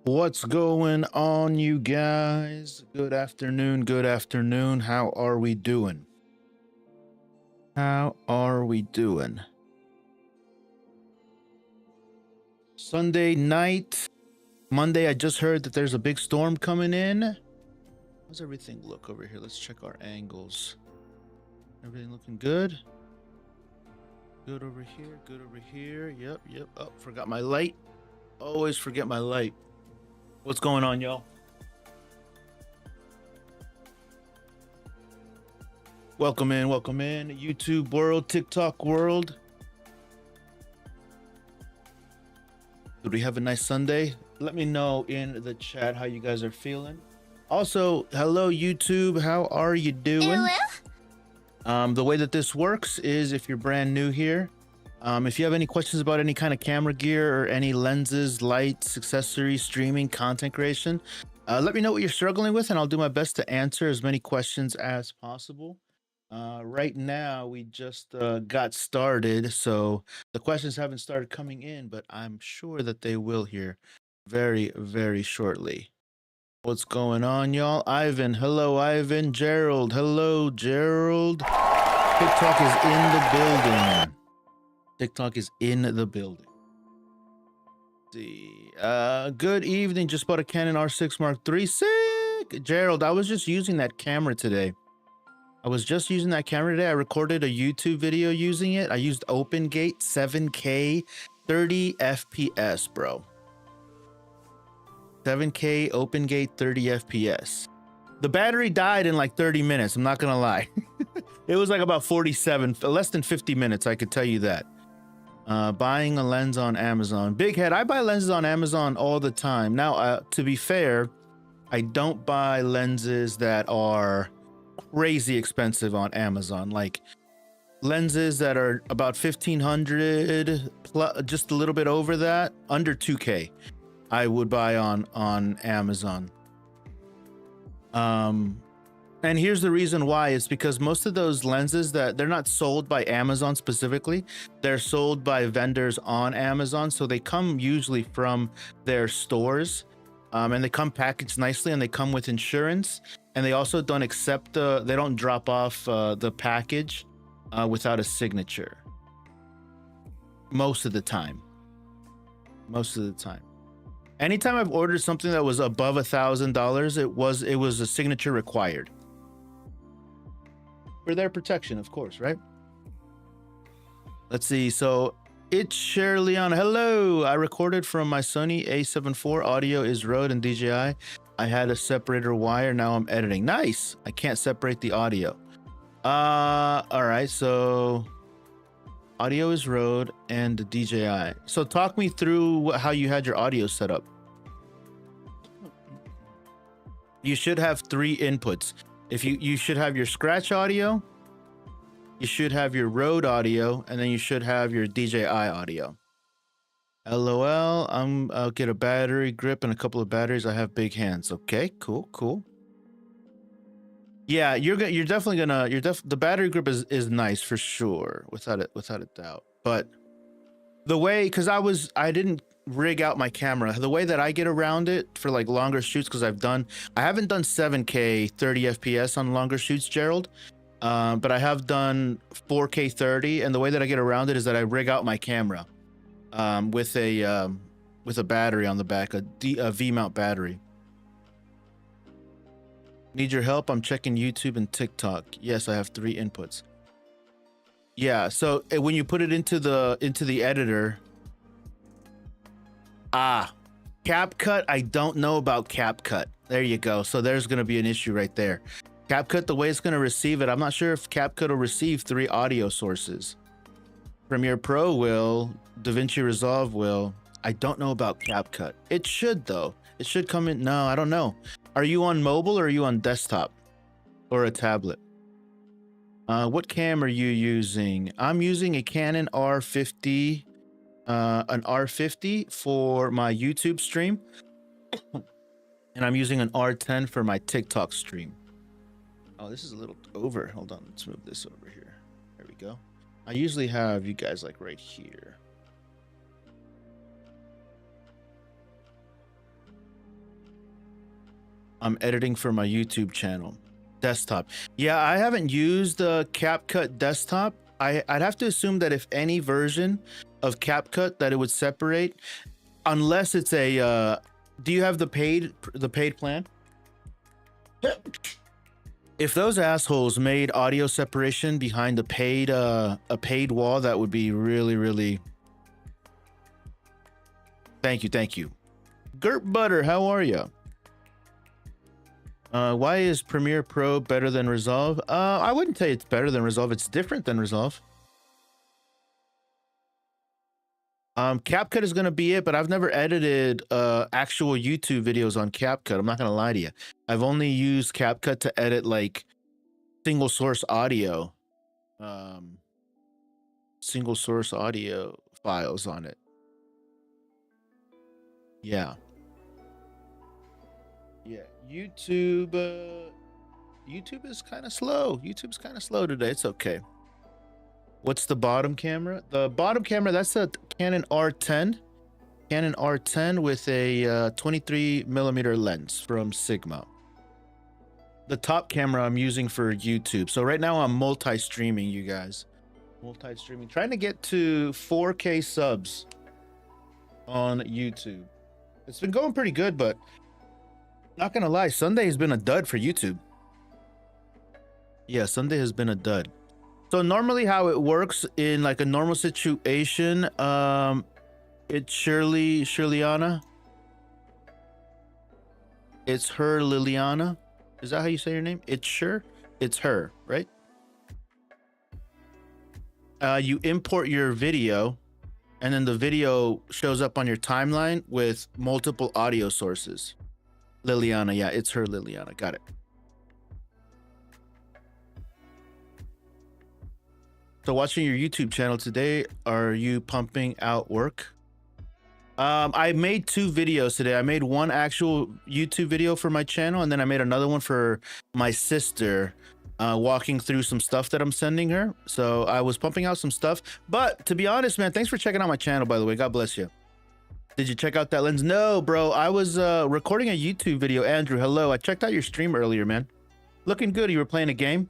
What's going on, you guys? Good afternoon. Good afternoon. How are we doing? How are we doing? Sunday night, Monday. I just heard that there's a big storm coming in. How's everything look over here? Let's check our angles. Everything looking good? Good over here. Good over here. Yep. Oh, forgot my light. Always forget my light. What's going on, y'all? Welcome in, YouTube world, TikTok world. Did we have a nice Sunday? Let me know in the chat how you guys are feeling. Also, hello YouTube, how are you doing? The way that this works is if you're brand new here, if you have any questions about any kind of camera gear or any lenses, lights, accessories, streaming, content creation, let me know what you're struggling with and I'll do my best to answer as many questions as possible. Right now, we just got started, so the questions haven't started coming in, but I'm sure that they will here very, very shortly. What's going on, y'all? Ivan, hello, Ivan. Gerald, hello, Gerald. TikTok is in the building. TikTok is in the building. Let's see. Good evening. Just bought a Canon R6 Mark III. Sick. Gerald, I was just using that camera today. I recorded a YouTube video using it. I used OpenGate 7K 30 FPS, bro. 7K OpenGate 30 FPS. The battery died in like 30 minutes. I'm not gonna lie. It was like about 47, less than 50 minutes. I could tell you that. Buying a lens on Amazon. Big head, I buy lenses on Amazon all the time. Now, to be fair, I don't buy lenses that are crazy expensive on Amazon. Like lenses that are about 1,500 plus, just a little bit over that, under 2K, I would buy on Amazon. And here's the reason why. It's because most of those lenses that they're not sold by Amazon specifically, they're sold by vendors on Amazon. So they come usually from their stores, and they come packaged nicely and they come with insurance. And they also don't accept they don't drop off the package without a signature. Most of the time. Anytime I've ordered something that was above $1,000, it was a signature required. For their protection, of course, right? Let's see. So it's Shirley on. Hello. I recorded from my Sony A7 IV. Audio is Rode and DJI. I had a separator wire. Now I'm editing. Nice. I can't separate the audio. All right. So audio is Rode and the DJI. So talk me through how you had your audio set up. You should have 3 inputs. If you should have your scratch audio, you should have your Rode audio, and then you should have your DJI audio. LOL, I'll get a battery grip and a couple of batteries. I have big hands. Okay, cool. Yeah, you're definitely gonna the battery grip is nice for sure, without a doubt. But the way, because I didn't rig out my camera, the way that I get around it for like longer shoots, because I haven't done 7K 30 FPS on longer shoots, Gerald, but I have done 4K 30, and the way that I get around it is that I rig out my camera with a battery on the back, a V-mount battery. Need your help? I'm checking YouTube and TikTok. Yes, I have 3 inputs. Yeah, so when you put it into the editor, CapCut, I don't know about CapCut. There you go. So there's going to be an issue right there. CapCut, the way it's going to receive it, I'm not sure if CapCut will receive 3 audio sources. Premiere Pro will, DaVinci Resolve will. I don't know about CapCut. It should, though. It should come in. No, I don't know. Are you on mobile or are you on desktop or a tablet? What cam are you using? I'm using a Canon R50, an R50 for my YouTube stream, and I'm using an R10 for my TikTok stream. Oh, this is a little over. Hold on, let's move this over here. There we go. I usually have you guys like right here. I'm editing for my YouTube channel. Desktop. Yeah, I haven't used the CapCut desktop. I'd have to assume that if any version of CapCut that it would separate, unless it's a do you have the paid plan? If those assholes made audio separation behind a paid wall, that would be really. Thank you. Gert Butter, how are you? Why is Premiere Pro better than Resolve? I wouldn't say it's better than Resolve. It's different than Resolve. CapCut is gonna be it, but I've never edited actual YouTube videos on CapCut. I'm not gonna lie to you. I've only used CapCut to edit like single source audio files on it. Yeah. YouTube is kind of slow. YouTube's kind of slow today. It's okay. What's the bottom camera? The bottom camera, that's a Canon R10. Canon R10 with a 23mm lens from Sigma. The top camera I'm using for YouTube. So right now I'm multi-streaming, you guys. Multi-streaming. Trying to get to 4K subs on YouTube. It's been going pretty good, but not gonna lie, Sunday has been a dud for YouTube. Yeah, Sunday has been a dud. So normally how it works in like a normal situation, it's Shirleyana. It's her Liliana. Is that how you say your name? It's her, right? You import your video, and then the video shows up on your timeline with multiple audio sources. Liliana, yeah, it's her Liliana. Got it. So watching your YouTube channel today, are you pumping out work? I made 2 videos today. I made one actual YouTube video for my channel, and then I made another one for my sister, walking through some stuff that I'm sending her. So I was pumping out some stuff. But to be honest, man, thanks for checking out my channel, by the way. God bless you. Did you check out that lens? No, bro. I was recording a YouTube video. Andrew, hello. I checked out your stream earlier, man. Looking good. You were playing a game?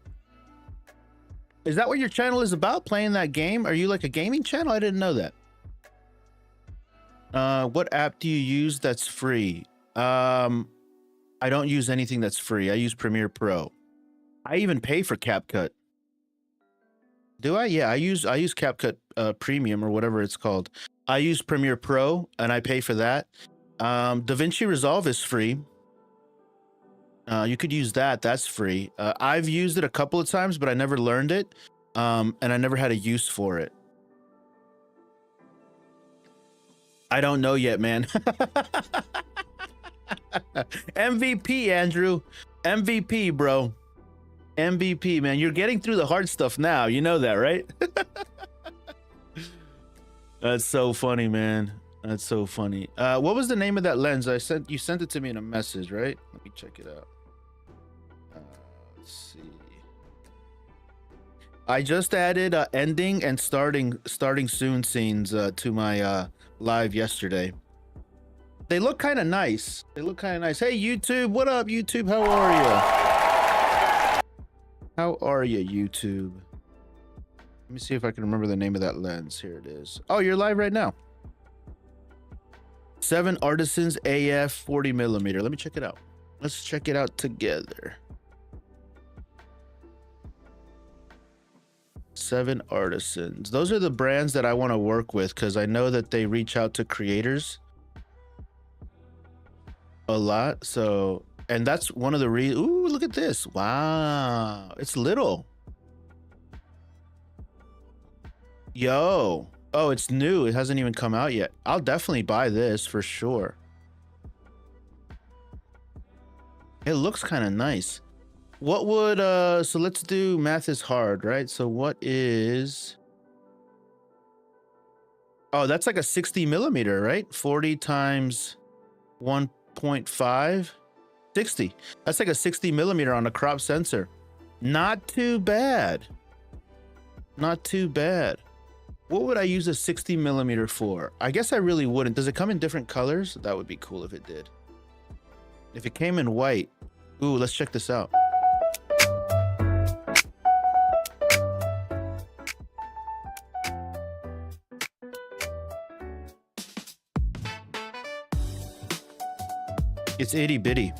Is that what your channel is about? Playing that game? Are you like a gaming channel? I didn't know that. What app do you use that's free? I don't use anything that's free. I use Premiere Pro. I even pay for CapCut. Do I? Yeah, I use CapCut Premium or whatever it's called. I use Premiere Pro and I pay for that. DaVinci Resolve is free. You could use that. That's free. I've used it a couple of times, but I never learned it. And I never had a use for it. I don't know yet, man. MVP, Andrew. MVP, bro. MVP, man. You're getting through the hard stuff now. You know that, right? That's so funny, man. That's so funny. What was the name of that lens? You sent it to me in a message, right? Let me check it out. Let's see. I just added ending and starting soon scenes to my live yesterday. They look kind of nice. Hey YouTube, what up YouTube? How are you? How are you, YouTube? Let me see if I can remember the name of that lens. Here it is. Oh, you're live right now. 7 Artisans AF 40mm. Let me check it out. Let's check it out together. 7 Artisans. Those are the brands that I want to work with because I know that they reach out to creators a lot. So, and that's one of the reasons. Ooh, look at this. Wow. It's little. Yo. Oh, it's new. It hasn't even come out yet. I'll definitely buy this for sure. It looks kind of nice. What would so let's do math is hard, right? So what is, oh, that's like a 60mm, right? 40 times 1.5, 60. That's like a 60mm on a crop sensor. Not too bad. Not too bad. What would I use a 60mm for? I guess I really wouldn't. Does it come in different colors? That would be cool if it did. If it came in white, Ooh, let's check this out. It's itty bitty.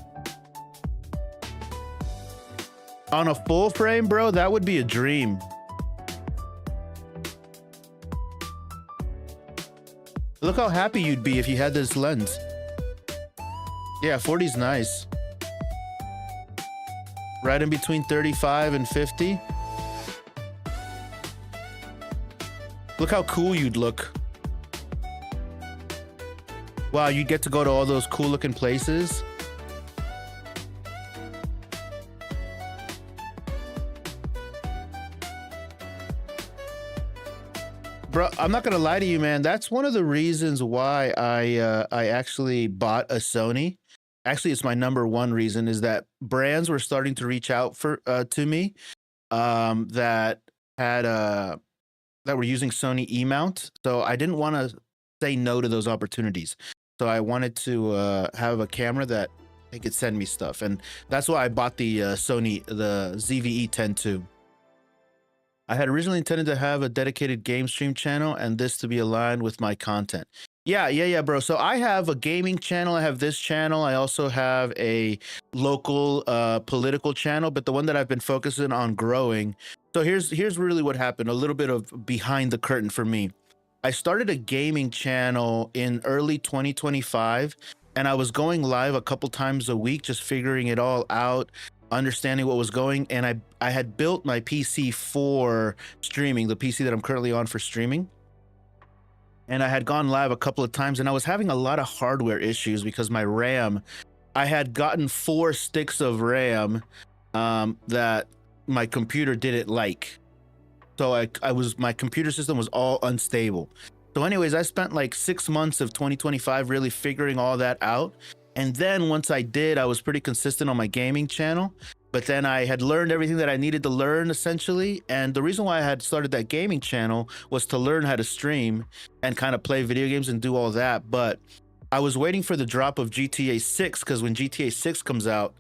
On a full frame, bro, that would be a dream. Look how happy you'd be if you had this lens. Yeah, 40's nice. Right in between 35 and 50. Look how cool you'd look. Wow, you'd get to go to all those cool looking places. Bro, I'm not gonna lie to you, man. That's one of the reasons why I actually bought a Sony. Actually, it's my #1 reason, is that brands were starting to reach out for to me that had that were using Sony E-mount. So I didn't want to say no to those opportunities. So I wanted to have a camera that they could send me stuff, and that's why I bought the Sony, the ZV-E10 II. I had originally intended to have a dedicated game stream channel and this to be aligned with my content. Yeah, bro. So I have a gaming channel. I have this channel. I also have a local political channel, but the one that I've been focusing on growing. So here's really what happened. A little bit of behind the curtain for me. I started a gaming channel in early 2025, and I was going live a couple times a week, just figuring it all out, understanding what was going. And I had built my PC for streaming, the PC that I'm currently on for streaming. And I had gone live a couple of times, and I was having a lot of hardware issues because my RAM, I had gotten 4 sticks of RAM that my computer didn't like. So my computer system was all unstable. So anyways, I spent like 6 months of 2025 really figuring all that out. And then once I did, I was pretty consistent on my gaming channel. But then I had learned everything that I needed to learn, essentially. And the reason why I had started that gaming channel was to learn how to stream and kind of play video games and do all that. But I was waiting for the drop of GTA 6, because when GTA 6 comes out,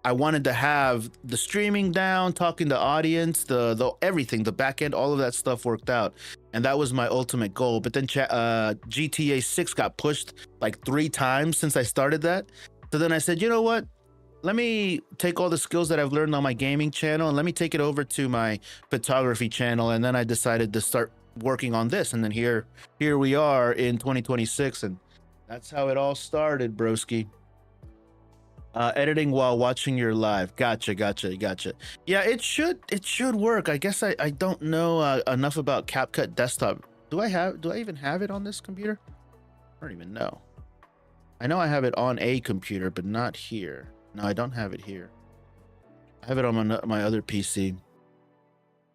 I wanted to have the streaming down, talking to audience, the everything, the back end, all of that stuff worked out. And that was my ultimate goal. But then GTA 6 got pushed like 3 times since I started that. So then I said, you know what? Let me take all the skills that I've learned on my gaming channel and let me take it over to my photography channel. And then I decided to start working on this. And then here we are in 2026. And that's how it all started, broski. Editing while watching your live. Gotcha. Yeah, it should work. I guess I don't know enough about CapCut Desktop. Do I even have it on this computer? I don't even know. I know I have it on a computer, but not here. No, I don't have it here. I have it on my other PC.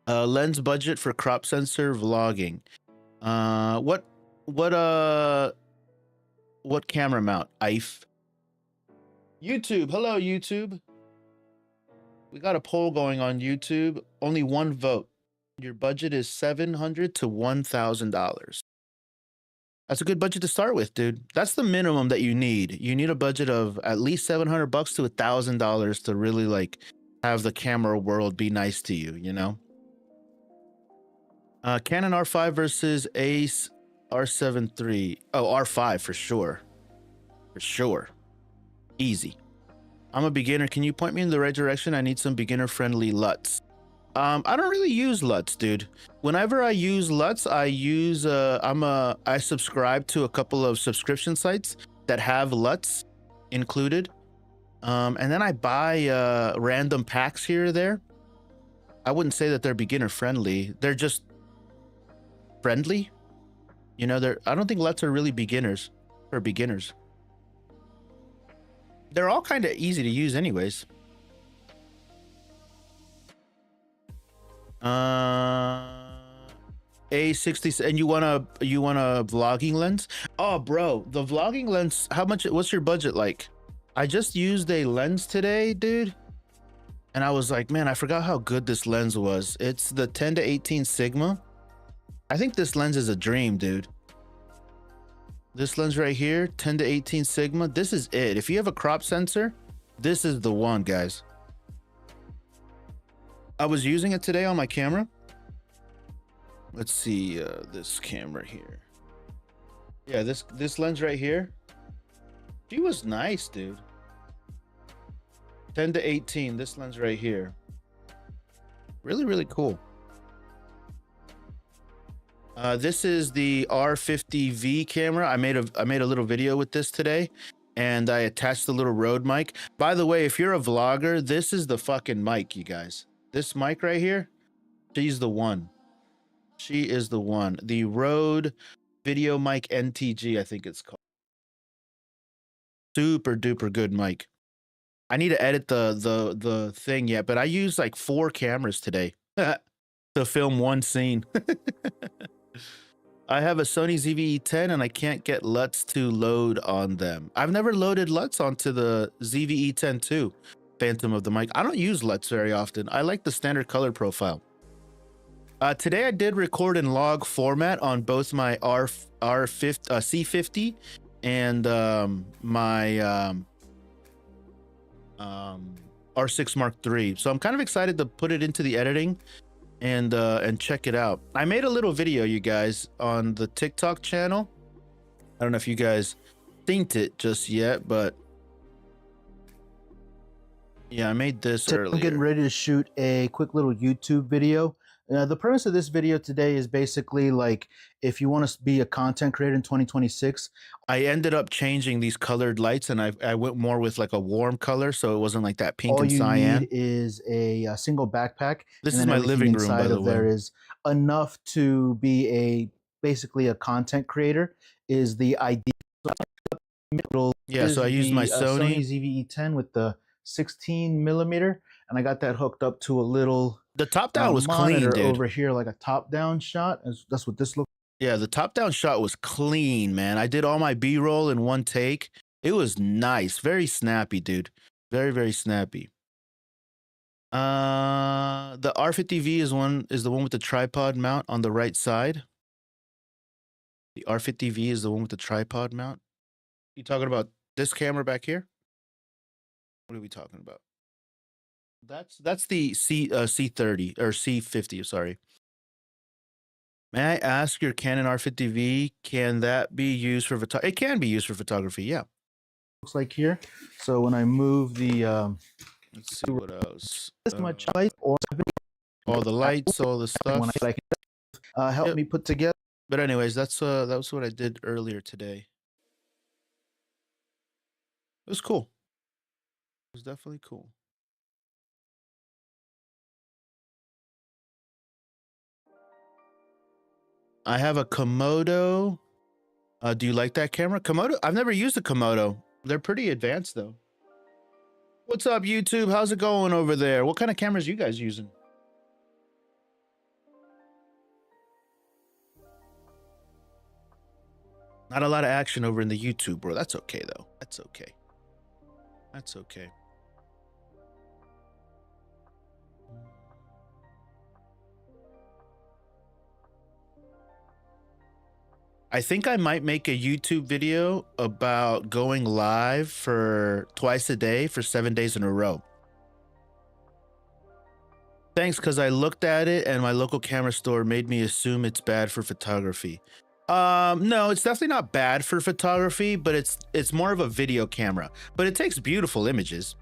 Lens budget for crop sensor vlogging. What camera mount? IF. YouTube. Hello, YouTube. We got a poll going on YouTube. Only 1 vote. Your budget is $700 to $1,000. That's a good budget to start with, dude. That's the minimum that you need. You need a budget of at least $700 to $1,000 to really like have the camera world be nice to you, you know? Canon R5 versus Ace R7 III. Oh, R5 for sure. For sure. Easy. I'm a beginner. Can you point me in the right direction? I need some beginner-friendly LUTs. I don't really use LUTs, dude. Whenever I use LUTs, I use I subscribe to a couple of subscription sites that have LUTs included. And then I buy random packs here or there. I wouldn't say that they're beginner-friendly. They're just friendly. You know, I don't think LUTs are really beginners for beginners. They're all kind of easy to use anyways. A60, and you want a vlogging lens? Oh, bro, the vlogging lens, what's your budget like? I just used a lens today, dude. And I was like, man, I forgot how good this lens was. It's the 10 to 18 Sigma. I think this lens is a dream, dude. This lens right here, 10 to 18 Sigma, this is it. If you have a crop sensor, This is the one, guys. I was using it today on my camera. Let's see, this camera here. Yeah, this lens right here. She was nice, dude. 10 to 18, this lens right here. Really, really cool. This is the R50V camera. I made a little video with this today, and I attached the little Rode mic. By the way, if you're a vlogger, this is the fucking mic, you guys. This mic right here, she's the one. She is the one. The Rode Video Mic NTG, I think it's called. Super duper good mic. I need to edit the thing yet, but I used like 4 cameras today to film one scene. I have a Sony ZV-E10 and I can't get LUTs to load on them. I've never loaded LUTs onto the ZV-E10 II, Phantom of the mic. I don't use LUTs very often. I like the standard color profile. Today I did record in log format on both my C50 and my R6 Mark III. So I'm kind of excited to put it into the editing and check it out. I made a little video, you guys, on the TikTok channel. I don't know if you guys seen it just yet, but yeah, I made this earlier. I'm getting ready to shoot a quick little YouTube video. The premise of this video today is basically like, if you want to be a content creator in 2026. I ended up changing these colored lights, and I went more with like a warm color, so it wasn't like that pink and cyan. All you need is a single backpack. This is my living room, by the way. There is enough to be basically a content creator. Is the idea. Yeah, so I used my Sony ZV-E10 with the 16 millimeter, and I got that hooked up to a little. The top down was clean, dude. Over here, like a top down shot. That's what this looks. Yeah, the top down shot was clean, man. I did all my B-roll in one take. It was nice, very snappy, dude. Very, very snappy. The R50V is the one with the tripod mount on the right side. The R50V is the one with the tripod mount. You talking about this camera back here? What are we talking about? That's the C30 or C50, sorry. May I ask your Canon R50V, can that be used for photography? It can be used for photography, yeah. Looks like here. So when I move the let's see what else. This much light or all the lights, all the stuff. Help me put together. But anyways, that was what I did earlier today. It was cool. It was definitely cool. I have a Komodo. Do you like that camera? Komodo? I've never used a Komodo. They're pretty advanced though. What's up, YouTube? How's it going over there? What kind of cameras are you guys using? Not a lot of action over in the YouTube, bro. That's okay though. That's okay. That's okay. I think I might make a YouTube video about going live for twice a day for 7 days in a row. Thanks, because I looked at it and my local camera store made me assume it's bad for photography. No, it's definitely not bad for photography, but it's more of a video camera, but it takes beautiful images.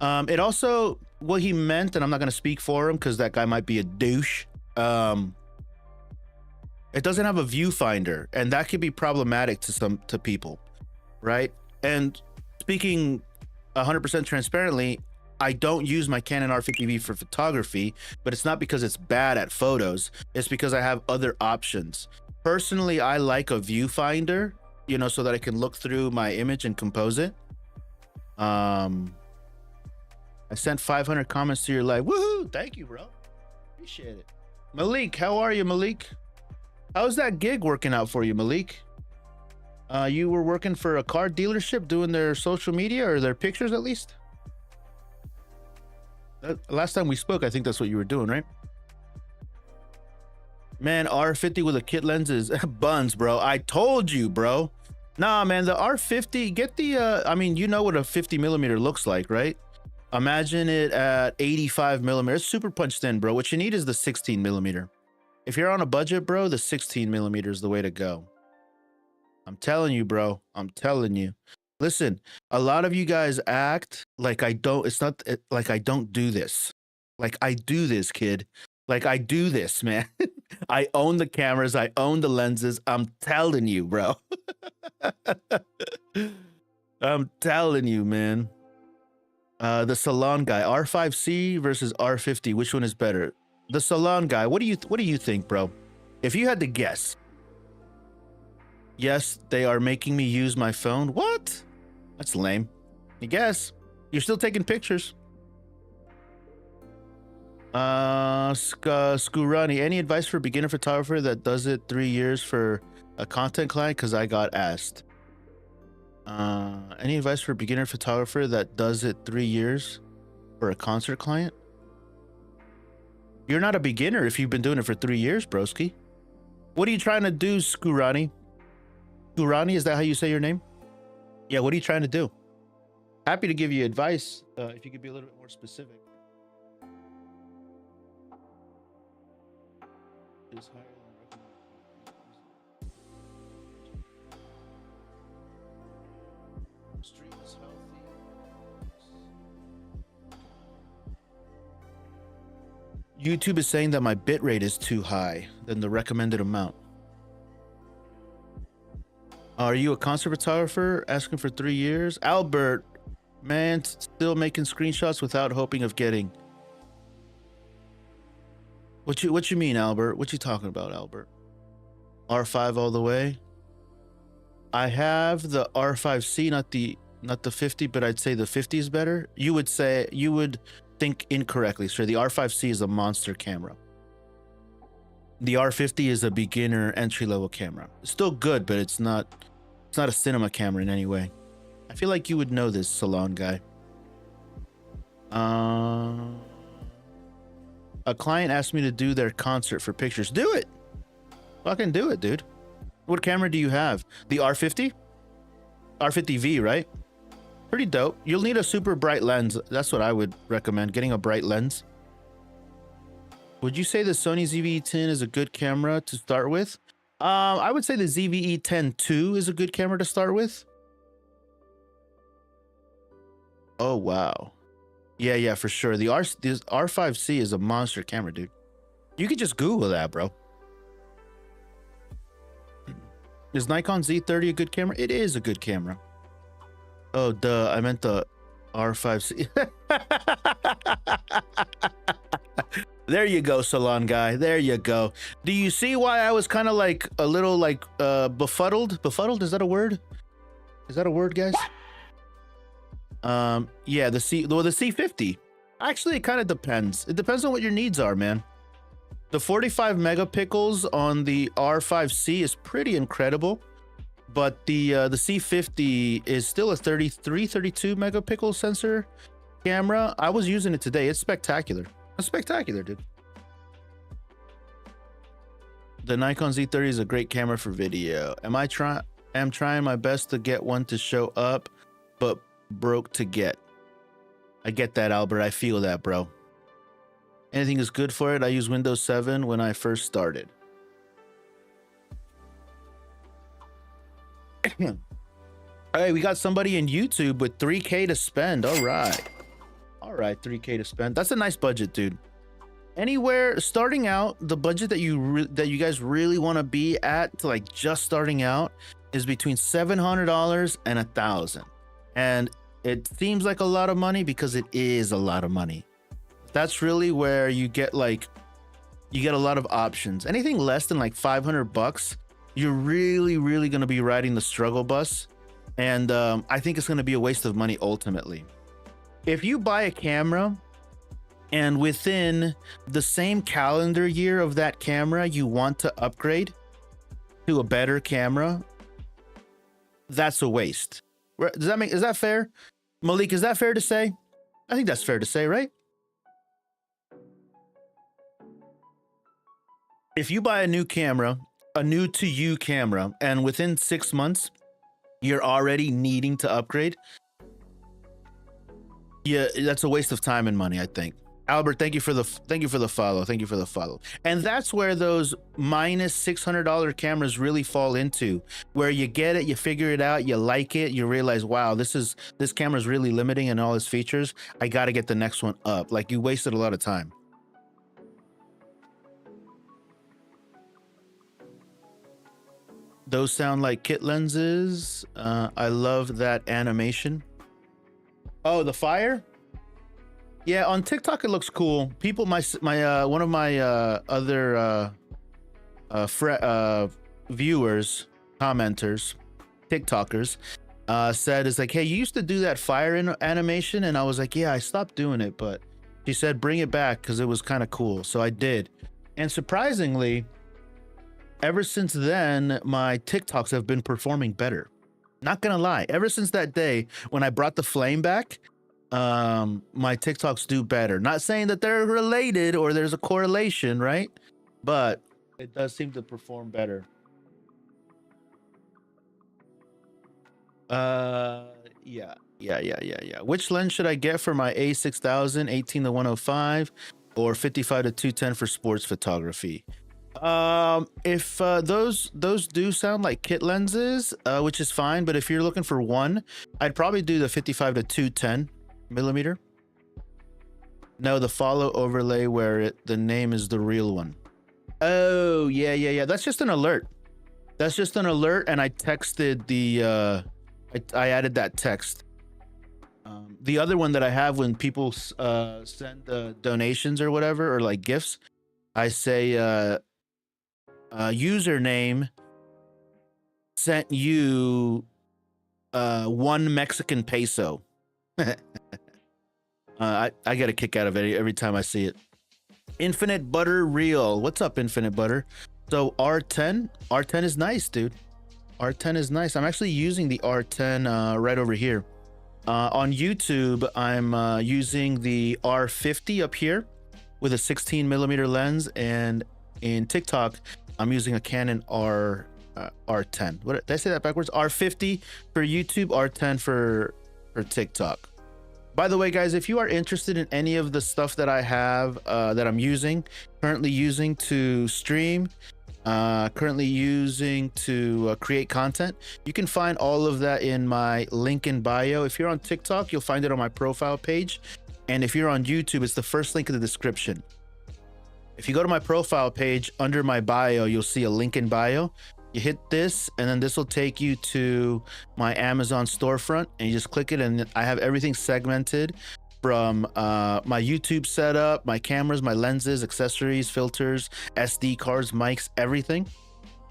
It also, what he meant, and I'm not going to speak for him because that guy might be a douche. It doesn't have a viewfinder, and that could be problematic to people, right? And speaking 100% transparently, I don't use my Canon R50V for photography, but it's not because it's bad at photos. It's because I have other options. Personally, I like a viewfinder, you know, so that I can look through my image and compose it. I sent 500 comments to your live. Woohoo! Thank you, bro. Appreciate it. Malik, how are you, Malik? How's that gig working out for you, Malik? You were working for a car dealership doing their social media or their pictures at least? Last time we spoke, I think that's what you were doing, right? Man, R50 with a kit lens is buns, bro. I told you, bro. Nah, man, the R50, get the, I mean, you know what a 50 millimeter looks like, right? Imagine it at 85 millimeters. It's super punched in, bro. What you need is the 16 millimeter. If you're on a budget, bro, the 16 millimeter is the way to go. I'm telling you, bro. I'm telling you. Listen, a lot of you guys act like I don't, it's not like I don't do this. Like I do this, kid. Like I do this, man. I own the cameras. I own the lenses. I'm telling you, bro. I'm telling you, man. The salon guy, R5C versus R50. Which one is better? The salon guy. What do you think, bro? If you had to guess. Yes, they are making me use my phone. What? That's lame. I guess. You're still taking pictures. Skurani, any advice for a beginner photographer that does it 3 years for a content client? Because I got asked. Any advice for a beginner photographer that does it 3 years for a concert client? You're not a beginner if you've been doing it for 3 years, broski. What are you trying to do, Skurani? Skurani, is that how you say your name? Yeah, what are you trying to do? Happy to give you advice if you could be a little bit more specific. Is higher than recommended. Stream is healthy. YouTube is saying that my bitrate is too high than the recommended amount. Are you a concert photographer asking for 3 years? Albert, man, still making screenshots without hoping of getting. What you mean, Albert? What you talking about, Albert? R5 all the way. I have the R5C, not the 50, but I'd say the 50 is better. You would think incorrectly, sir. The R5C is a monster camera. The R50 is a beginner entry-level camera. It's still good, but it's not a cinema camera in any way. I feel like you would know this, salon guy. A client asked me to do their concert for pictures. Do it. Fucking do it, dude. What camera do you have? The R50? R50V, right? Pretty dope. You'll need a super bright lens. That's what I would recommend, getting a bright lens. Would you say the Sony ZV-E10 is a good camera to start with? I would say the ZV-E10 II is a good camera to start with. Oh, wow. Yeah, for sure. This R5C is a monster camera, dude. You could just Google that, bro. Is Nikon Z30 a good camera? It is a good camera. Oh, duh. I meant the R5C. There you go, salon guy. There you go. Do you see why I was kind of like a little like befuddled? Befuddled? Is that a word? Is that a word, guys? Yeah, the C50. Actually, it kind of depends. It depends on what your needs are, man. The 45 megapixels on the R5C is pretty incredible, but the C50 is still a 32 megapixel sensor camera. I was using it today. It's spectacular. It's spectacular, dude. The Nikon Z30 is a great camera for video. I'm trying my best to get one to show up, but broke to get. I get that, Albert. I feel that, bro. Anything is good for it. I used Windows 7 when I first started. All right, we got somebody in YouTube with 3K to spend. All right, 3K to spend. That's a nice budget, dude. Anywhere starting out, the budget that you guys really want to be at, to like just starting out, is between $700 and $1,000. And it seems like a lot of money because it is a lot of money. That's really where you get a lot of options. Anything less than like $500, you're really gonna be riding the struggle bus, and I think it's gonna be a waste of money ultimately. If you buy a camera and within the same calendar year of that camera you want to upgrade to a better camera, that's a waste. Is that fair? Malik, is that fair to say? I think that's fair to say, right? If you buy a new camera, a new to you camera, and within 6 months you're already needing to upgrade, yeah, that's a waste of time and money, I think. Albert, thank you for the follow. Thank you for the follow. And that's where those minus $600 cameras really fall into, where you get it, you figure it out, you like it, you realize, wow, this camera's really limiting in all its features. I got to get the next one up. Like, you wasted a lot of time. Those sound like kit lenses. I love that animation. Oh, the fire? Yeah, on TikTok it looks cool. People, one of my other viewers, commenters, TikTokers, said, is like, hey, you used to do that fire animation, and I was like, yeah, I stopped doing it, but she said bring it back because it was kind of cool, so I did. And surprisingly, ever since then, my TikToks have been performing better. Not gonna lie, ever since that day when I brought the flame back, my TikToks do better. Not saying that they're related or there's a correlation, right? But it does seem to perform better. Yeah. Which lens should I get for my A6000, 18-105 or 55-210 for sports photography? If those do sound like kit lenses, which is fine, but if you're looking for one, I'd probably do the 55-210 millimeter. No, the follow overlay where the name is the real one. Oh, yeah. That's just an alert. That's just an alert, and I texted the I added that text. The other one that I have when people send donations or whatever, or like gifts, I say username sent you 1 Mexican peso. I get a kick out of it every time I see it. Infinite Butter Real. What's up, Infinite Butter? So R10 is nice, dude. R10 is nice. I'm actually using the R10 right over here. On YouTube, I'm using the R50 up here with a 16mm lens, and in TikTok, I'm using a Canon R10. What did I say that backwards? R50 for YouTube, R10 for TikTok. By the way, guys, if you are interested in any of the stuff that I have, that I'm currently using to stream, currently using to create content, you can find all of that in my link in bio. If you're on TikTok, you'll find it on my profile page. And if you're on YouTube, it's the first link in the description. If you go to my profile page, under my bio, you'll see a link in bio. You hit this, and then this will take you to my Amazon storefront, and you just click it, and I have everything segmented from my YouTube setup, my cameras, my lenses, accessories, filters, SD cards, mics, everything.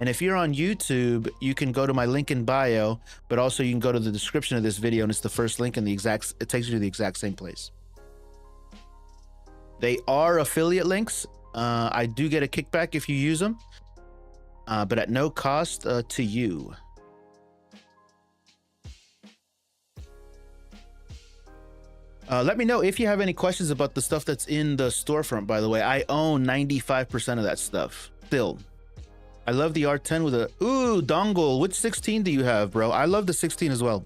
And if you're on YouTube, you can go to my link in bio, but also you can go to the description of this video, and it's the first link, and it takes you to the exact same place. They are affiliate links. I do get a kickback if you use them, but at no cost to you. Let me know if you have any questions about the stuff that's in the storefront, by the way. I own 95% of that stuff still. I love the R10 with a dongle. Which 16 do you have, bro? I love the 16 as well.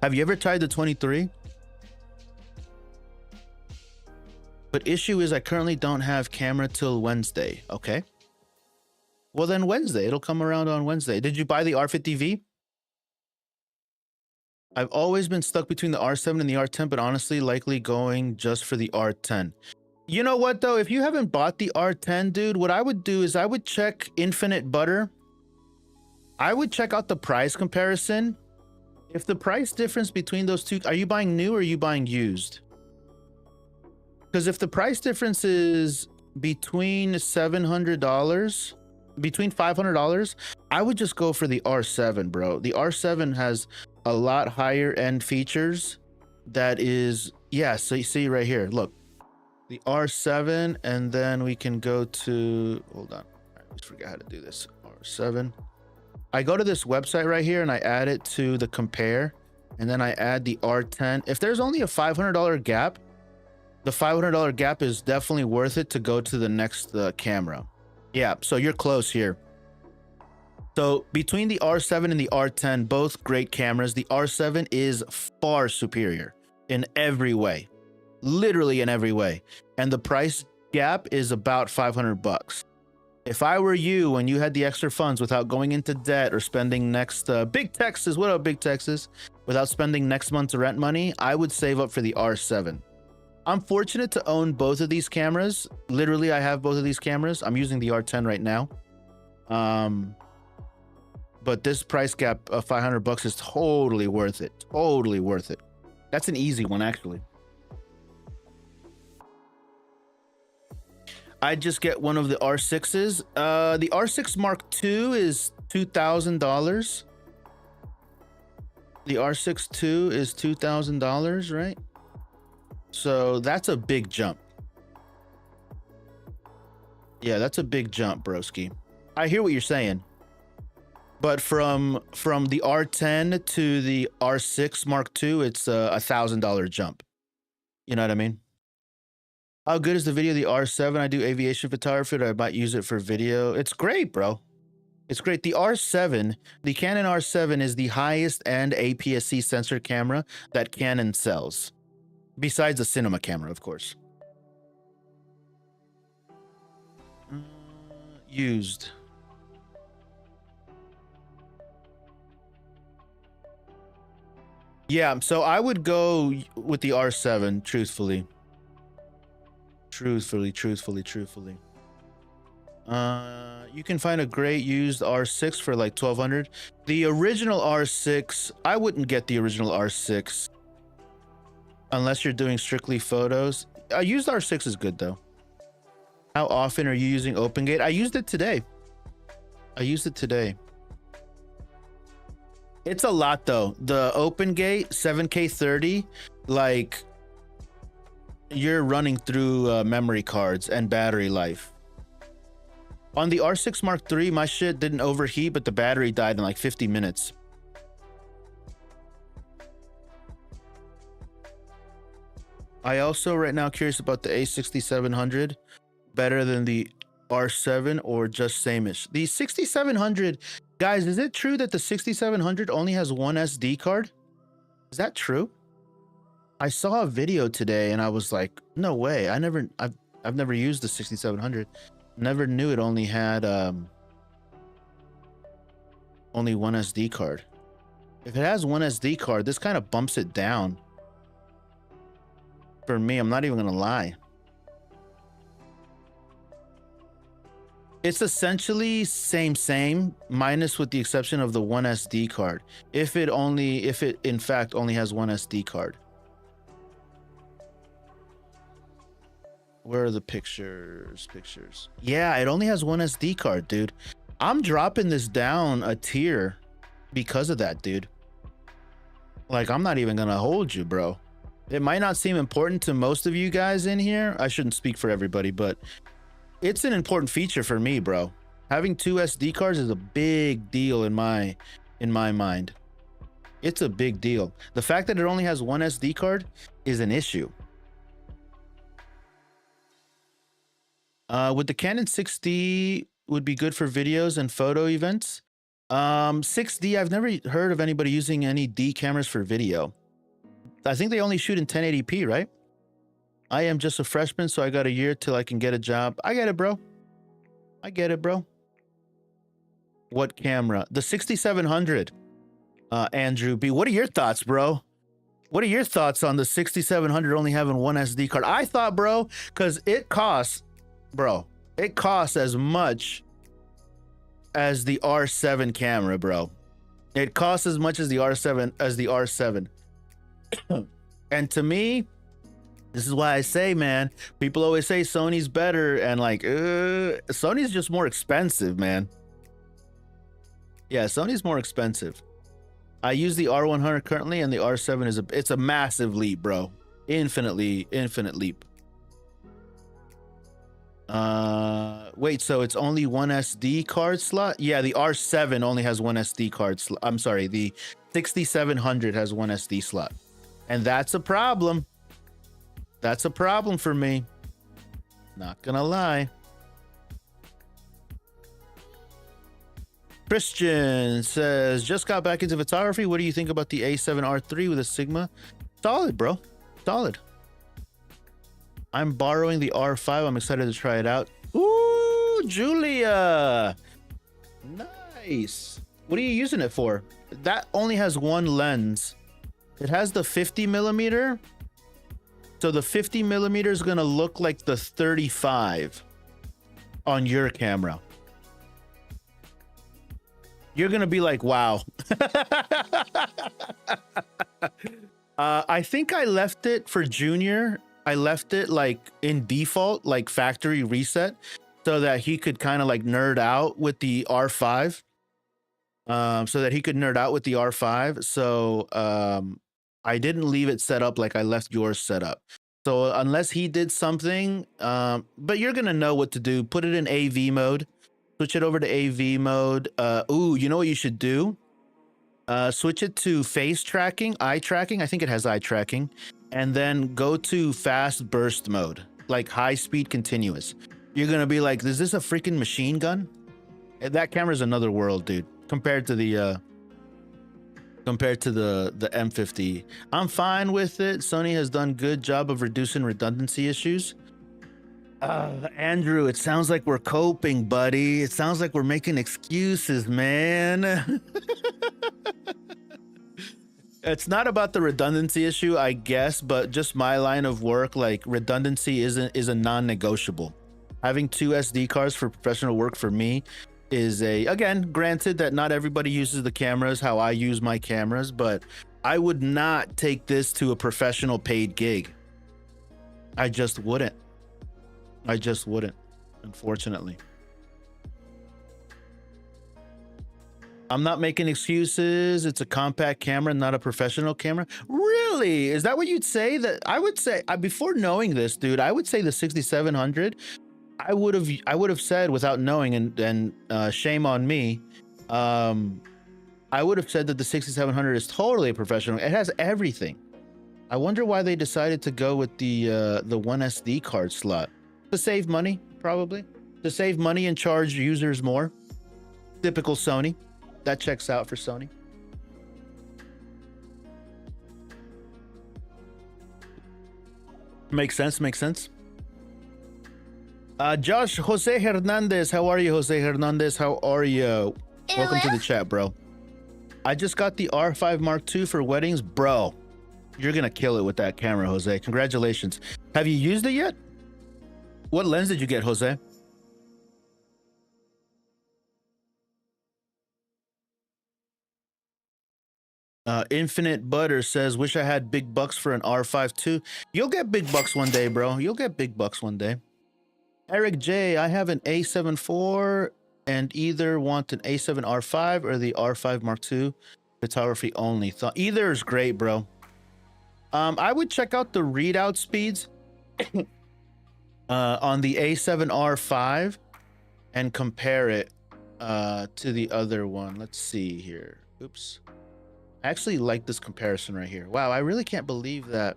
Have you ever tried the 23? But issue is I currently don't have camera till Wednesday. Okay. Well, then Wednesday. It'll come around on Wednesday. Did you buy the R50V? I've always been stuck between the R7 and the R10, but honestly, likely going just for the R10. You know what, though? If you haven't bought the R10, dude, what I would do is I would check Infinite Butter. I would check out the price comparison. If the price difference between those two, are you buying new or are you buying used? Because if the price difference is between $700, between $500, I would just go for the R7, bro. The R7 has a lot higher end features. That is, yeah, so you see right here, look, the R7, and then we can go to, hold on, I just forgot how to do this. R7. I go to this website right here and I add it to the compare, and then I add the R10. If there's only a $500 gap, the $500 gap is definitely worth it to go to the next camera. Yeah, so you're close here. So between the R7 and the R10, both great cameras, the R7 is far superior in every way, literally in every way. And the price gap is about 500 bucks. If I were you and you had the extra funds without going into debt or spending next, Big Texas, what up Big Texas? Without spending next month's rent money, I would save up for the R7. I'm fortunate to own both of these cameras. Literally, I have both of these cameras. I'm using the R10 right now. But this price gap of 500 bucks is totally worth it. Totally worth it. That's an easy one, actually. I'd just get one of the R6s. The R6 Mark II is $2,000. The R6 II is $2,000, right? So that's a big jump. Yeah, that's a big jump, broski. I hear what you're saying. But from the R10 to the R6 Mark II, it's a $1,000 jump. You know what I mean? How good is the video? The R7, I do aviation photography. I might use it for video. It's great, bro. It's great. The R7, the Canon R7 is the highest end APS-C sensor camera that Canon sells. Besides the cinema camera, of course. Used. Yeah, so I would go with the R7, truthfully. Truthfully. You can find a great used R6 for like $1,200. The original R6, I wouldn't get the original R6 unless you're doing strictly photos. A used R6 is good though. How often are you using OpenGate? I used it today. It's a lot though. The OpenGate 7K30, like you're running through memory cards and battery life. On the R6 Mark III, my shit didn't overheat, but the battery died in like 50 minutes. I also right now curious about the A6700. Better than the R7 or just same-ish? The 6700, guys, is it true that the 6700 only has one SD card? Is that true? I saw a video today and I was like, no way. I've never used the 6700. Never knew it only had only one SD card. If it has one SD card, this kind of bumps it down. For me, I'm not even gonna lie. It's essentially same, minus with the exception of the one SD card. If it in fact only has one SD card. Where are the pictures? Yeah, it only has one SD card, dude. I'm dropping this down a tier because of that, dude. Like, I'm not even gonna hold you, bro. It might not seem important to most of you guys in here. I shouldn't speak for everybody, but it's an important feature for me, bro. Having two SD cards is a big deal in my mind. It's a big deal. The fact that it only has one SD card is an issue. Would the Canon 6D would be good for videos and photo events? 6D, I've never heard of anybody using any D cameras for video. I think they only shoot in 1080p, right? I am just a freshman, so I got a year till I can get a job. I get it, bro. What camera? The 6700. Andrew B. What are your thoughts, bro? What are your thoughts on the 6700 only having one SD card? I thought, bro, because it costs, bro, it costs as much as the R7 camera, bro. It costs as much as the R7 And to me, this is why I say, man, people always say Sony's better, and like, Sony's just more expensive, man. Yeah, Sony's more expensive. I use the R100 currently, and the R7 it's a massive leap, bro. Infinite leap. Wait, so it's only one SD card slot? Yeah, the R7 only has one SD card slot. I'm sorry, the 6700 has one SD slot. And that's a problem. That's a problem for me. Not gonna lie. Christian says, just got back into photography. What do you think about the A7R3 with a Sigma? Solid, bro. Solid. I'm borrowing the R5. I'm excited to try it out. Ooh, Julia. Nice. What are you using it for? That only has one lens. It has the 50 millimeter. So the 50 millimeter is going to look like the 35 on your camera. You're going to be like, wow. I think I left it for Junior. I left it like in default, like factory reset, so that he could kind of like nerd out with the R5. So I didn't leave it set up like I left yours set up. So unless he did something, but you're going to know what to do. Put it in AV mode. Switch it over to AV mode. Ooh, you know what you should do? Switch it to face tracking, eye tracking. I think it has eye tracking. And then go to fast burst mode, like high speed continuous. You're going to be like, is this a freaking machine gun? That camera's another world, dude, compared to the M50. I'm fine with it. Sony has done good job of reducing redundancy issues. Andrew, it sounds like we're coping, buddy. It sounds like we're making excuses, man. It's not about the redundancy issue, I guess, but just my line of work, like redundancy is a non-negotiable. Having two SD cards for professional work for me is again, granted that not everybody uses the cameras how I use my cameras, but I would not take this to a professional paid gig. I just wouldn't, unfortunately. I'm not making excuses. It's a compact camera, not a professional camera. Really? Is that what you'd say? That I would say, before knowing this, dude, I would say the 6700. I would have said, without knowing, and shame on me, I would have said that the 6700 is totally a professional. It has everything. I wonder why they decided to go with the one SD card slot. To save money, probably. To save money and charge users more. Typical Sony. That checks out for Sony. Makes sense, makes sense. Josh Jose Hernandez, how are you, Jose Hernandez? How are you? Welcome to the chat, bro. I just got the R5 Mark II for weddings. Bro, you're gonna kill it with that camera, Jose. Congratulations. Have you used it yet? What lens did you get, Jose? Infinite Butter says, wish I had big bucks for an R5 too. You'll get big bucks one day, bro. You'll get big bucks one day. Eric J, I have an A7 IV and either want an A7 R5 or the R5 Mark II photography only. Either is great, bro. I would check out the readout speeds on the A7 R5 and compare it to the other one. Let's see here. Oops. I actually like this comparison right here. Wow, I really can't believe that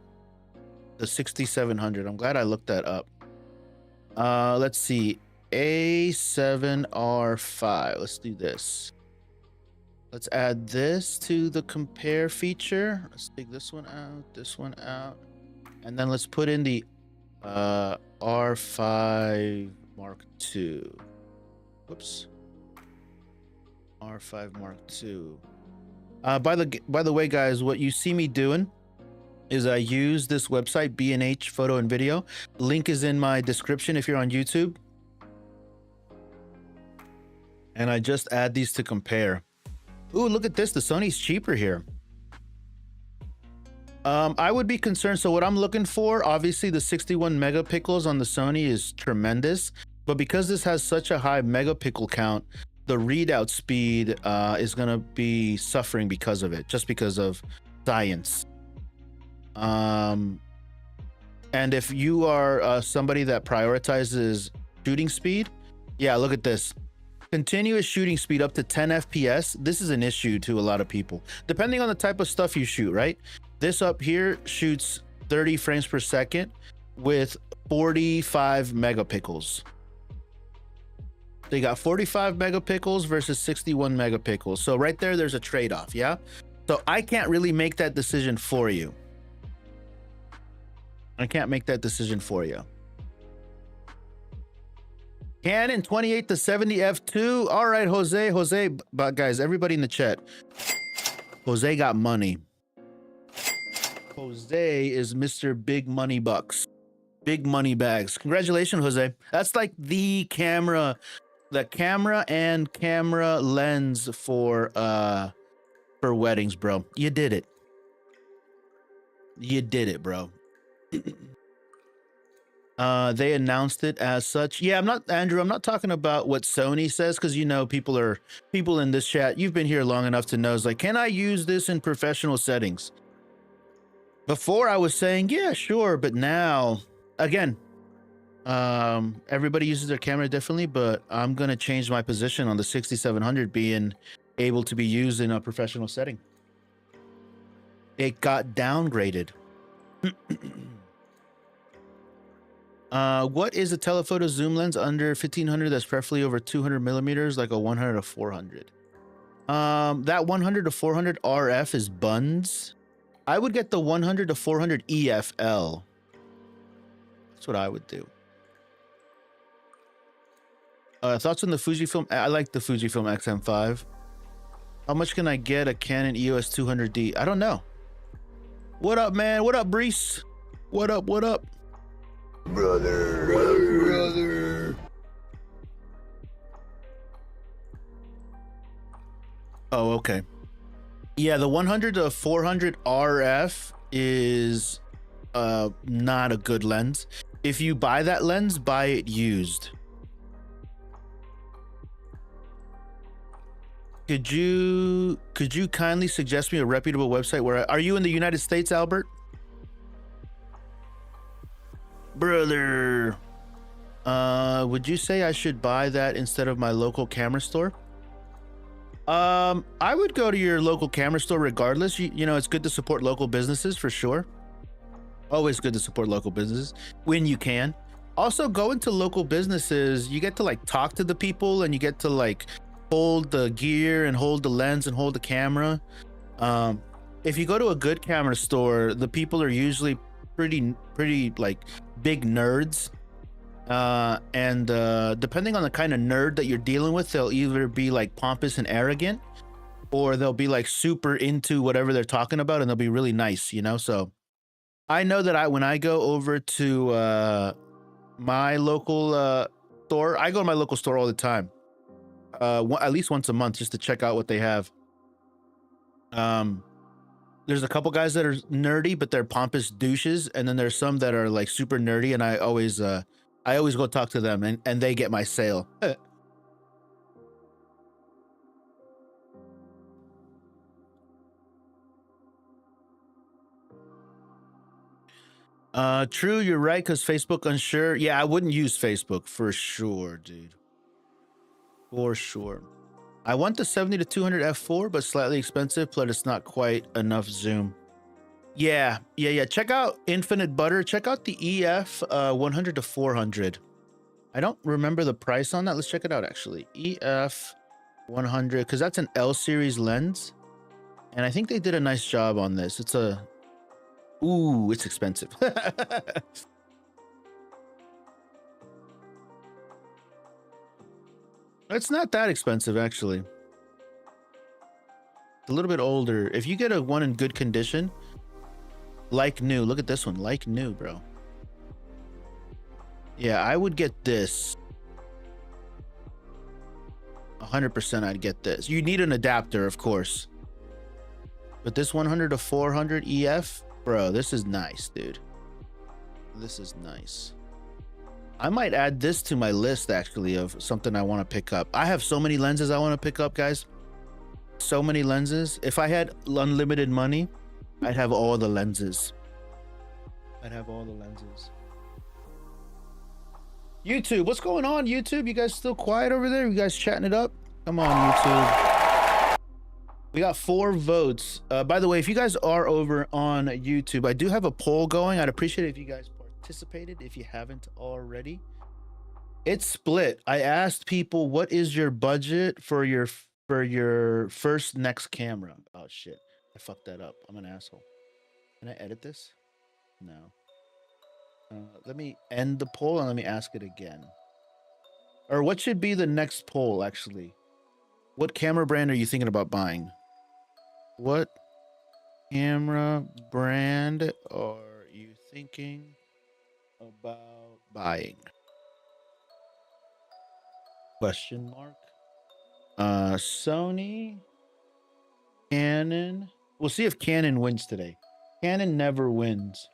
the 6700. I'm glad I looked that up. Let's see. A7R5. Let's do this. Let's add this to the compare feature. Let's take this one out, and then let's put in the R5 Mark II. Whoops. R5 Mark II. By the way, guys, what you see me doing is I use this website, B&H Photo and Video. Link is in my description if you're on YouTube. And I just add these to compare. Ooh, look at this. The Sony's cheaper here. I would be concerned. So what I'm looking for, obviously the 61 megapixels on the Sony is tremendous. But because this has such a high megapixel count, the readout speed is going to be suffering because of it, just because of science. And if you are somebody that prioritizes shooting speed, yeah, look at this. Continuous shooting speed up to 10 FPS. This is an issue to a lot of people, depending on the type of stuff you shoot, right? This up here shoots 30 frames per second with 45 megapixels. They got 45 megapixels versus 61 megapixels. So right there, there's a trade-off, yeah? So I can't really make that decision for you. I can't make that decision for you. Canon 28 to 70 f2. All right, Jose, but guys, everybody in the chat. Jose got money. Jose is Mr. Big Money Bucks. Big money bags. Congratulations, Jose. That's like the camera and camera lens for weddings, bro. You did it. You did it, bro. They announced it as such. Yeah, I'm not talking about what Sony says, because you know people in this chat, you've been here long enough to know, it's like, can I use this in professional settings? Before I was saying, yeah, sure, but now, again, everybody uses their camera differently, but I'm gonna change my position on the 6700 being able to be used in a professional setting. It got downgraded. What is a telephoto zoom lens under 1500 that's preferably over 200 millimeters, like a 100 to 400? That 100 to 400 RF is buns. I would get the 100 to 400 EFL. That's what I would do. Thoughts on the Fujifilm? I like the Fujifilm XM5. How much can I get a Canon EOS 200D? I don't know. What up, man? What up, Brees? What up? What up? Brother. Oh, okay. Yeah, the 100 to 400 RF is not a good lens. If you buy that lens, buy it used. Could you kindly suggest me a reputable website where are you in the United States, Albert? Brother, would you say I should buy that instead of my local camera store? I would go to your local camera store regardless. You know, it's good to support local businesses for sure. Always good to support local businesses when you can. Also, go into local businesses. You get to like talk to the people, and you get to like hold the gear and hold the lens and hold the camera. If you go to a good camera store, the people are usually pretty like big nerds. And depending on the kind of nerd that you're dealing with, they'll either be like pompous and arrogant, or they'll be like super into whatever they're talking about, and they'll be really nice, you know? So I know that when I go over to my local store, I go to my local store all the time, at least once a month, just to check out what they have. There's a couple guys that are nerdy, but they're pompous douches, and then there's some that are like super nerdy, and I always go talk to them, and they get my sale. True, you're right, because Facebook unsure. Yeah, I wouldn't use Facebook for sure, dude. For sure. I want the 70 to 200 f4, but slightly expensive, plus it's not quite enough zoom. Yeah. Check out Infinite Butter. Check out the EF 100 to 400. I don't remember the price on that. Let's check it out, actually. EF 100, because that's an L series lens. And I think they did a nice job on this. It's a... Ooh, it's expensive. It's not that expensive, actually. It's a little bit older. If you get a one in good condition, like new. Look at this one. Like new, bro. Yeah, I would get this. 100% I'd get this. You need an adapter, of course. But this 100 to 400 EF, bro, this is nice, dude. This is nice. I might add this to my list, actually, of something I want to pick up. I have so many lenses I want to pick up, guys. So many lenses. If I had unlimited money, I'd have all the lenses. I'd have all the lenses. YouTube, what's going on, YouTube? You guys still quiet over there? You guys chatting it up? Come on, YouTube. We got 4 votes. By the way, if you guys are over on YouTube, I do have a poll going. I'd appreciate it if you guys participated if you haven't already. It's split. I asked people, what is your budget for your first next camera? Oh shit, I fucked that up. I'm an asshole. Can I edit this? No. Let me end the poll and let me ask it again. Or what should be the next poll, actually? What camera brand are you thinking about buying? What camera brand are you thinking about buying? Question mark. Sony, Canon. We'll see if Canon wins today. Canon never wins.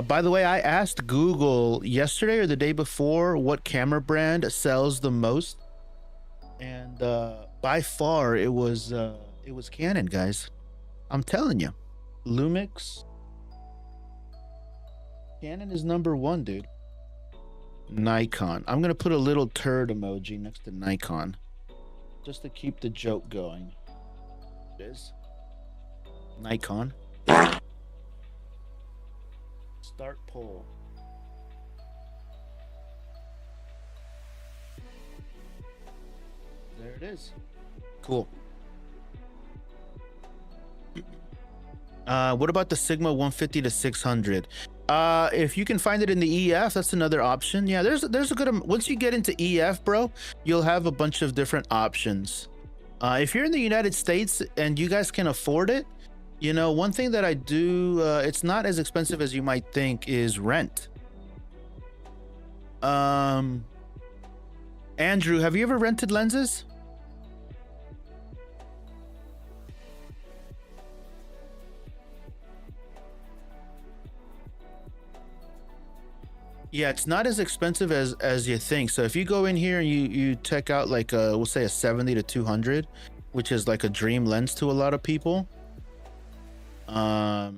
By the way, I asked Google yesterday or the day before what camera brand sells the most, and by far it was Canon, guys. I'm telling you, Lumix. Canon is number one, dude. Nikon. I'm gonna put a little turd emoji next to Nikon, just to keep the joke going. It is Nikon. Start poll. There it is. Cool. What about the Sigma 150 to 600? If you can find it in the EF, that's another option. Yeah, there's a good once you get into EF, bro, you'll have a bunch of different options. If you're in the United States and you guys can afford it, you know, one thing that I do, it's not as expensive as you might think, is rent. Andrew, have you ever rented lenses? Yeah, it's not as expensive as you think. So if you go in here and you check out like we'll say a 70 to 200, which is like a dream lens to a lot of people. Bro,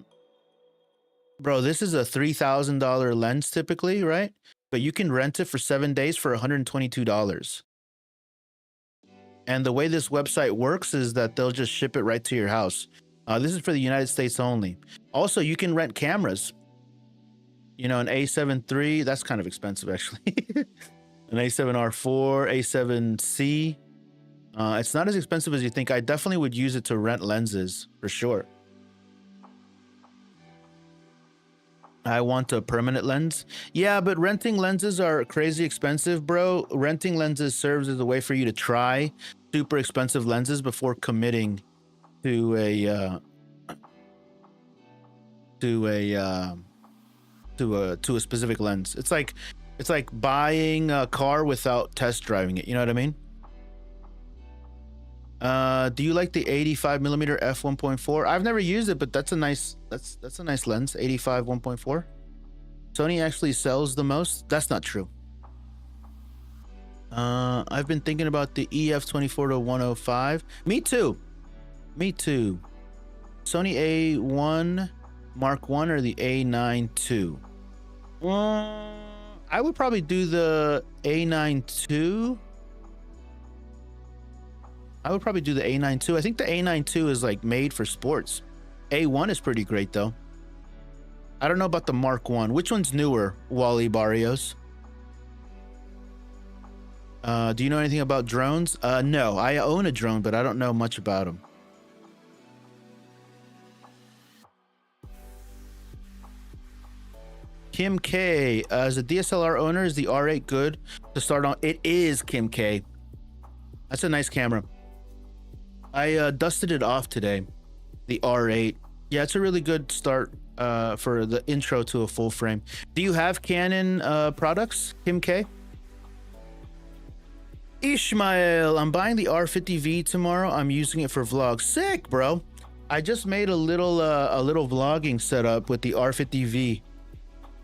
this is a $3,000 lens typically, right? But you can rent it for 7 days for $122. And the way this website works is that they'll just ship it right to your house. This is for the United States only. Also, you can rent cameras. You know, an A7 III, that's kind of expensive actually. An A7R4, A7C. It's not as expensive as you think. I definitely would use it to rent lenses for sure. I want a permanent lens. Yeah, but renting lenses are crazy expensive, bro. Renting lenses serves as a way for you to try super expensive lenses before committing to a specific lens. It's like buying a car without test driving it. You know what I mean? Do you like the 85mm f1.4? I've never used it, but that's a nice lens. 85 1.4. Sony actually sells the most. That's not true. I've been thinking about the EF24 to 105. Me too. Sony A1 Mark 1 or the A9 II? I would probably do the A9 II. I think the A9 II is like made for sports. A1 is pretty great though. I don't know about the Mark 1. Which one's newer, Wally Barrios? Do you know anything about drones? No, I own a drone, but I don't know much about them. Kim K, as a DSLR owner, is the R8 good to start on? It is, Kim K. That's a nice camera. I dusted it off today, the R8. Yeah, it's a really good start for the intro to a full frame. Do you have Canon products, Kim K? Ishmael, I'm buying the R50V tomorrow. I'm using it for vlogs. Sick, bro. I just made a little vlogging setup with the R50V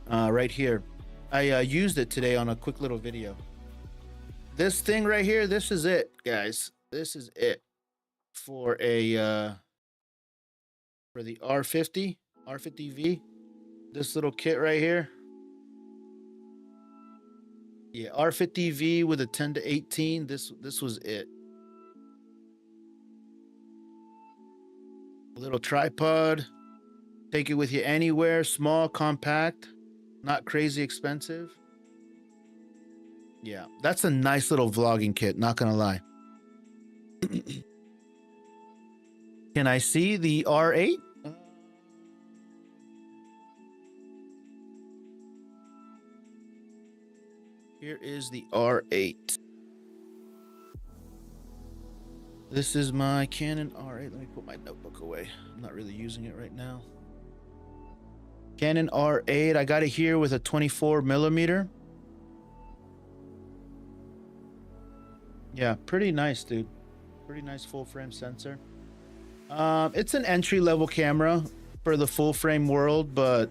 right here. I used it today on a quick little video. This thing right here, this is it, guys. This is it for the R50V. This little kit right here. Yeah, R50V with a 10 to 18. This was it. A little tripod. Take it with you anywhere. Small, compact, not crazy expensive. Yeah, that's a nice little vlogging kit, not gonna lie. Can I see the R8? Here is the R8. This is my Canon R8. Let me put my notebook away. I'm not really using it right now. Canon R8. I got it here with a 24 millimeter. Yeah, pretty nice, dude. Pretty nice full frame sensor. It's an entry level camera for the full frame world, but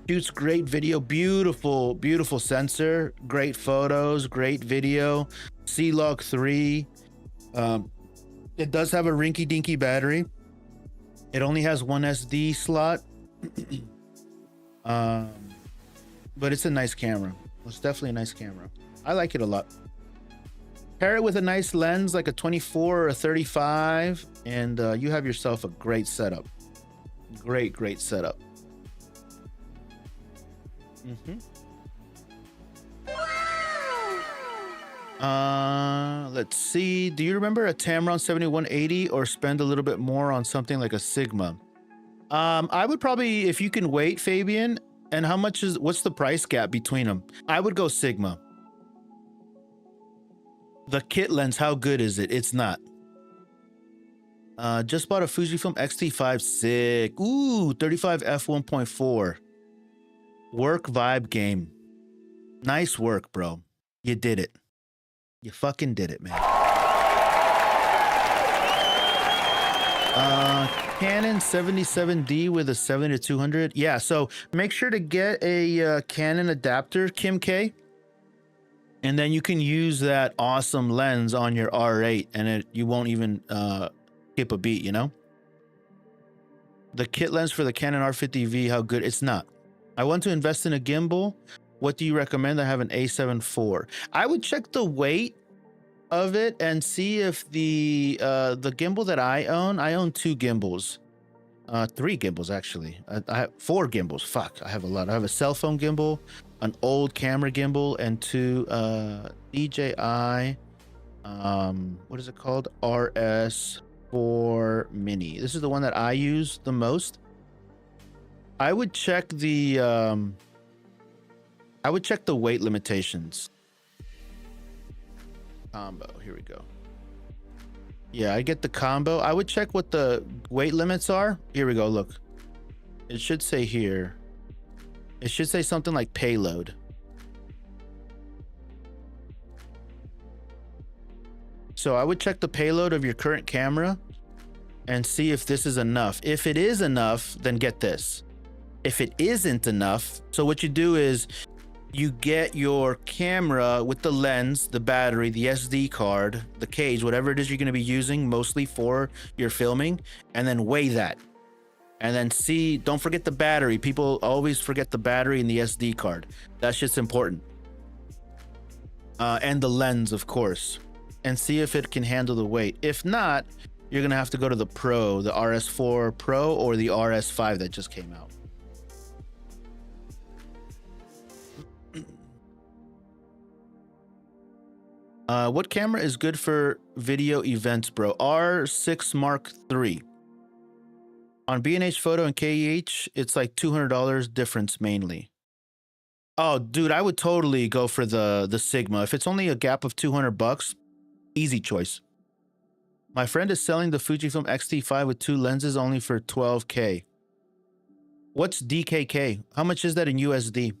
shoots great video. Beautiful, beautiful sensor. Great photos, great video. C-Log 3. It does have a rinky-dinky battery. It only has one SD slot. But it's a nice camera. It's definitely a nice camera. I like it a lot. Pair it with a nice lens like a 24 or a 35 and you have yourself a great setup. Great setup. Let's see. Do you remember a Tamron 7180 or spend a little bit more on something like a Sigma? I would probably, if you can wait, Fabian, and what's the price gap between them? I would go Sigma. The kit lens, how good is it? It's not. Just bought a Fujifilm X-T5, sick. Ooh, 35 f1.4. Work vibe game. Nice work, bro. You did it. You fucking did it, man. Canon 77D with a 70-200. Yeah, so make sure to get a Canon adapter, Kim K. And then you can use that awesome lens on your R8 and you won't even skip a beat, you know? The kit lens for the Canon R50V, how good? It's not. I want to invest in a gimbal. What do you recommend? I have an A7 IV. I would check the weight of it and see if the gimbal that I own 2 gimbals. 3 gimbals, actually. I have 4 gimbals. Fuck, I have a lot. I have a cell phone gimbal, an old camera gimbal, and 2 DJI, what is it called? RS4 Mini. This is the one that I use the most. I would check the weight limitations. Combo, here we go. Yeah, I get the combo. I would check what the weight limits are. Here we go, look. It should say here. It should say something like payload. So I would check the payload of your current camera and see if this is enough. If it is enough, then get this. If it isn't enough, so what you do is you get your camera with the lens, the battery, the SD card, the cage, whatever it is you're going to be using mostly for your filming, and then weigh that. And then see, don't forget the battery. People always forget the battery and the SD card. That shit's important. And the lens, of course. And see if it can handle the weight. If not, you're going to have to go to the Pro, the RS4 Pro or the RS5 that just came out. What camera is good for video events, bro? R6 Mark III. On B&H Photo and KEH, it's like $200 difference mainly. Oh, dude, I would totally go for the Sigma. If it's only a gap of $200, easy choice. My friend is selling the Fujifilm X-T5 with 2 lenses only for $12K. What's DKK? How much is that in USD?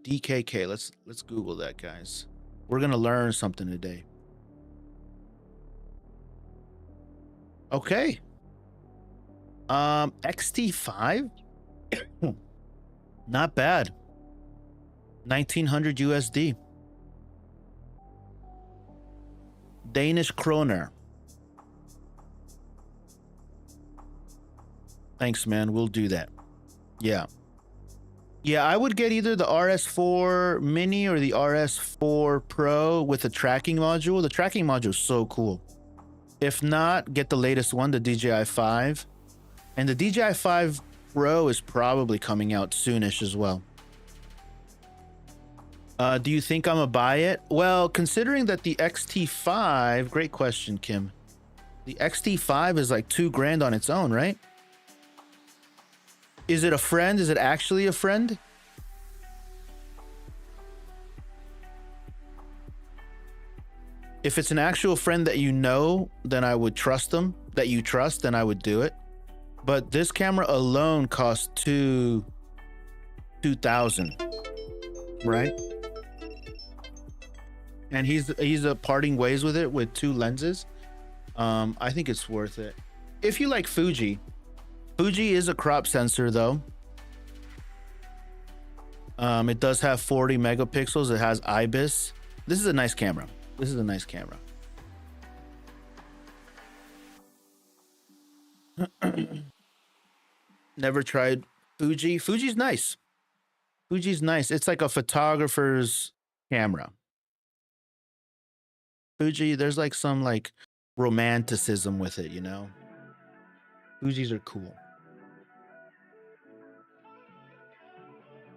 DKK. Let's Google that, guys. We're gonna learn something today. Okay. XT5. Not bad. 1900 USD. Danish kroner. Thanks, man. We'll do that. Yeah. Yeah, I would get either the RS4 Mini or the RS4 Pro with a tracking module. The tracking module is so cool. If not, get the latest one, the DJI 5. And the DJI 5 Pro is probably coming out soonish as well. Do you think I'm gonna buy it? Well, considering that the XT5, great question, Kim. The XT5 is like $2,000 on its own, right? Is it a friend? Is it actually a friend? If it's an actual friend that you know, then I would trust them. That you trust, then I would do it. But this camera alone costs $2,000, right? And he's parting ways with it with 2 lenses. I think it's worth it. If you like Fuji is a crop sensor though. It does have 40 megapixels. It has IBIS. This is a nice camera. This is a nice camera. Never tried Fuji. Fuji's nice. Fuji's nice. It's like a photographer's camera. Fuji, there's like some like romanticism with it, you know? Fujis are cool.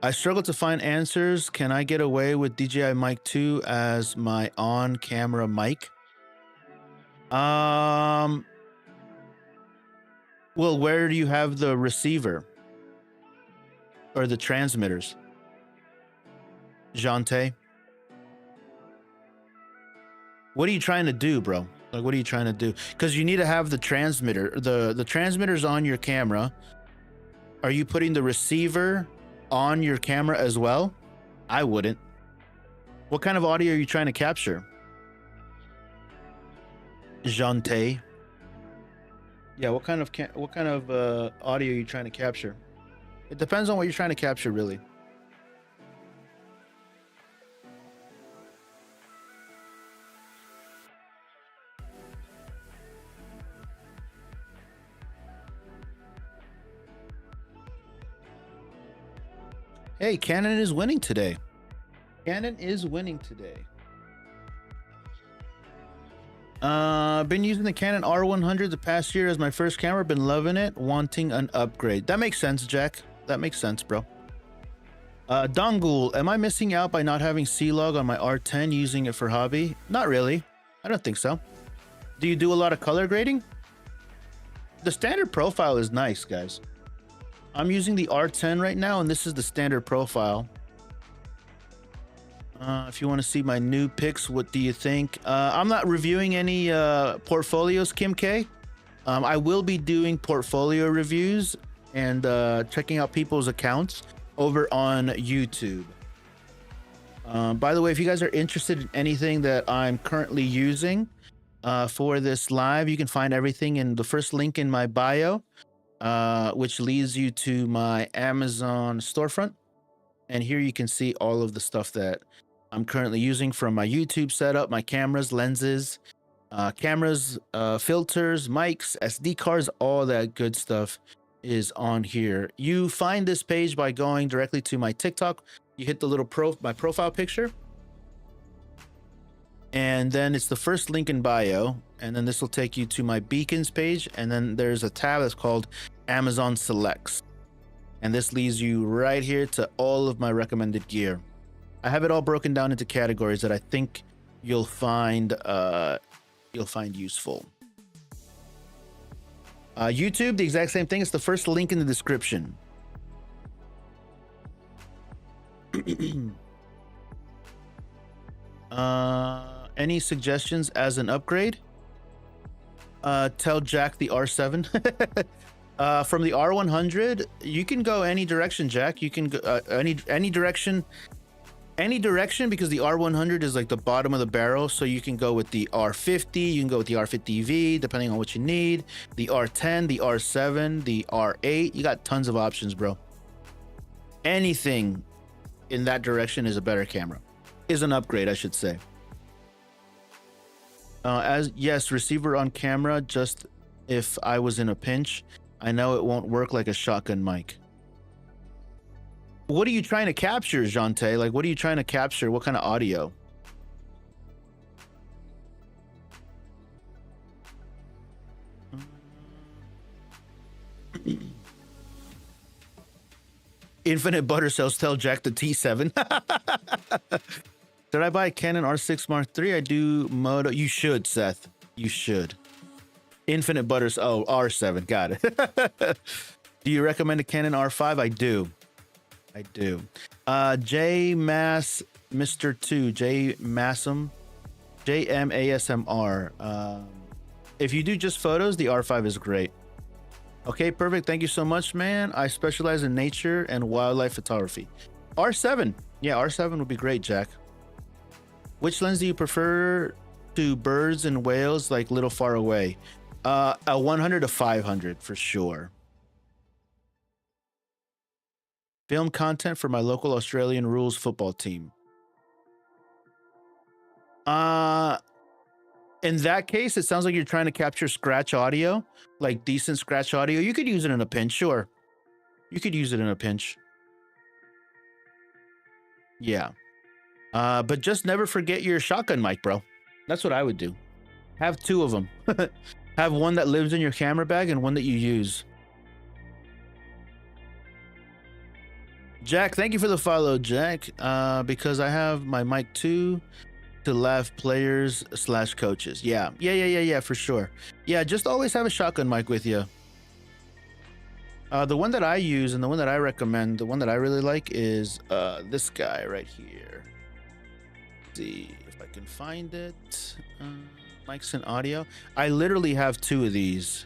I struggle to find answers. Can I get away with DJI Mic 2 as my on-camera mic? Well, where do you have the receiver? Or the transmitters? Jante? What are you trying to do, bro? Like, what are you trying to do? Because you need to have the transmitter. The transmitter's on your camera. Are you putting the receiver on your camera as well? I wouldn't. What kind of audio are you trying to capture? Jante? Yeah, what kind of audio are you trying to capture? It depends on what you're trying to capture, really. Hey, Canon is winning today. Canon is winning today. Been using the Canon R100 the past year as my first camera. Been loving it. Wanting an upgrade. That makes sense, Jack. That makes sense, bro. Dongle, am I missing out by not having C-Log on my R10 using it for hobby? Not really. I don't think so. Do you do a lot of color grading? The standard profile is nice, guys. I'm using the R10 right now, and this is the standard profile. If you want to see my new pics, what do you think? I'm not reviewing any portfolios, Kim K. I will be doing portfolio reviews and checking out people's accounts over on YouTube. By the way, if you guys are interested in anything that I'm currently using for this live, you can find everything in the first link in my bio. Which leads you to my Amazon storefront. And here you can see all of the stuff that I'm currently using from my YouTube setup, my cameras, lenses, filters, mics, SD cards, all that good stuff is on here. You find this page by going directly to my TikTok. You hit the little my profile picture. And then it's the first link in bio. And then this will take you to my beacons page. And then there's a tab that's called Amazon Selects. And this leads you right here to all of my recommended gear. I have it all broken down into categories that I think you'll find useful. YouTube, the exact same thing. It's the first link in the description. Any suggestions as an upgrade? Tell Jack the R7. From the R100, you can go any direction, Jack. You can go any direction, because the R100 is like the bottom of the barrel. So you can go with the R50, you can go with the R50V, depending on what you need. The R10, the R7, the R8. You got tons of options, bro. Anything in that direction is a better camera. Is an upgrade, I should say. Yes, receiver on camera, just if I was in a pinch. I know it won't work like a shotgun mic. What are you trying to capture, Jante? Like, what are you trying to capture? What kind of audio? Infinite butter cells tell Jack the T7. Did I buy a Canon R6 Mark III? I do moto. You should, Seth. You should. Infinite butters. Oh, R7. Got it. Do you recommend a Canon R5? I do. I do. J Mass Mr. 2. J Massam. JMASMR. If you do just photos, the R5 is great. Okay, perfect. Thank you so much, man. I specialize in nature and wildlife photography. R7. Yeah, R7 would be great, Jack. Which lens do you prefer to birds and whales, like little far away? A 100 to 500 for sure. Film content for my local Australian rules football team. In that case, it sounds like you're trying to capture scratch audio, like decent scratch audio. You could use it in a pinch, sure. You could use it in a pinch. Yeah. But just never forget your shotgun mic, bro. That's what I would do. Have two of them. Have one that lives in your camera bag and one that you use. Jack, thank you for the follow, Jack. Because I have my mic too to laugh players / coaches. Yeah, for sure. Yeah, just always have a shotgun mic with you. The one that I use and the one that I recommend, the one that I really like is this guy right here. Let's see if I can find it. Mics and audio. I literally have two of these.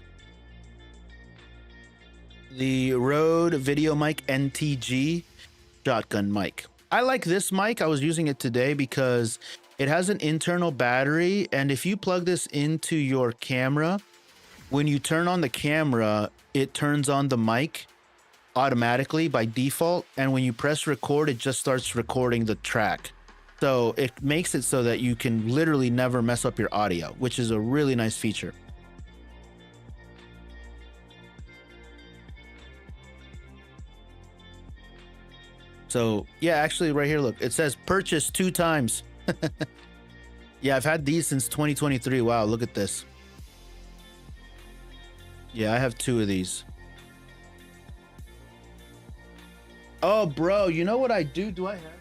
The Rode Video Mic NTG shotgun mic. I like this mic. I was using it today because it has an internal battery, and if you plug this into your camera, when you turn on the camera, it turns on the mic automatically by default, and when you press record, it just starts recording the track. So it makes it so that you can literally never mess up your audio, which is a really nice feature. So yeah, actually right here, look, it says purchase 2 times. Yeah, I've had these since 2023. Wow, look at this. Yeah, I have 2 of these. Oh, bro, you know what I do? Do I have it?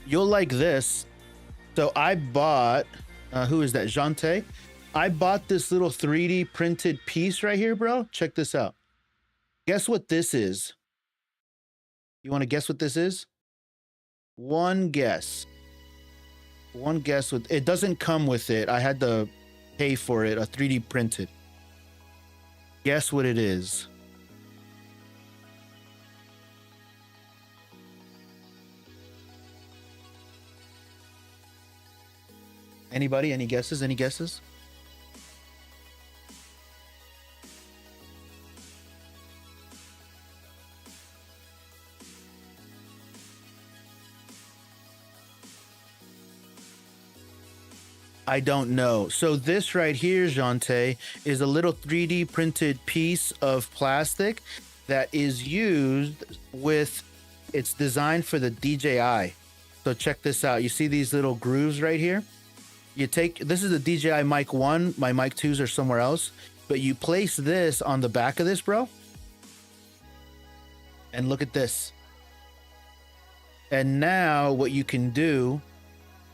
You'll like this. So I bought, who is that? Jante? I bought this little 3D printed piece right here, bro. Check this out. Guess what this is? You want to guess what this is? One guess. One guess. With it doesn't come with it. I had to pay for it, a 3D printed. Guess what it is? Anybody? Any guesses? Any guesses? I don't know. So this right here, Jante, is a little 3D printed piece of plastic that is used with, it's designed for the DJI. So check this out. You see these little grooves right here? You take, this is the DJI Mic 1. My Mic 2s are somewhere else. But you place this on the back of this, bro. And look at this. And now what you can do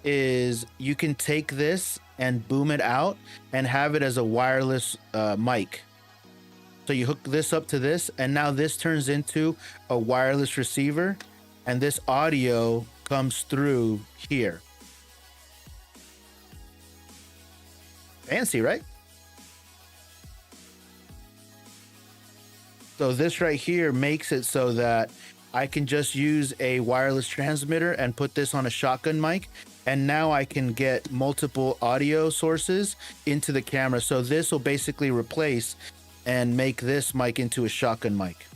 is you can take this and boom it out and have it as a wireless mic. So you hook this up to this, and now this turns into a wireless receiver, and this audio comes through here. Fancy, right? So this right here makes it so that I can just use a wireless transmitter and put this on a shotgun mic, and now I can get multiple audio sources into the camera. So this will basically replace and make this mic into a shotgun mic.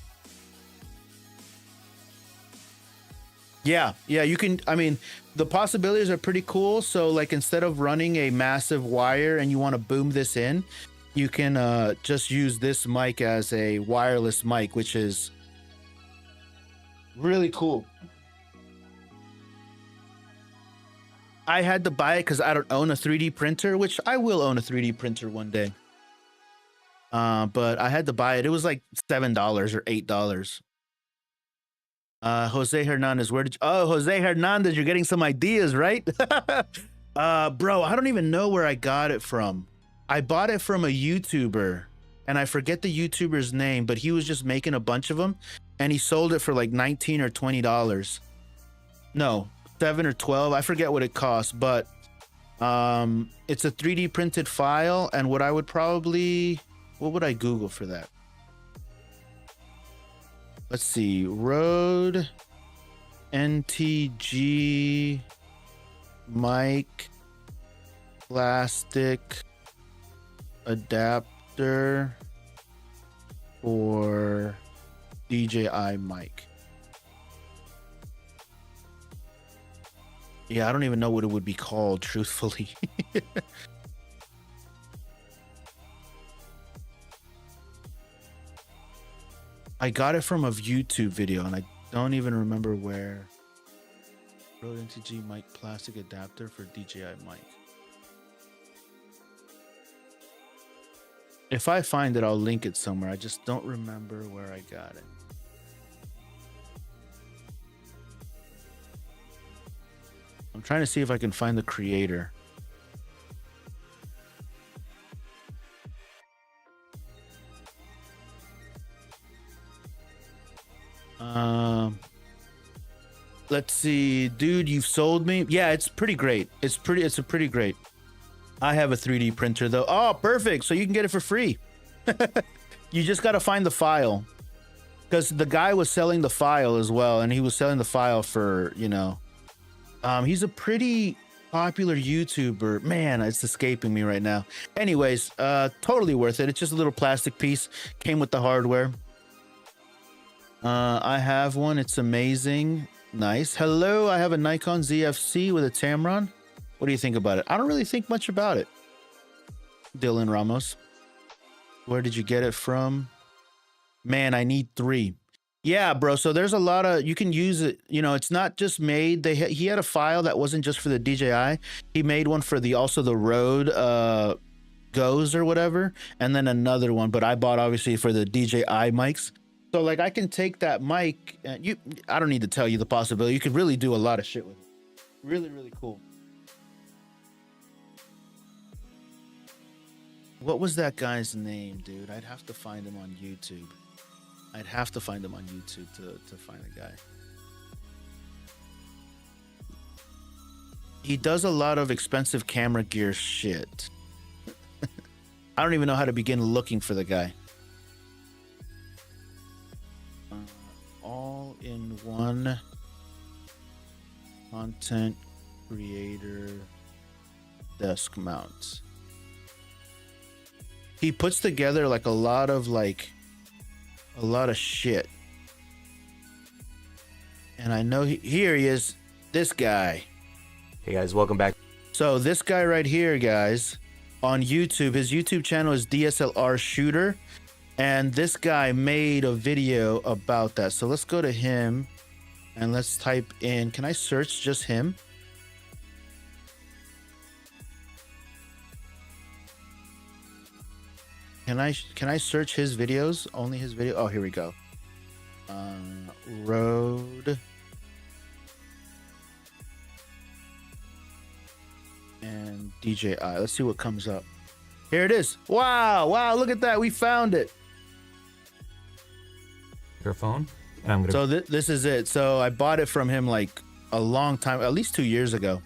Yeah, you can, I mean, the possibilities are pretty cool. So like, instead of running a massive wire and you want to boom this in, you can just use this mic as a wireless mic, which is really cool. I had to buy it because I don't own a 3D printer, which I will own a 3D printer one day. But I had to buy it. It was like $7 or $8. Jose Hernandez, where did you, oh, Jose Hernandez, you're getting some ideas, right? Bro, I don't even know where I got it from. I bought it from a YouTuber, and I forget the YouTuber's name, but he was just making a bunch of them, and he sold it for like $19 or $20. No, 7 or 12. I forget what it cost, but it's a 3D printed file, and what I would probably, what would I Google for that? Let's see, Rode NTG mic plastic adapter for DJI mic. Yeah, I don't even know what it would be called, truthfully. I got it from a YouTube video, and I don't even remember where. Rode NTG mic plastic adapter for DJI mic. If I find it, I'll link it somewhere. I just don't remember where I got it. I'm trying to see if I can find the creator. Let's see, dude, you've sold me. Yeah, it's pretty great. It's a pretty great. I have a 3D printer though. Oh, perfect. So you can get it for free. You just got to find the file, because the guy was selling the file as well, and he was selling the file for, you know, he's a pretty popular YouTuber. Man, it's escaping me right now. Anyways, totally worth it. It's just a little plastic piece. Came with the hardware. I have one. It's amazing. Nice. Hello, I have a Nikon ZFC with a Tamron. What do you think about it? I don't really think much about it. Dylan Ramos. Where did you get it from? Man, I need 3. Yeah, bro. So there's a lot of, you can use it. You know, it's not just made. He had a file that wasn't just for the DJI. He made one for the Rode Goes or whatever, and then another one. But I bought obviously for the DJI mics. So like I can take that mic and I don't need to tell you the possibility. You could really do a lot of shit with it. Really, really cool. What was that guy's name, dude? I'd have to find him on YouTube. I'd have to find him on YouTube to find the guy. He does a lot of expensive camera gear shit. I don't even know how to begin looking for the guy. All in one content creator desk mounts. He puts together like a lot of shit. And I know here he is, this guy. Hey guys, welcome back. So this guy right here, guys, on YouTube, his YouTube channel is DSLR Shooter. And this guy made a video about that. So let's go to him and let's type in, can I search just him? Can I search his videos? Only his video? Oh, here we go. Rode and DJI. Let's see what comes up. Here it is. Wow, look at that. We found it. Your phone? And I'm gonna... So this is it. So I bought it from him like a long time, at least 2 years ago.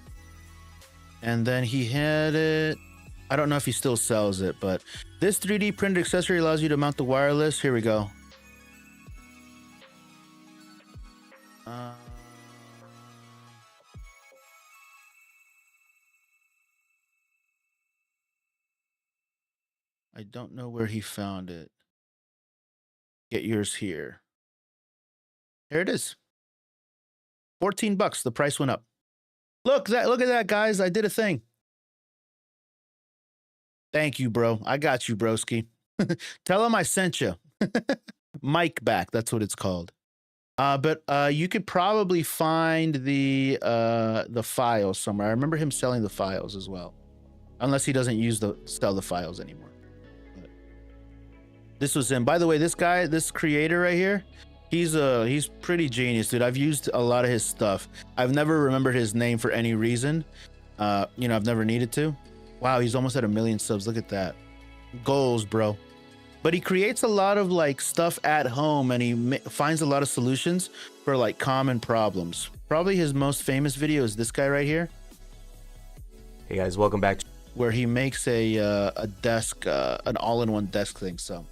And then he had it. I don't know if he still sells it, but this 3D printed accessory allows you to mount the wireless. Here we go. I don't know where he found it. Get yours here. There it is. $14. The price went up. Look at that, guys. I did a thing. Thank you, bro. I got you, broski. Tell him I sent you. Mic back. That's what it's called. But you could probably find the files somewhere. I remember him selling the files as well, unless he doesn't sell the files anymore. But This was him. By the way, this guy, this creator right here, he's pretty genius, dude. I've used a lot of his stuff. I've never remembered his name for any reason. You know, I've never needed to. Wow, he's almost at 1 million subs. Look at that. Goals, bro. But he creates a lot of like stuff at home, and he finds a lot of solutions for like common problems. Probably his most famous video is this guy right here. Hey guys, welcome back. Where he makes a desk, an all-in-one desk thing. So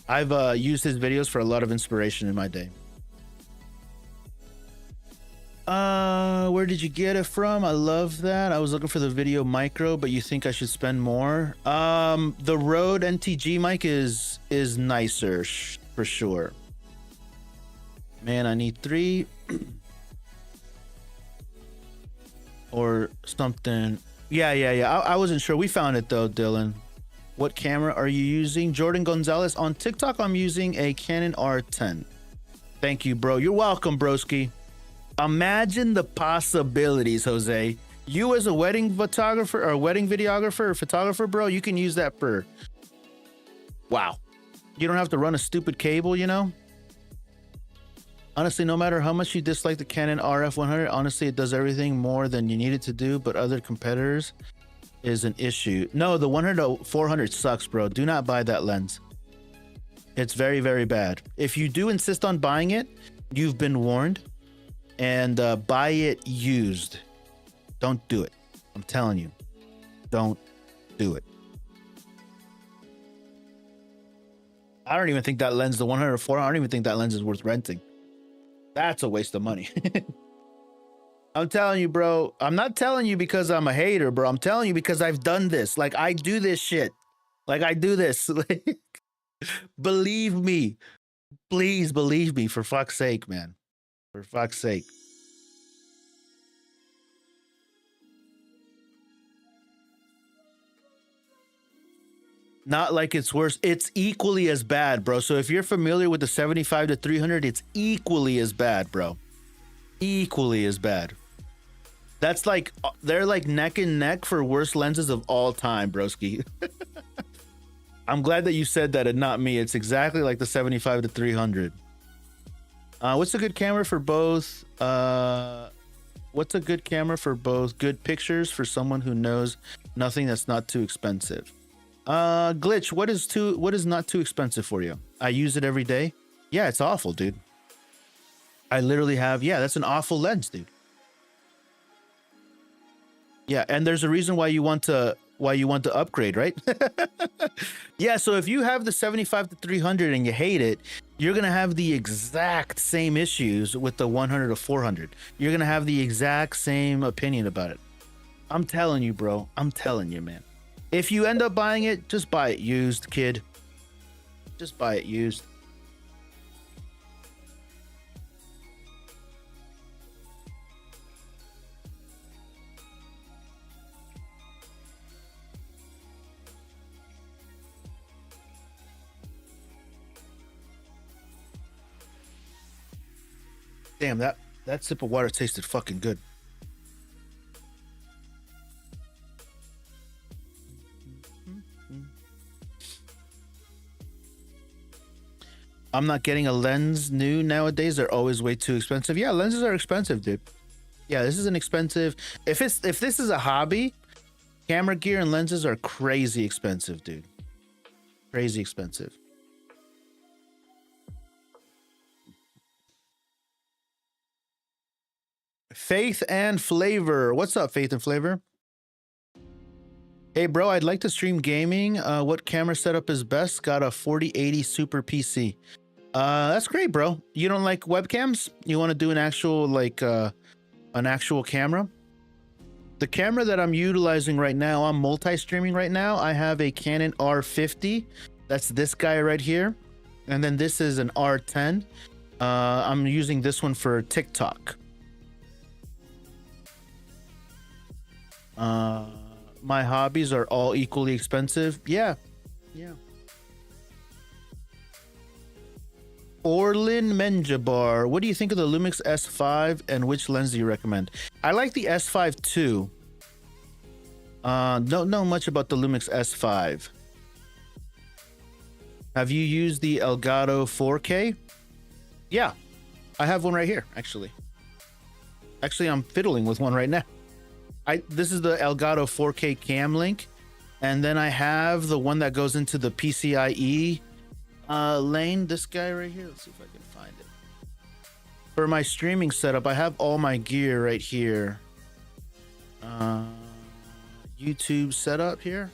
I've used his videos for a lot of inspiration in my day. Where did you get it from? I love that. I was looking for the video micro, but you think I should spend more? The Rode NTG mic is nicer for sure. Man, I need 3 or something. Yeah. I wasn't sure. We found it though, Dylan. What camera are you using? Jordan Gonzalez. On TikTok, I'm using a Canon R10. Thank you, bro. You're welcome, broski. Imagine the possibilities, Jose. You as a wedding photographer or wedding videographer or photographer, bro, you can use that for... Wow. You don't have to run a stupid cable, you know? Honestly, no matter how much you dislike the Canon RF 100, honestly, it does everything more than you need it to do, but other competitors is an issue. No, the 100-400 sucks, bro. Do not buy that lens. It's very, very bad. If you do insist on buying it, you've been warned. And buy it used. Don't do it. I'm telling you. Don't do it. I don't even think that lens, the 104, I don't even think that lens is worth renting. That's a waste of money. I'm telling you, bro. I'm not telling you because I'm a hater, bro. I'm telling you because I've done this. Like, I do this shit. Like, I do this. Believe me. Please believe me, for fuck's sake, man. For fuck's sake. Not like it's worse. It's equally as bad, bro. So if you're familiar with the 75-300, it's equally as bad, bro. Equally as bad. That's like, they're like neck and neck for worst lenses of all time, broski. I'm glad that you said that and not me. It's exactly like the 75-300. What's a good camera for both? What's a good camera for both good pictures for someone who knows nothing that's not too expensive? Glitch, what is not too expensive for you? I use it every day. Yeah, it's awful, dude. I literally have, yeah, that's an awful lens, dude. Yeah, and there's a reason why you want to upgrade, right? Yeah, so if you have the 75-300 and you hate it, you're going to have the exact same issues with the 100-400. You're going to have the exact same opinion about it. I'm telling you, bro. I'm telling you, man. If you end up buying it, just buy it used, kid. Just buy it used. Damn, that sip of water tasted fucking good. I'm not getting a lens new nowadays. They're always way too expensive. Yeah, lenses are expensive, dude. Yeah, this is an expensive. If this is a hobby, camera gear and lenses are crazy expensive, dude. Crazy expensive. Faith and Flavor. What's up, Faith and Flavor? Hey, bro, I'd like to stream gaming. What camera setup is best? Got a 4080 Super PC. That's great, bro. You don't like webcams? You want to do an actual, like, an actual camera? The camera that I'm utilizing right now, I'm multi-streaming right now. I have a Canon R50. That's this guy right here. And then this is an R10. I'm using this one for TikTok. My hobbies are all equally expensive. Yeah. Orlin Menjabar, what do you think of the Lumix S5 and which lens do you recommend? I like the S5 too. Don't know much about the Lumix S5. Have you used the Elgato 4K? Yeah, I have one right here, actually. Actually, I'm fiddling with one right now. This is the Elgato 4K Cam Link, and then I have the one that goes into the PCIe lane. This guy right here. Let's see if I can find it. For my streaming setup, I have all my gear right here. YouTube setup here.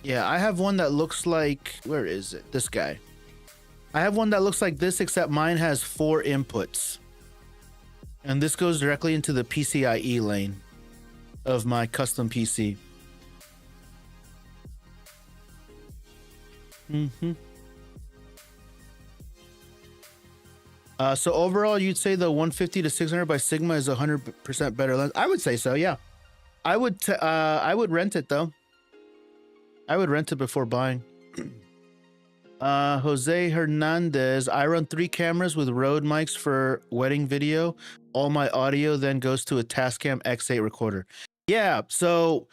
Yeah, I have one that looks like, where is it? This guy. I have one that looks like this, except mine has 4 inputs. And this goes directly into the PCIe lane of my custom PC. So overall, you'd say the 150 to 600 by Sigma is 100% better lens? I would say so, yeah. I would rent it, though. I would rent it before buying. Jose Hernandez, I run 3 cameras with Rode mics for wedding video. All my audio then goes to a Tascam X8 recorder. Yeah, so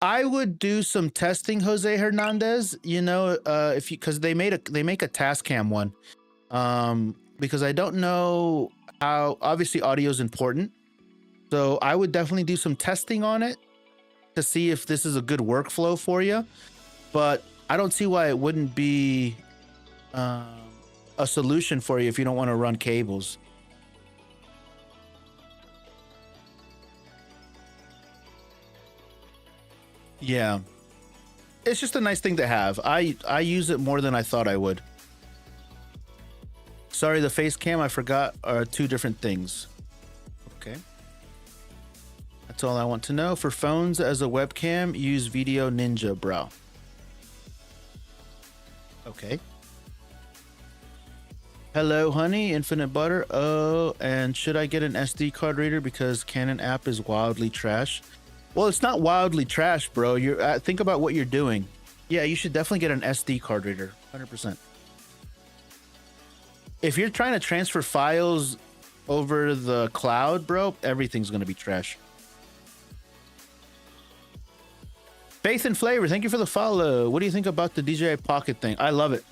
I would do some testing, Jose Hernandez. You know, if you, because they make a Tascam one. Because I don't know how, obviously audio is important. So I would definitely do some testing on it to see if this is a good workflow for you. But I don't see why it wouldn't be a solution for you if you don't want to run cables. Yeah. It's just a nice thing to have. I use it more than I thought I would. Sorry, the face cam I forgot are 2 different things. Okay. That's all I want to know. For phones as a webcam, use Video Ninja, bro. Okay. Hello, honey. Infinite butter. Oh, and should I get an SD card reader because Canon app is wildly trash? Well, it's not wildly trash, bro. You're think about what you're doing. Yeah, you should definitely get an SD card reader. 100%. If you're trying to transfer files over the cloud, bro, everything's going to be trash. Faith and Flavor, thank you for the follow. What do you think about the DJI Pocket thing? I love it.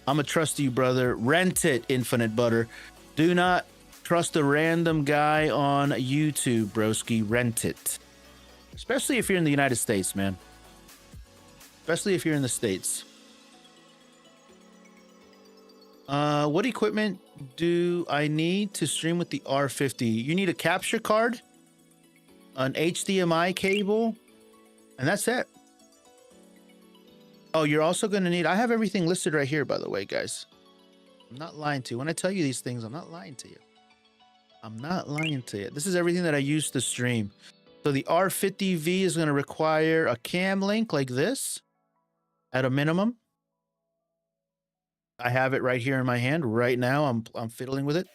I'm going to trust you, brother. Rent it, Infinite Butter. Do not trust a random guy on YouTube, broski. Rent it. Especially if you're in the United States, man. Especially if you're in the States. What equipment do I need to stream with the R50? You need a capture card, an HDMI cable, and that's it. Oh, you're also going to need... I have everything listed right here, by the way, guys. I'm not lying to you. When I tell you these things, I'm not lying to you. I'm not lying to you. This is everything that I use to stream. So the R50V is going to require a cam link like this at a minimum. I have it right here in my hand right now. I'm fiddling with it.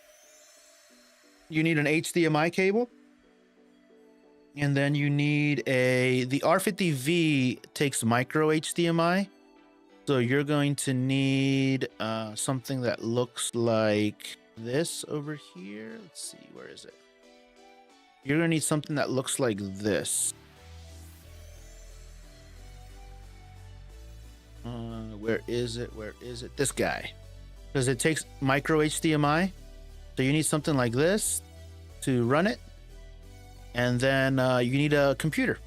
You need an HDMI cable. And then you need the R50V takes micro HDMI. So you're going to need something that looks like this over here. Let's see, where is it? You're going to need something that looks like this. Where is it? Where is it? This guy. Because it takes micro HDMI. So you need something like this to run it. And then you need a computer.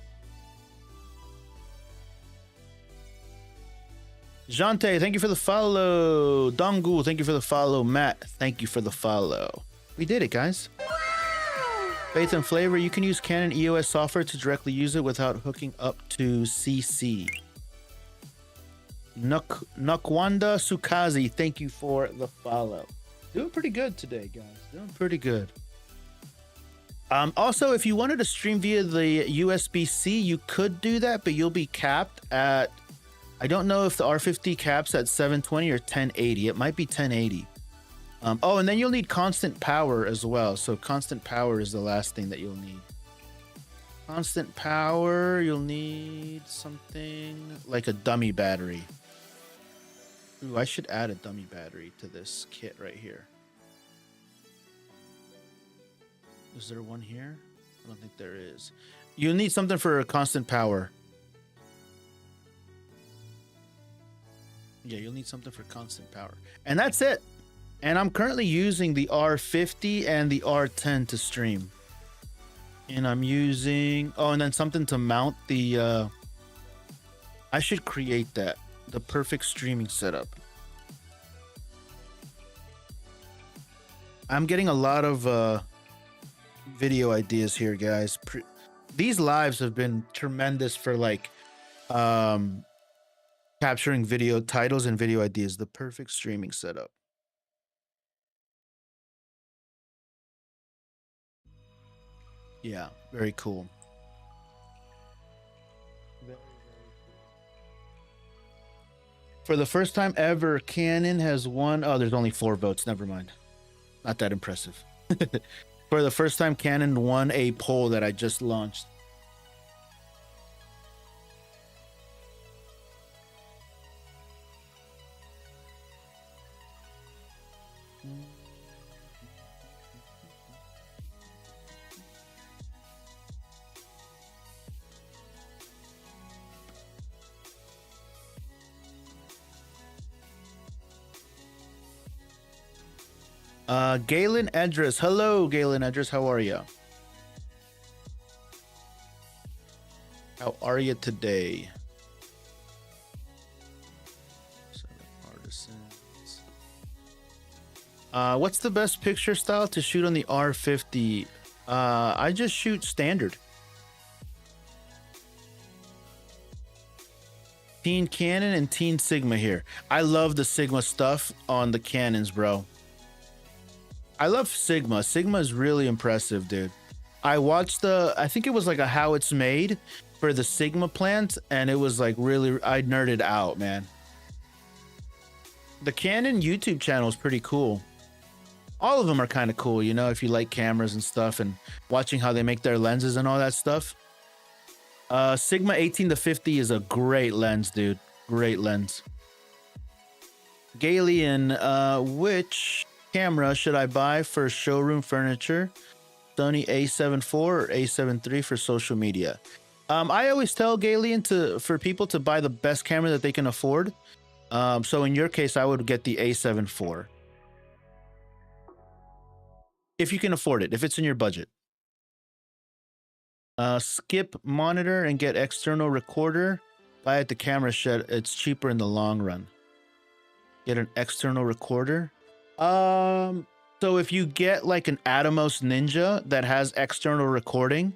Jante, thank you for the follow. Dongu, thank you for the follow. Matt, thank you for the follow. We did it, guys. Wow. Faith and Flavor, you can use Canon EOS software to directly use it without hooking up to CC. Nakwanda Sukazi, thank you for the follow. Doing pretty good today, guys. Doing pretty good. Also, if you wanted to stream via the USB-C, you could do that, but you'll be capped at... I don't know if the R50 caps at 720 or 1080. It might be 1080. Oh, and then you'll need constant power as well. So constant power is the last thing that you'll need. Constant power, you'll need something like a dummy battery. Ooh, I should add a dummy battery to this kit right here. Is there one here? I don't think there is. You need something for constant power. Yeah, you'll need something for constant power. And that's it. And I'm currently using the R50 and the R10 to stream. And I'm using... Oh, and then something to mount the... I should create that. The perfect streaming setup. I'm getting a lot of video ideas here, guys. These lives have been tremendous for like capturing video titles and video ideas. The perfect streaming setup. Yeah, very cool. Very, very cool. For the first time ever, Canon has won. Oh, there's only 4 votes. Never mind. Not that impressive. For the first time, Canon won a poll that I just launched. Galen Edris. Hello, Galen Edris. How are you? How are you today? What's the best picture style to shoot on the R50? I just shoot standard. Teen Canon and Teen Sigma here. I love the Sigma stuff on the Canons, bro. I love Sigma. Sigma is really impressive, dude. I watched I think it was like a how it's made for the Sigma plant, and it was like really, I nerded out, man. The Canon YouTube channel is pretty cool. All of them are kind of cool, you know, if you like cameras and stuff and watching how they make their lenses and all that stuff. Sigma 18-50 is a great lens, dude. Great lens. Galian, which camera should I buy for showroom furniture? Sony A7 IV or A7 III for social media? I always tell Galian for people to buy the best camera that they can afford. So in your case, I would get the A7 IV. If you can afford it, if it's in your budget. Skip monitor and get external recorder. Buy at the camera shed. It's cheaper in the long run. Get an external recorder. So if you get like an Atomos Ninja that has external recording,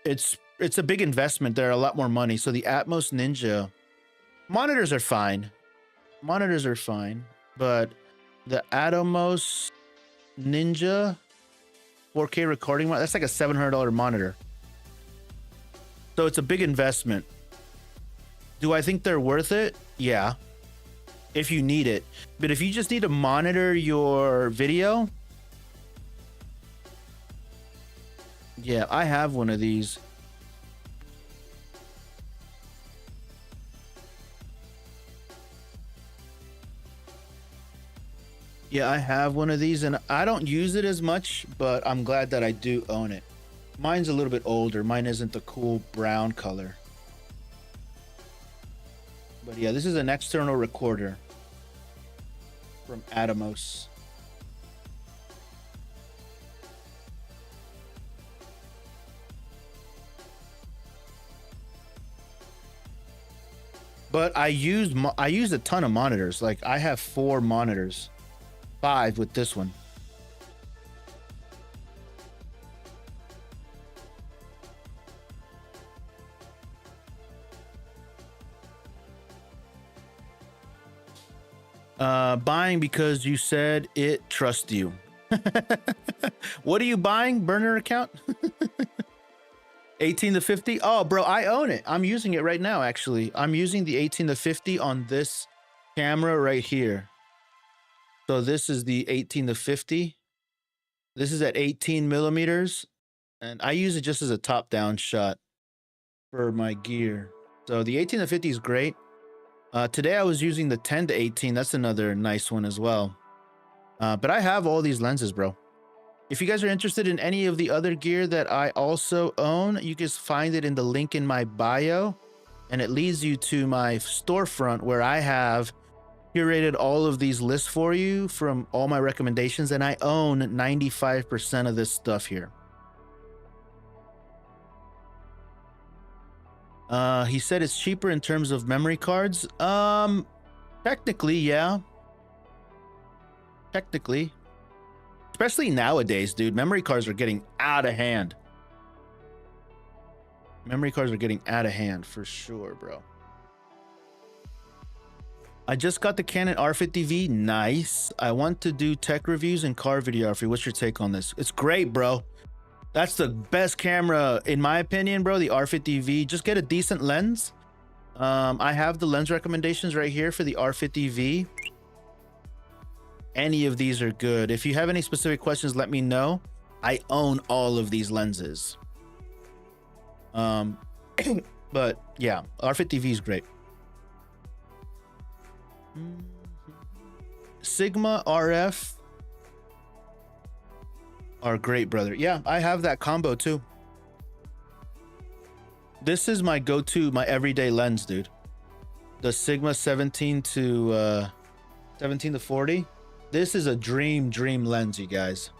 it's a big investment. They're a lot more money. So the Atomos Ninja monitors are fine. Monitors are fine, but the Atomos Ninja 4K recording, that's like a $700 monitor. So it's a big investment. Do I think they're worth it? Yeah. If you need it. But if you just need to monitor your video, yeah, I have one of these. Yeah, I have one of these, and I don't use it as much, but I'm glad that I do own it. Mine's a little bit older. Mine isn't the cool brown color. But yeah, this is an external recorder from Atomos. But I use a ton of monitors. Like I have 4 monitors. 5 with this one. Buying because you said it trusts you. What are you buying? Burner account? 18-50? Oh, bro, I own it. I'm using it right now, actually. I'm using the 18-50 on this camera right here. So this is the 18-50. This is at 18 millimeters. And I use it just as a top-down shot for my gear. So the 18-50 is great. Today I was using the 10-18. That's another nice one as well. But I have all these lenses, bro. If you guys are interested in any of the other gear that I also own, you can find it in the link in my bio, and it leads you to my storefront where I have curated all of these lists for you from all my recommendations, and I own 95% of this stuff here. He said it's cheaper in terms of memory cards. Technically, yeah. Technically. Especially nowadays, dude. Memory cards are getting out of hand. Memory cards are getting out of hand for sure, bro. I just got the Canon R50V. Nice. I want to do tech reviews and car videography. What's your take on this? It's great, bro. That's the best camera, in my opinion, bro. The R50V. Just get a decent lens. I have the lens recommendations right here for the R50V. Any of these are good. If you have any specific questions, let me know. I own all of these lenses. But yeah, R50V is great. Sigma RF are great, brother. Yeah, I have that combo too. This is my go-to, my everyday lens, dude. The Sigma 17 to 40. This is a dream lens, you guys.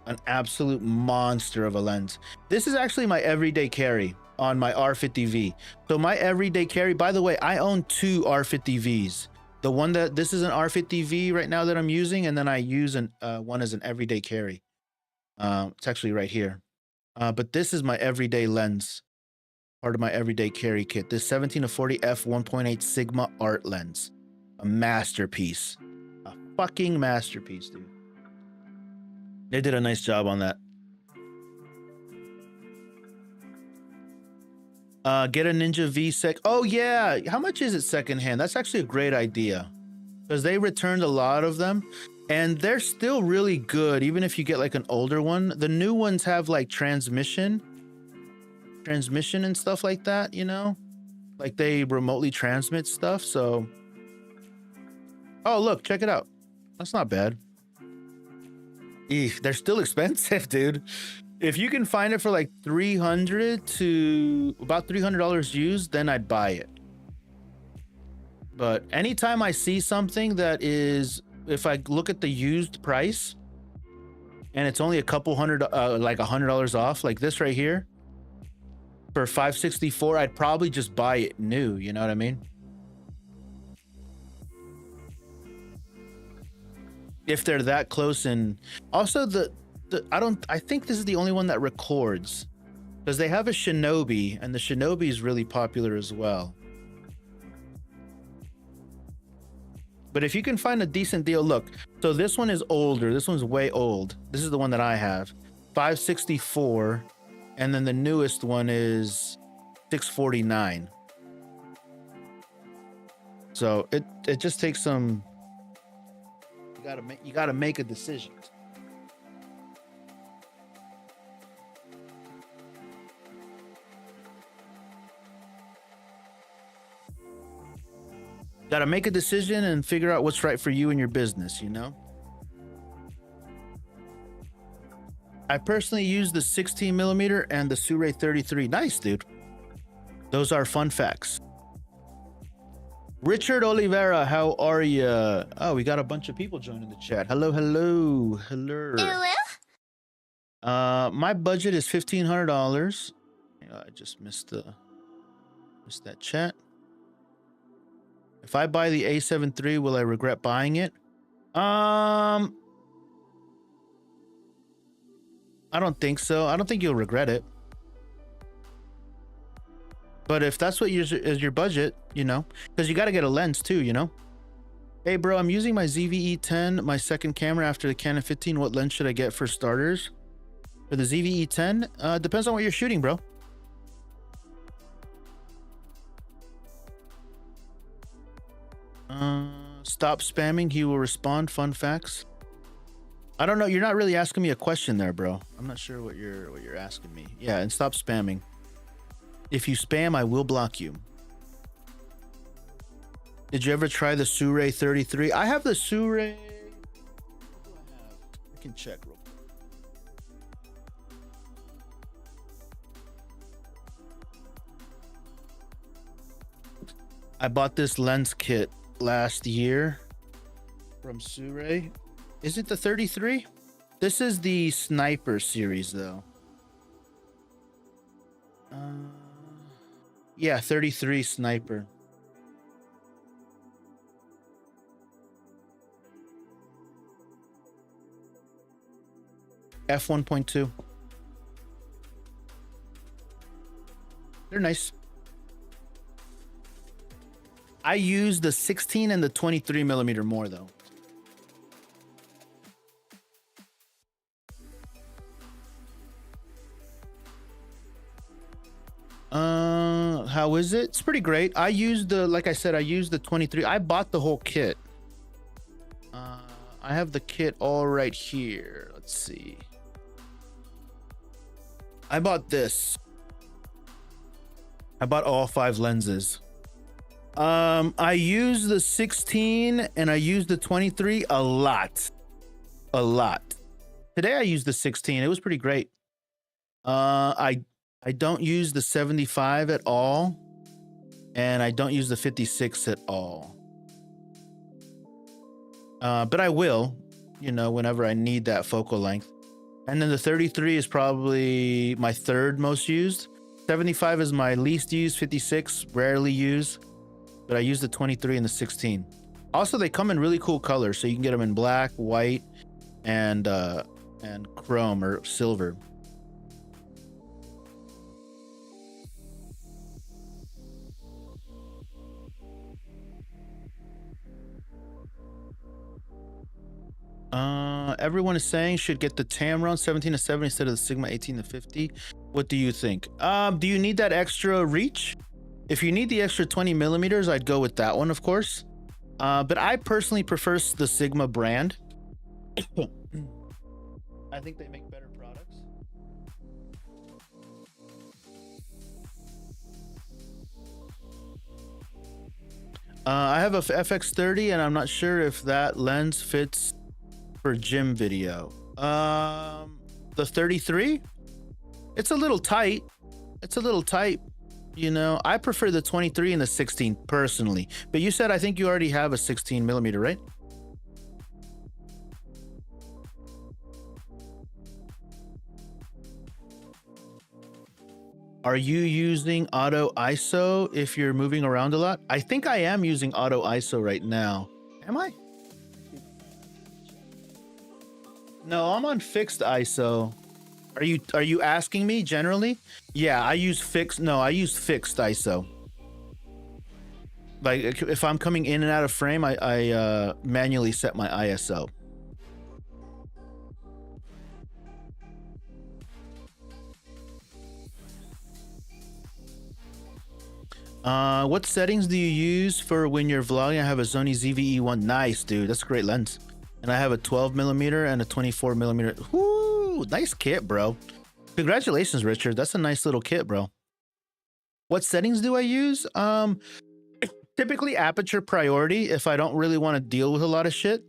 An absolute monster of a lens. This is actually my everyday carry on my R50V. So my everyday carry, by the way, I own 2 R50Vs. The one that, this is an R50V right now that I'm using, and then I use one as an everyday carry. It's actually right here. But this is my everyday lens. Part of my everyday carry kit. This 17 to 40 f1.8 Sigma art lens. A masterpiece. A fucking masterpiece, dude. They did a nice job on that. Get a Ninja V sec. Oh yeah, how much is it secondhand? That's actually a great idea, because they returned a lot of them, and they're still really good. Even if you get like an older one, the new ones have like transmission and stuff like that. You know, like they remotely transmit stuff. So, oh look, check it out. That's not bad. They're still expensive, dude. If you can find it for like $300 to about $300 used, then I'd buy it. But anytime I see something that is, if I look at the used price and it's only a couple hundred, like $100 off, like this right here for $564, I'd probably just buy it new. You know what I mean? If they're that close. And also I think this is the only one that records, because they have a Shinobi, and the Shinobi is really popular as well. But if you can find a decent deal, look, so this one is older. This one's way old. This is the one that I have, $564, and then the newest one is $649. So it just takes some. You gotta make a decision. Gotta make a decision and figure out what's right for you and your business, you know? I personally use the 16mm and the Sura 33. Nice, dude. Those are fun facts. Richard Oliveira, how are you? Oh, we got a bunch of people joining the chat. Hello. My budget is $1,500. I just missed that chat. If I buy the A7 III, will I regret buying it? I don't think so. I don't think you'll regret it. But if that's what is your budget, you know, because you got to get a lens too, you know. Hey, bro, I'm using my ZV-E10, my second camera after the Canon 15. What lens should I get for starters? For the ZV-E10, depends on what you're shooting, bro. Stop spamming. He will respond. Fun facts. I don't know. You're not really asking me a question there, bro. I'm not sure what you're asking me. Yeah, and stop spamming. If you spam, I will block you. Did you ever try the Sura 33? I have the Sura. What do I have? I can check real quick. I bought this lens kit last year from Sure. Is it the 33? This is the Sniper series though. Yeah, 33 Sniper. F1.2. They're nice. I use the 16 and the 23 millimeter more though. How is it? It's pretty great. I used the, like I said, I used the 23. I bought the whole kit. I have the kit all right here. Let's see. I bought this. I bought all 5 lenses. I use the 16 and I use the 23 a lot. Today I used the 16. It was pretty great. I don't use the 75 at all, and I don't use the 56 at all. But I will, you know, whenever I need that focal length. And then the 33 is probably my 3rd most used. 75 is my least used. 56 rarely use, but I use the 23 and the 16. Also, they come in really cool colors, so you can get them in black, white, and chrome or silver. Everyone is saying should get the Tamron 17-70 instead of the Sigma 18-50. What do you think? Do you need that extra reach? If you need the extra 20 millimeters, I'd go with that one, of course. But I personally prefer the Sigma brand. I think they make better products. I have a FX30 and I'm not sure if that lens fits for gym video. The 33, it's a little tight. You know, I prefer the 23 and the 16 personally, but you said I think you already have a 16 millimeter, right? Are you using auto ISO if you're moving around a lot? I think I am using auto ISO right now. Am I? No, I'm on fixed ISO. Are you asking me generally? Yeah, I use fixed. No, I use fixed ISO. Like if I'm coming in and out of frame, I manually set my ISO. What settings do you use for when you're vlogging? I have a Sony ZV-E1. Nice, dude. That's a great lens. And I have a 12 millimeter and a 24 millimeter. Whoo, nice kit, bro. Congratulations, Richard. That's a nice little kit, bro. What settings do I use? Typically aperture priority if I don't really want to deal with a lot of shit.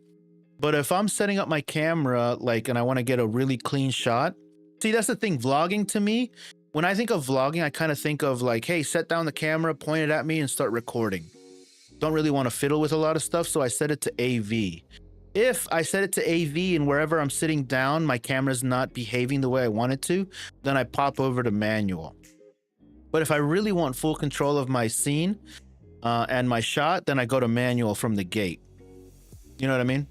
But if I'm setting up my camera, like, and I want to get a really clean shot. See, that's the thing. Vlogging to me, when I think of vlogging, I kind of think of like, hey, set down the camera, point it at me and start recording. Don't really want to fiddle with a lot of stuff. So I set it to AV. If I set it to AV and wherever I'm sitting down, my camera's not behaving the way I want it to, then I pop over to manual. But if I really want full control of my scene and my shot, then I go to manual from the gate. You know what I mean?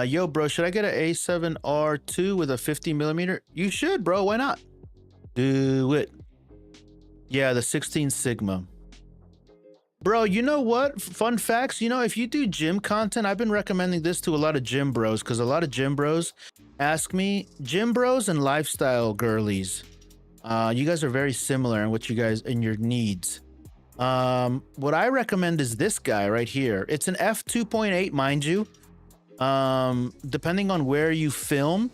Yo, bro, should I get an A7R2 with a 50 millimeter? You should, bro. Why not? Do it. Yeah, the 16 Sigma. Bro, you know what? Fun facts. You know, if you do gym content, I've been recommending this to a lot of gym bros because a lot of gym bros ask me, gym bros and lifestyle girlies. You guys are very similar in what you guys, in your needs. What I recommend is this guy right here. It's an f2.8, mind you. Depending on where you film,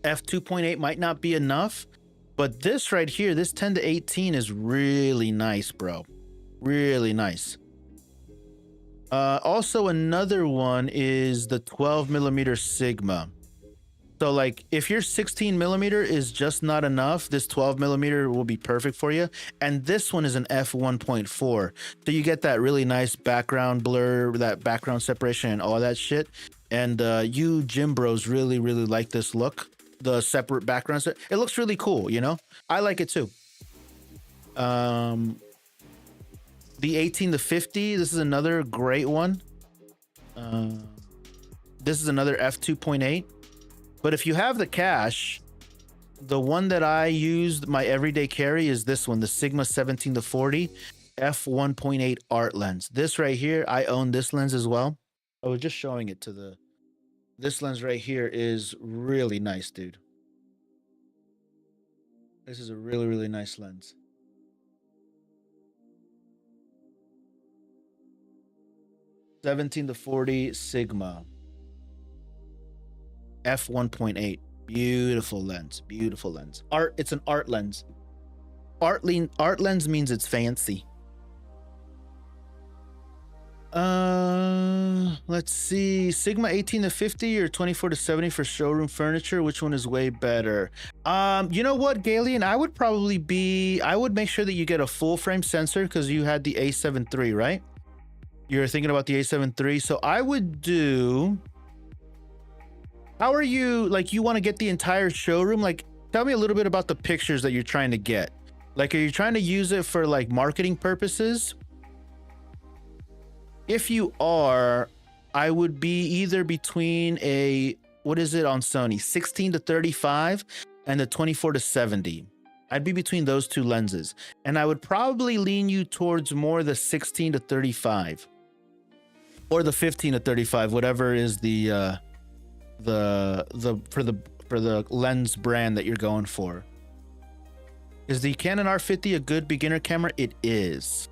f2.8 might not be enough, but this right here, this 10-18 is really nice, bro. Really nice. Also another one is the 12 millimeter Sigma. So like if your 16 millimeter is just not enough, this 12 millimeter will be perfect for you. And this one is an f1.4. So you get that really nice background blur, that background separation and all that shit. And you gym bros really, really like this look. The separate backgrounds. It looks really cool, you know? I like it too. The 18 to 50, this is another great one. This is another f2.8. But if you have the cash, the one that I used my everyday carry is this one, the Sigma 17 to 40 f1.8 art lens. This right here, I own this lens as well. I was just showing it to this lens right here is really nice, dude. This is a really, really nice lens. (17-40) Sigma f1.8. Beautiful lens. Beautiful lens. Art. It's an art lens. Art lens means it's fancy. Let's see. Sigma 18 to 50 or 24 to 70 for showroom furniture. Which one is way better? You know what, Galen? I would make sure that you get a full frame sensor because you had the A7 III, right? You're thinking about the A7 III. So I would do. How are you, like, you want to get the entire showroom? Like, tell me a little bit about the pictures that you're trying to get. Like, are you trying to use it for like marketing purposes? If you are, I would be either between a, what is it on Sony? 16 to 35 and the 24 to 70. I'd be between those two lenses. And I would probably lean you towards more the 16 to 35 or the 15 to 35, whatever is the for the lens brand that you're going for. Is the Canon R50 a good beginner camera? It is.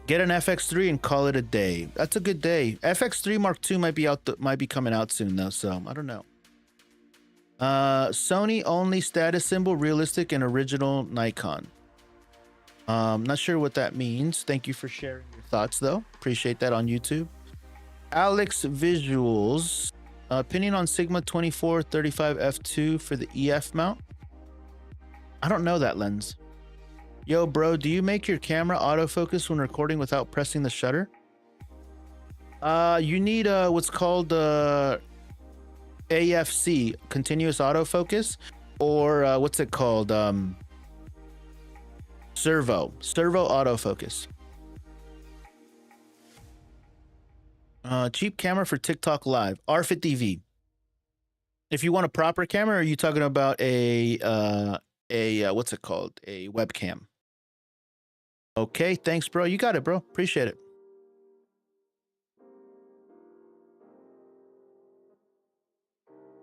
Get an FX3 and call it a day. That's a good day. FX3 Mark II might be coming out soon though, so I don't know. Sony only status symbol, realistic and original Nikon. Not sure what that means. Thank you for sharing your thoughts though. Appreciate that on YouTube. Alex Visuals. Opinion on Sigma 24-35 f2 for the EF mount? I don't know that lens. Yo, bro, do you make your camera autofocus when recording without pressing the shutter? You need what's called APS-C, continuous autofocus, or what's it called? Servo autofocus. Cheap camera for TikTok Live, R50V. If you want a proper camera, are you talking about a what's it called? A webcam. Okay, thanks, bro. You got it, bro. Appreciate it.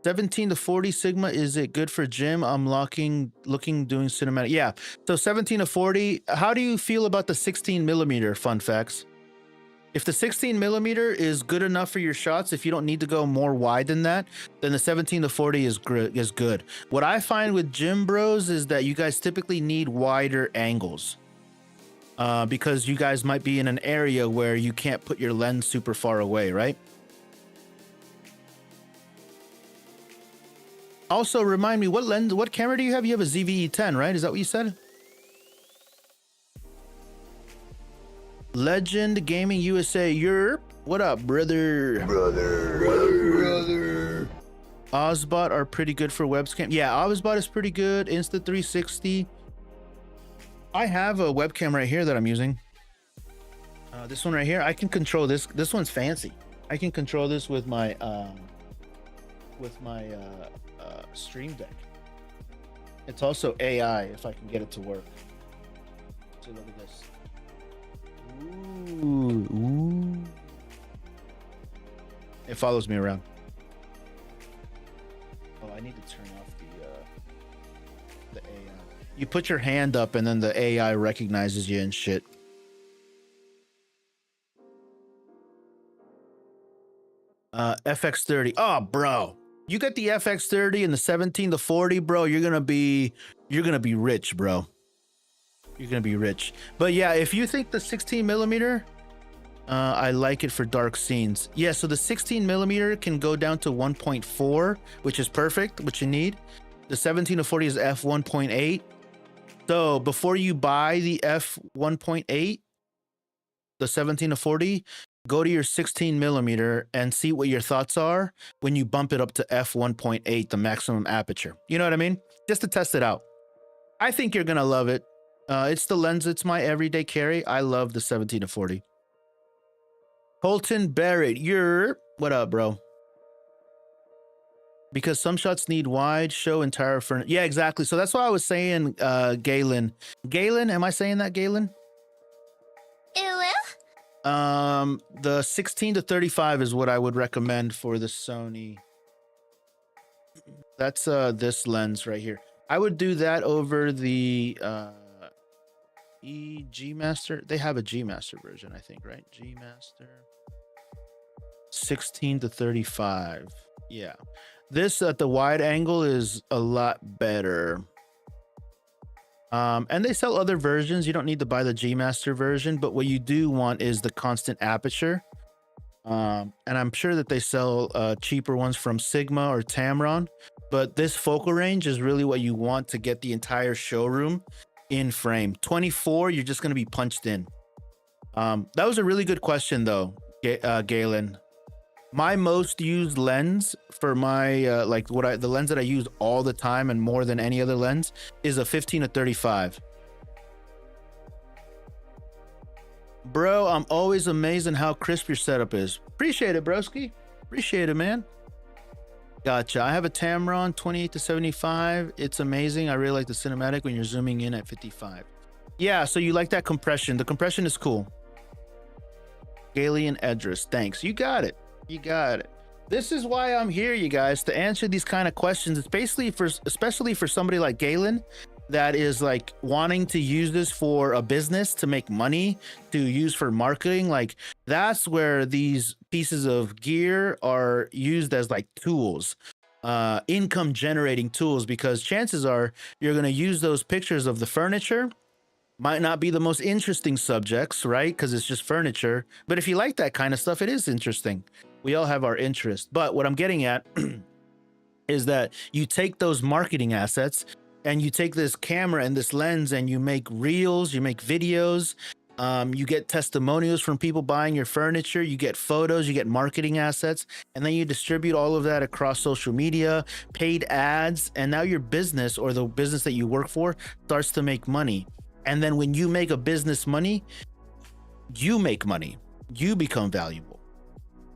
(17 to 40) Sigma, is it good for gym? I'm looking doing cinematic. Yeah. So 17 to 40. How do you feel about the 16 millimeter? Fun facts. If the 16 millimeter is good enough for your shots, if you don't need to go more wide than that, then the 17 to 40 is good. What I find with gym bros is that you guys typically need wider angles because you guys might be in an area where you can't put your lens super far away, right? Also, remind me, what camera do you have? You have a ZVE10, right? Is that what you said? Legend Gaming USA, Europe. What up, brother? Brother. Ozbot are pretty good for webcam. Yeah, Ozbot is pretty good. Insta360. I have a webcam right here that I'm using. This one right here, I can control this. This one's fancy. I can control this with my Stream Deck. It's also AI if I can get it to work. So look at this. Ooh. It follows me around. Oh, I need to turn off the AI. You put your hand up and then the AI recognizes you and shit. FX30. Oh, bro. You get the FX30 and the 17 to 40, bro. You're gonna be rich, bro. You're gonna be rich. But yeah, if you think the 16 millimeter I like it for dark scenes. Yeah, so the 16 millimeter can go down to 1.4, which is perfect, what you need. The 17 to 40 is f 1.8. So before you buy the f 1.8, the 17 to 40, go to your 16 millimeter and see what your thoughts are when you bump it up to f 1.8, the maximum aperture. You know what I mean? Just to test it out. I think you're gonna love it. It's the lens. It's my everyday carry. I love the 17 to 40. Colton Barrett, what up, bro? Because some shots need wide, show entire furniture. Yeah, exactly. So that's why I was saying, Galen. Galen, am I saying that, Galen? The 16 to 35 is what I would recommend for the Sony. That's this lens right here. I would do that over the G Master. They have a G Master version, I think, right? G Master 16 to 35. Yeah. This at the wide angle is a lot better. And they sell other versions. You don't need to buy the G Master version, but what you do want is the constant aperture. And I'm sure that they sell cheaper ones from Sigma or Tamron, but this focal range is really what you want to get the entire showroom in frame. 24, you're just going to be punched in. That was a really good question though, Galen. My most used lens for my the lens that I use all the time and more than any other lens is a 15 to 35. Bro, I'm always amazed at how crisp your setup is. Appreciate it, broski. Appreciate it, man. Gotcha. I have a Tamron 28 to 75. It's amazing. I really like the cinematic when you're zooming in at 55. Yeah, so you like that compression. The compression is cool. Galen Edris, thanks. You got it. You got it. This is why I'm here, you guys, to answer these kind of questions. It's basically especially for somebody like Galen that is like wanting to use this for a business, to make money, to use for marketing. Like that's where these pieces of gear are used as like tools, income generating tools, because chances are you're going to use those pictures of the furniture. Might not be the most interesting subjects, right? Because it's just furniture. But if you like that kind of stuff, it is interesting. We all have our interest. But what I'm getting at is that you take those marketing assets and you take this camera and this lens and you make reels, you make videos, you get testimonials from people buying your furniture, you get photos, you get marketing assets, and then you distribute all of that across social media, paid ads, and now your business or the business that you work for starts to make money. And then when you make a business money, you make money, you become valuable.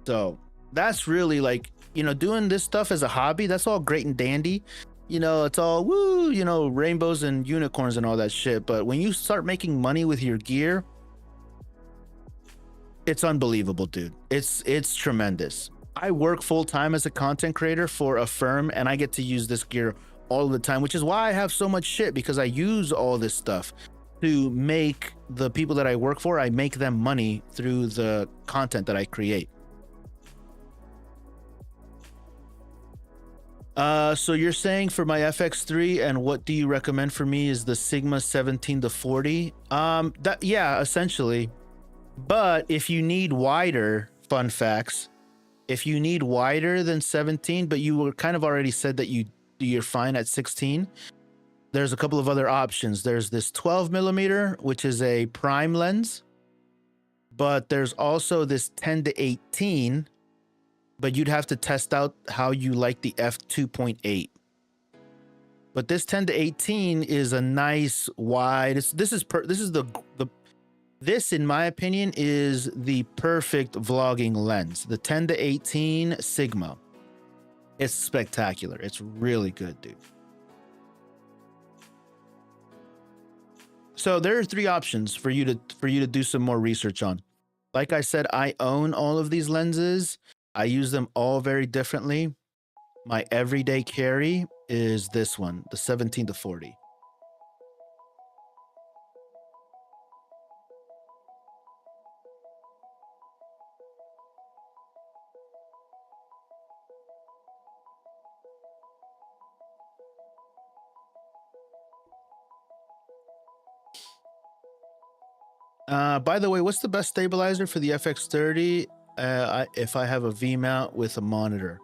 So that's really like, you know, doing this stuff as a hobby, that's all great and dandy. You know, it's all woo, you know, rainbows and unicorns and all that shit. But when you start making money with your gear, it's unbelievable, dude. It's tremendous. I work full time as a content creator for a firm and I get to use this gear all the time, which is why I have so much shit, because I use all this stuff to make the people that I work for, I make them money through the content that I create. So you're saying for my FX3, and what do you recommend for me is the Sigma 17 to 40? Yeah, essentially. But if you need wider, fun facts, if you need wider than 17, but you were kind of already said that you're fine at 16, there's a couple of other options. There's this 12 millimeter, which is a prime lens, but there's also this 10 to 18, but you'd have to test out how you like the f2.8. But this 10 to 18 is a nice wide. This, in my opinion, is the perfect vlogging lens. The 10 to 18 Sigma. It's spectacular. It's really good, dude. So there are three options for you to do some more research on. Like I said, I own all of these lenses. I use them all very differently. My everyday carry is this one, the 17 to 40. By the way, what's the best stabilizer for the FX30 if I have a V mount with a monitor?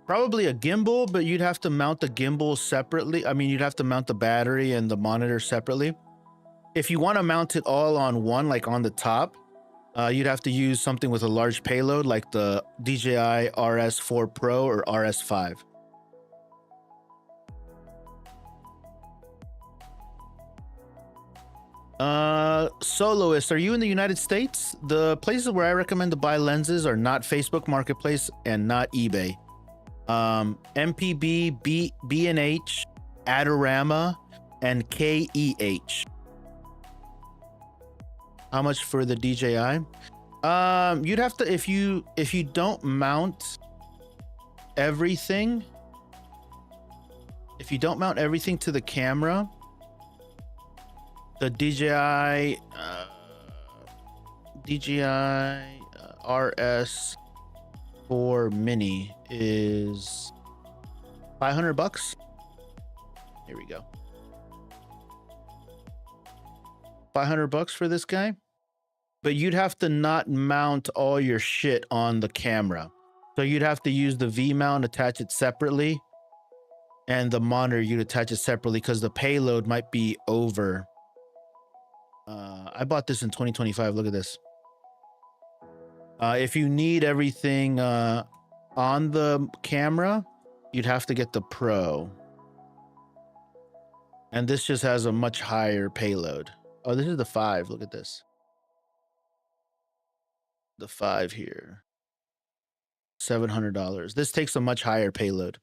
Probably a gimbal, but you'd have to mount the gimbal separately. I mean, you'd have to mount the battery and the monitor separately. If you want to mount it all on one, like on the top, you'd have to use something with a large payload like the DJI RS4 Pro or RS5. Soloist, are you in the United States? The places where I recommend to buy lenses are not Facebook Marketplace and not eBay. MPB, B&H, Adorama, and KEH. How much for the DJI? You'd have to, if you don't mount everything, to the camera, the DJI RS4 Mini is $500. Here we go. $500 for this guy, but you'd have to not mount all your shit on the camera. So you'd have to use the V mount, attach it separately, and the monitor you'd attach it separately because the payload might be over. I bought this in 2025. Look at this. If you need everything on the camera, you'd have to get the Pro. And this just has a much higher payload. Oh, this is the 5. Look at this. The 5 here. $700. This takes a much higher payload.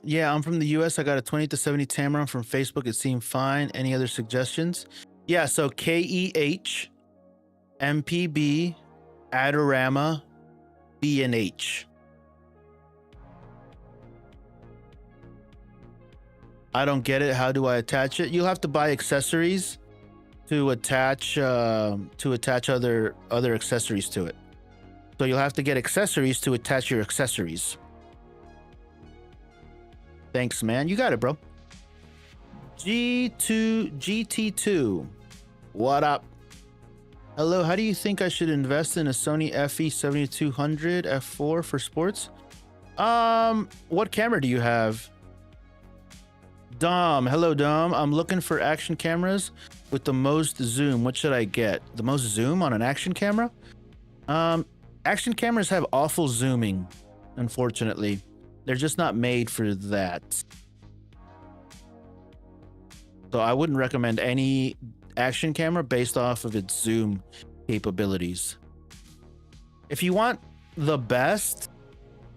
Yeah, I'm from the US. I got a 20-70 Tamron from Facebook. It seemed fine. Any other suggestions? Yeah, so KEH, MPB, Adorama, B&H. I don't get it. How do I attach it? You'll have to buy accessories to attach other accessories to it. So you'll have to get accessories to attach your accessories. Thanks, man. You got it, bro. GT2. What up? Hello, how do you think I should invest in a Sony FE7200 f4 for sports? What camera do you have? Dom. Hello, Dom. I'm looking for action cameras with the most zoom. What should I get? The most zoom on an action camera? Action cameras have awful zooming, unfortunately. They're just not made for that. So I wouldn't recommend any action camera based off of its zoom capabilities. If you want the best,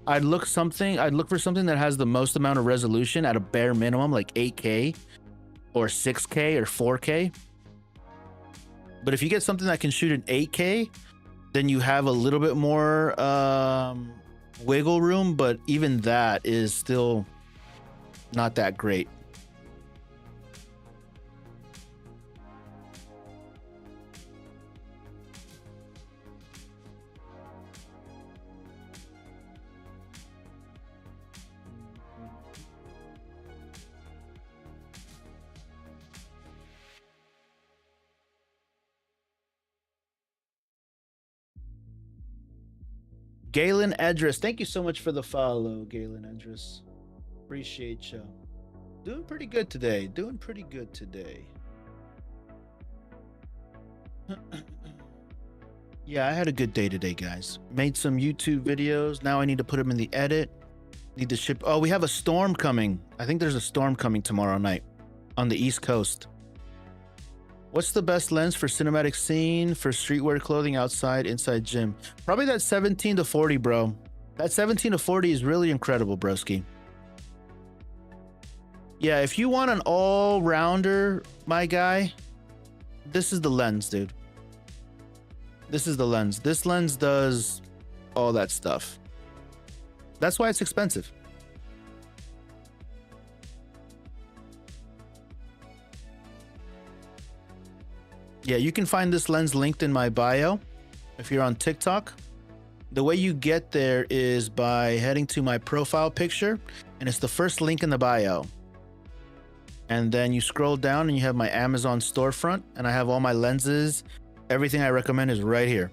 I'd look for something that has the most amount of resolution at a bare minimum, like 8K or 6K or 4K. But if you get something that can shoot in 8K, then you have a little bit more wiggle room, but even that is still not that great. Galen Edris, thank you so much for the follow, Galen Edris. Appreciate you. Doing pretty good today. Yeah, I had a good day today, guys. Made some YouTube videos. Now I need to put them in the edit. Need to ship. Oh, we have a storm coming. I think there's a storm coming tomorrow night on the East Coast. What's the best lens for cinematic scene for streetwear clothing outside, inside gym? Probably that 17-40, bro. That 17-40 is really incredible, broski. Yeah, if you want an all-rounder, my guy, this is the lens, dude. This is the lens. This lens does all that stuff. That's why it's expensive. Yeah, you can find this lens linked in my bio. If you're on TikTok, The way you get there is by heading to my profile picture, and it's the first link in the bio. And then you scroll down and you have my Amazon storefront, and I have all my lenses. Everything I recommend is right here.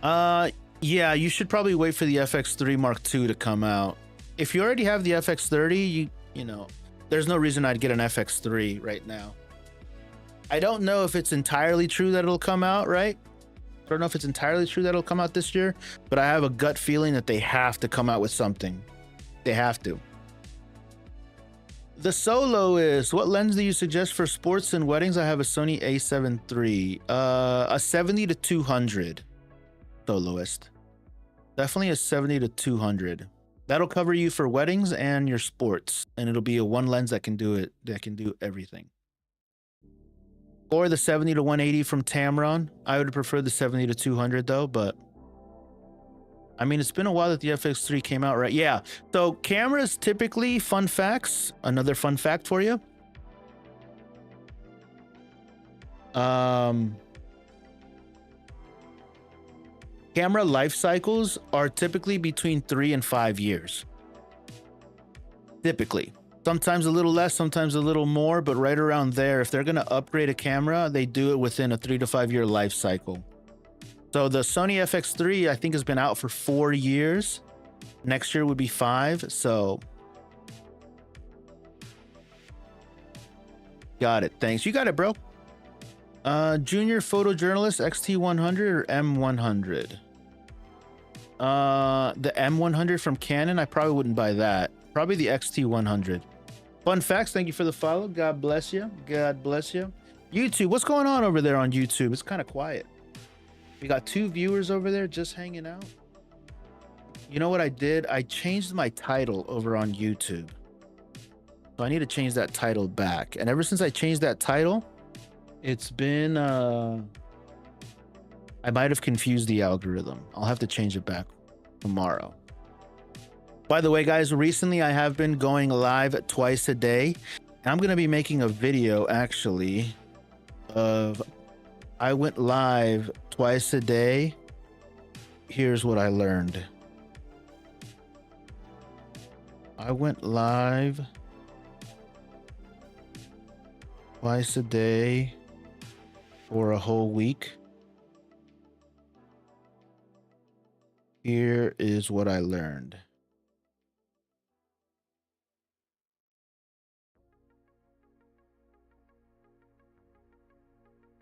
Yeah, you should probably wait for the FX3 Mark II to come out. If you already have the FX30, you know, there's no reason I'd get an FX3 right now. I don't know if it's entirely true that it'll come out, right? I don't know if it's entirely true that it'll come out this year, but I have a gut feeling that they have to come out with something. They have to. The Soloist, what lens do you suggest for sports and weddings? I have a Sony a7 III, a 70 to 200 Soloist. Definitely a 70 to 200. That'll cover you for weddings and your sports, and it'll be a one lens that can do it, that can do everything. Or the 70 to 180 from Tamron. I would prefer the 70 to 200 though, but I mean, it's been a while that the FX3 came out, right? Yeah. So cameras typically, fun facts, another fun fact for you. Camera life cycles are typically between 3 and 5 years. Typically. Sometimes a little less, sometimes a little more, but right around there. If they're going to upgrade a camera, they do it within a 3 to 5 year life cycle. So the Sony FX3, I think, has been out for 4 years. Next year would be 5. So got it. Thanks. You got it, bro. Junior photojournalist, XT100 or M100? The M100 from Canon, I probably wouldn't buy that. Probably the XT100. Fun facts, thank you for the follow. God bless you. God bless you. YouTube, what's going on over there on YouTube? It's kind of quiet. We got 2 viewers over there just hanging out. You know what I did? I changed my title over on YouTube. So I need to change that title back. And ever since I changed that title, it's been, I might have confused the algorithm. I'll have to change it back tomorrow. By the way, guys, recently I have been going live twice a day. I'm going to be making a video, actually, of I went live twice a day. Here's what I learned. I went live twice a day for a whole week. Here is what I learned.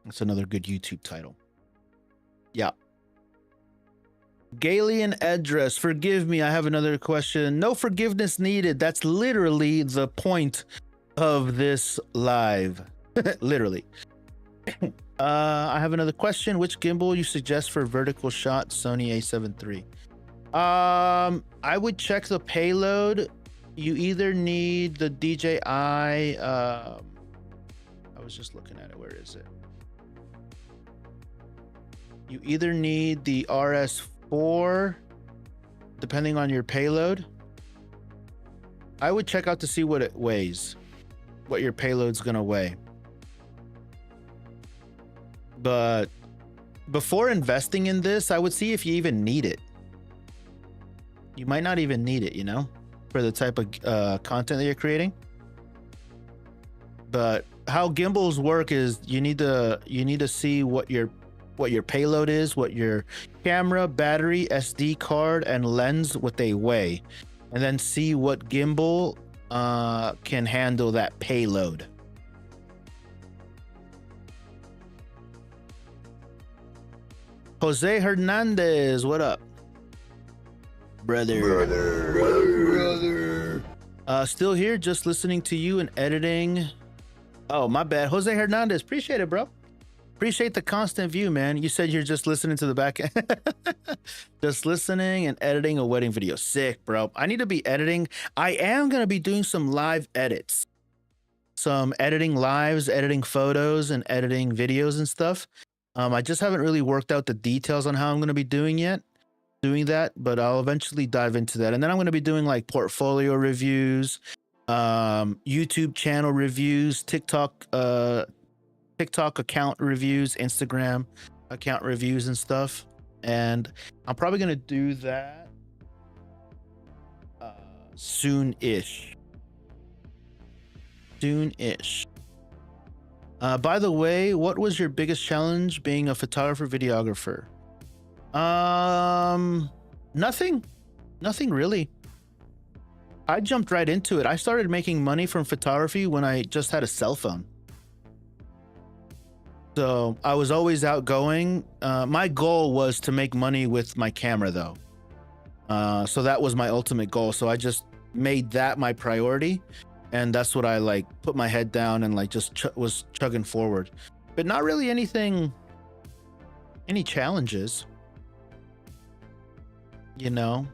That's another good YouTube title. Yeah. Galian address. Forgive me. I have another question. No forgiveness needed. That's literally the point of this live. Literally. I have another question. Which gimbal you suggest for vertical shot? Sony a7 III. I would check the payload. You either need the DJI. I was just looking at it. Where is it? You either need the RS4, depending on your payload. I would check out to see what it weighs, what your payload's gonna weigh. But before investing in this, I would see if you even need it. You might not even need it, you know, for the type of content that you're creating. But how gimbals work is you need to see what your payload is, what your camera, battery, SD card, and lens, what they weigh, and then see what gimbal can handle that payload. Jose Hernandez, what up? Brother. Still here, just listening to you and editing. Oh, my bad. Jose Hernandez, appreciate it, bro. Appreciate the constant view, man. You said you're just listening to the back end. Just listening and editing a wedding video. Sick, bro. I need to be editing. I am going to be doing some live edits. Some editing lives, editing photos, and editing videos and stuff. I just haven't really worked out the details on how I'm going to be doing that, but I'll eventually dive into that. And then I'm going to be doing like portfolio reviews, YouTube channel reviews, TikTok TikTok account reviews, Instagram account reviews and stuff. And I'm probably going to do that soon-ish. Soon-ish. By the way, what was your biggest challenge being a photographer, videographer? Nothing really. I jumped right into it. I started making money from photography when I just had a cell phone. So I was always outgoing. My goal was to make money with my camera though. So that was my ultimate goal. So I just made that my priority. And that's what I like put my head down and like just was chugging forward, but not really any challenges, you know,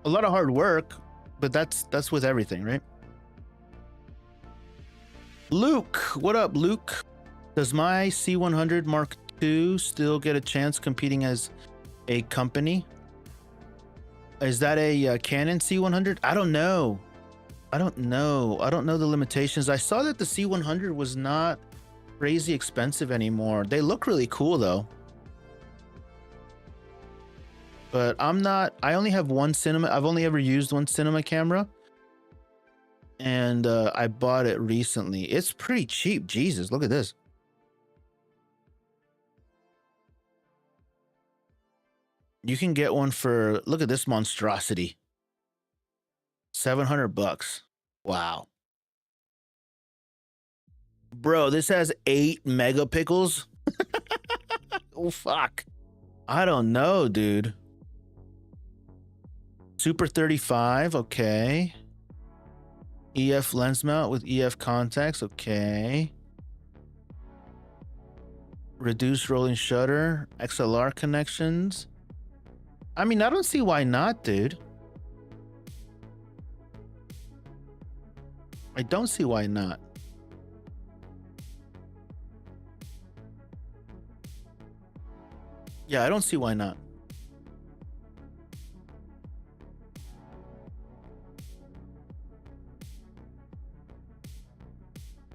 a lot of hard work, but that's with everything, right? Luke, what up, Luke? Does my C100 Mark II still get a chance competing as a company? Is that a Canon C100? I don't know. I don't know the limitations. I saw that the C100 was not crazy expensive anymore. They look really cool though. But I only have one cinema. I've only ever used one cinema camera. And I bought it recently. It's pretty cheap. Jesus, look at this. You can get one for, look at this monstrosity. $700. Wow. Bro, this has 8 megapixels. Oh, fuck. I don't know, dude. Super 35. Okay. EF lens mount with EF contacts. Okay. Reduced rolling shutter. XLR connections. I mean, I don't see why not, dude. I don't see why not. Yeah, I don't see why not.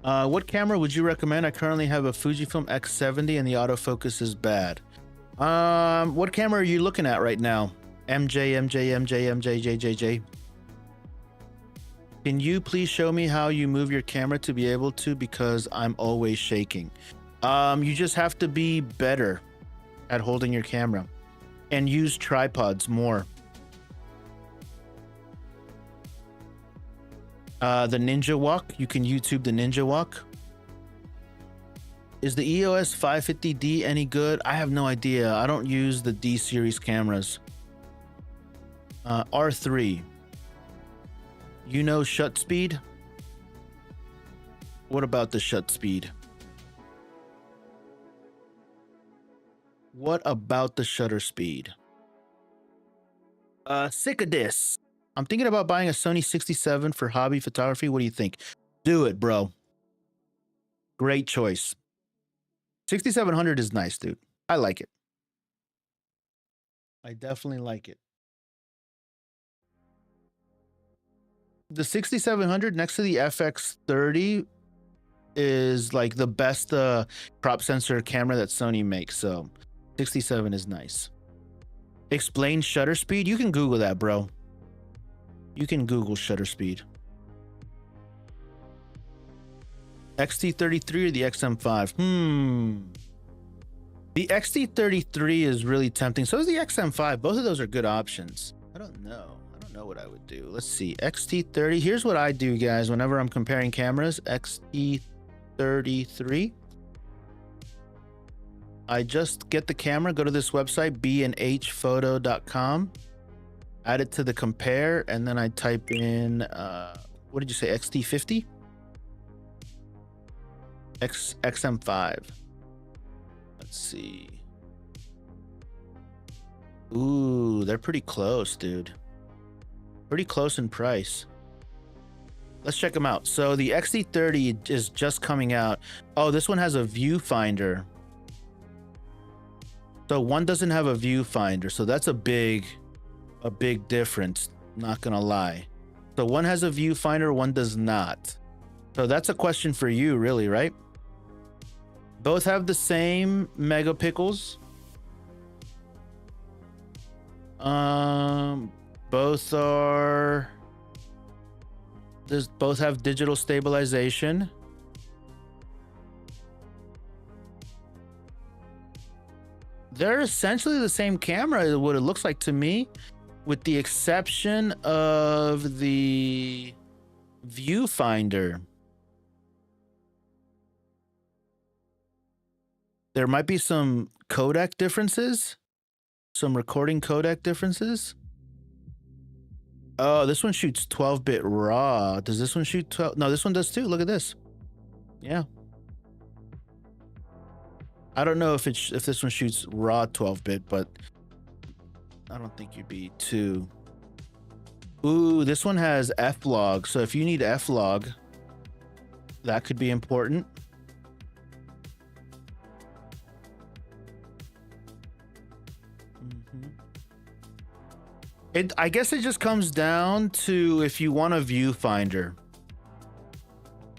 What camera would you recommend? I currently have a Fujifilm X70 and the autofocus is bad. What camera are you looking at right now? MJ. Can you please show me how you move your camera to be able to, because I'm always shaking. You just have to be better at holding your camera and use tripods more. The Ninja Walk, you can YouTube the Ninja Walk. Is the EOS 550D any good? I have no idea. I don't use the D series cameras. R3. You know shut speed? What about the shut speed? What about the shutter speed? Sick of this. I'm thinking about buying a Sony 67 for hobby photography. What do you think? Do it, bro. Great choice. 6700 is nice, dude. I like it. I definitely like it. The 6700 next to the FX30 is like the best crop sensor camera that Sony makes. So 67 is nice. Explain shutter speed. You can Google that, bro. You can Google shutter speed. XT33 or the XM5? The XT33 is really tempting. So is the XM5. Both of those are good options. I don't know. I don't know what I would do. Let's see. XT30. Here's what I do, guys, whenever I'm comparing cameras. XT33. I just get the camera, go to this website, bnhphoto.com, add it to the compare, and then I type in, what did you say, XT50? XM5. Let's see. Ooh, they're pretty close, dude. Pretty close in price. Let's check them out. So the XT30 is just coming out. Oh, this one has a viewfinder. So one doesn't have a viewfinder, so that's a big difference, not gonna lie. So one has a viewfinder, one does not. So that's a question for you, really, right? Both have the same megapixels. Both have digital stabilization. They're essentially the same camera, what it looks like to me, with the exception of the viewfinder. There might be some codec differences, some recording codec differences. Oh, this one shoots 12-bit RAW. Does this one shoot 12? No, this one does too. Look at this. Yeah. I don't know if this one shoots RAW 12-bit, but I don't think you'd be too. Ooh, this one has F-log. So if you need F-log, that could be important. I guess it just comes down to if you want a viewfinder.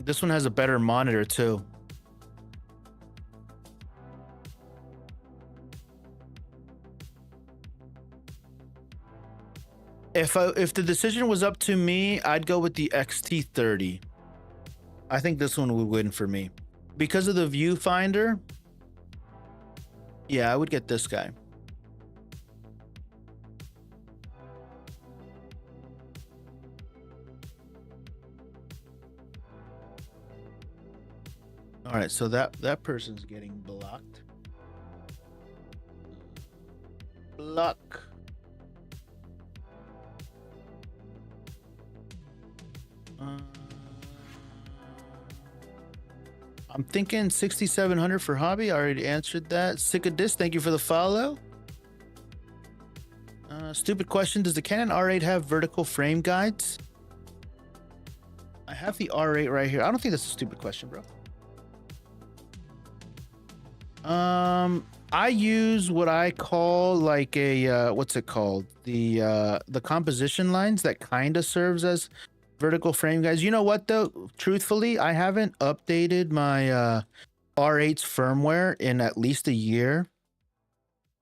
This one has a better monitor too. If the decision was up to me, I'd go with the XT30. I think this one would win for me. Because of the viewfinder, yeah, I would get this guy. All right, so that person's getting blocked. Block. I'm thinking 6,700 for hobby. I already answered that. Sick of this. Thank you for the follow. Stupid question. Does the Canon R8 have vertical frame guides? I have the R8 right here. I don't think that's a stupid question, bro. I use what I call like a what's it called? The composition lines that kind of serves as vertical frame guides. You know what though? Truthfully, I haven't updated my R8's firmware in at least a year.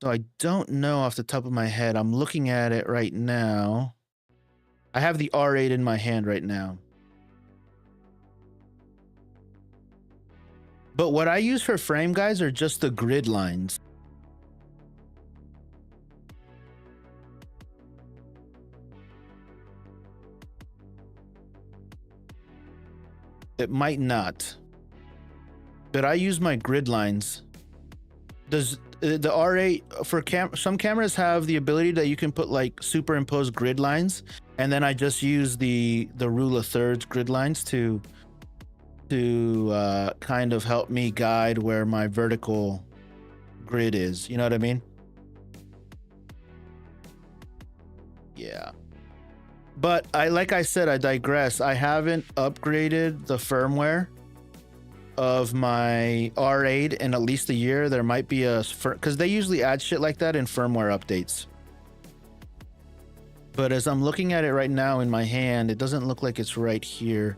So I don't know off the top of my head. I'm looking at it right now. I have the R8 in my hand right now. But what I use for frame guides are just the grid lines. It might not. But I use my grid lines. Does the R8 for some cameras have the ability that you can put like superimposed grid lines, and then I just use the rule of thirds grid lines to kind of help me guide where my vertical grid is. You know what I mean? Yeah. But like I said, I digress. I haven't upgraded the firmware of my R8 in at least a year. There might be because they usually add shit like that in firmware updates. But as I'm looking at it right now in my hand, it doesn't look like it's right here.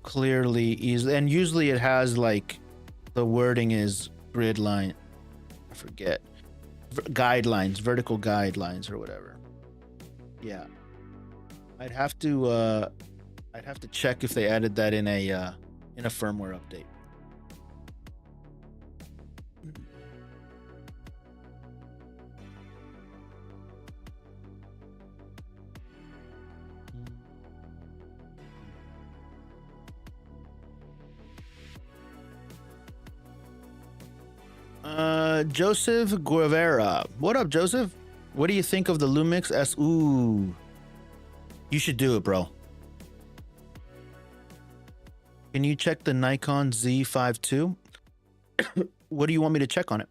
Clearly easily, and usually it has like the wording is grid line, I forget, guidelines, vertical guidelines or whatever. Yeah, I'd have to check if they added that in a firmware update. Joseph Guevara. What up, Joseph? What do you think of the Lumix S? Ooh, you should do it, bro. Can you check the Nikon Z5 II? What do you want me to check on it?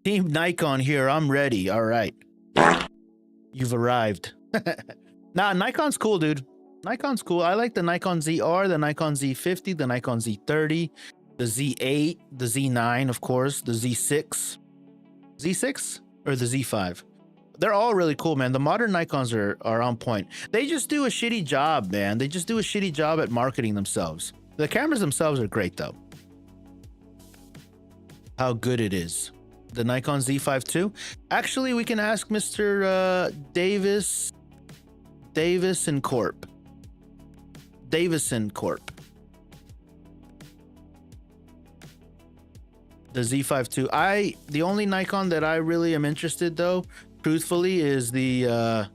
Team Nikon here. I'm ready. All right. You've arrived. Nah, Nikon's cool, dude. Nikon's cool. I like the Nikon ZR, the Nikon Z50, the Nikon Z30, the Z8, the Z9, of course, the Z6. Z6 or the Z5? They're all really cool, man. The modern Nikons are on point. They just do a shitty job, man. They just do a shitty job at marketing themselves. The cameras themselves are great, though. How good it is. The Nikon Z5 II. Actually, we can ask Mr. Davison Corp. Davison Corp. The Z5 II. The only Nikon that I really am interested, though, truthfully, is the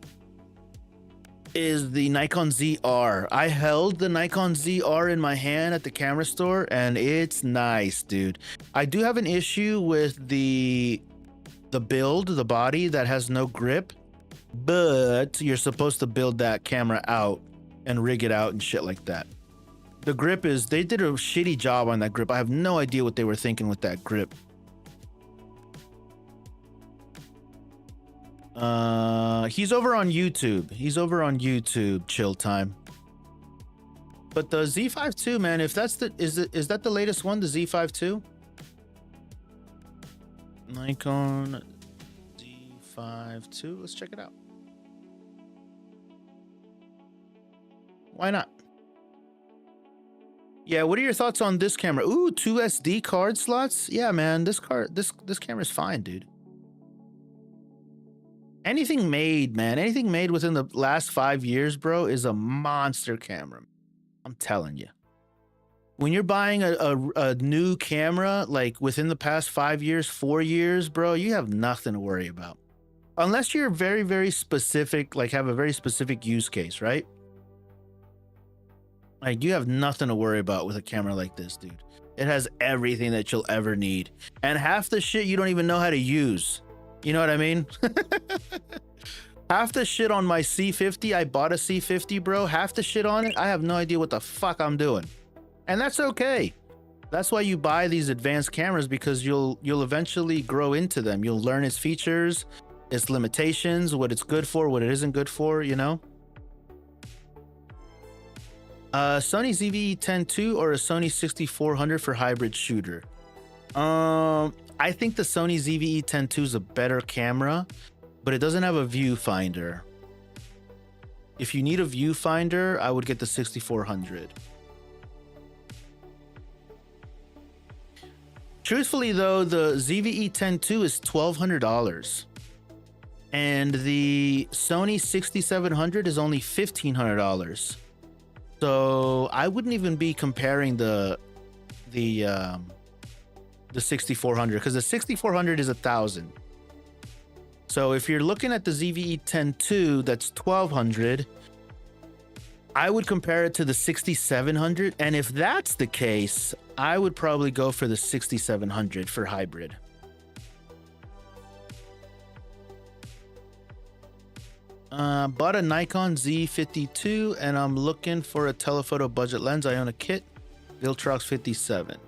Nikon ZR. I held the Nikon ZR in my hand at the camera store, and it's nice, dude. I do have an issue with the build, the body that has no grip, but you're supposed to build that camera out and rig it out and shit like that. The grip is, they did a shitty job on that grip. I have no idea what they were thinking with that grip. He's over on YouTube. He's over on YouTube, chill time. But the Z5 II, man, if that's the, is that the latest one, the Z5 II? Nikon Z5 II, let's check it out. Why not? Yeah, what are your thoughts on this camera? Ooh, 2 SD card slots? Yeah, man, this camera's fine, dude. Anything made, man, anything made within the last 5 years, bro, is a monster camera. I'm telling you. When you're buying a new camera, like within the past 5 years, 4 years, bro, you have nothing to worry about. Unless you're very, very specific, like have a very specific use case, right? Like you have nothing to worry about with a camera like this, dude. It has everything that you'll ever need. And half the shit you don't even know how to use. You know what I mean? Half the shit on my C50, I bought a C50, bro. Half the shit on it, I have no idea what the fuck I'm doing. And that's okay. That's why you buy these advanced cameras, because you'll eventually grow into them. You'll learn its features, its limitations, what it's good for, what it isn't good for, you know? Sony ZV-E10 II or a Sony 6400 for hybrid shooter? I think the Sony ZV-E10 II is a better camera, but it doesn't have a viewfinder. If you need a viewfinder, I would get the 6400. Truthfully, though, the ZV-E10 II is $1,200, and the Sony 6700 is only $1,500. So I wouldn't even be comparing the 6400, because the 6400 is $1,000. So if you're looking at the ZV-E10 II, that's $1,200. I would compare it to the 6700, and if that's the case, I would probably go for the 6700 for hybrid. Bought a Nikon Z52 and I'm looking for a telephoto budget lens. I own a kit, Viltrox 57.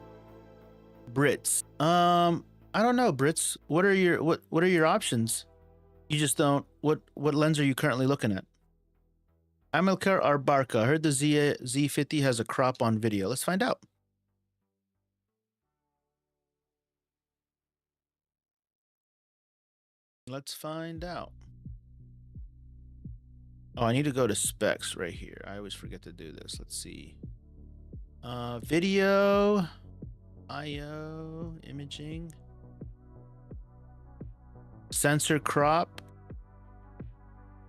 Brits. I don't know, Brits. What are your options? You just don't. What lens are you currently looking at? Amilcar Arbarca. I heard the Z50 has a crop on video. Let's find out. Let's find out. Oh, I need to go to specs right here. I always forget to do this. Let's see. Video, IO, imaging, sensor crop.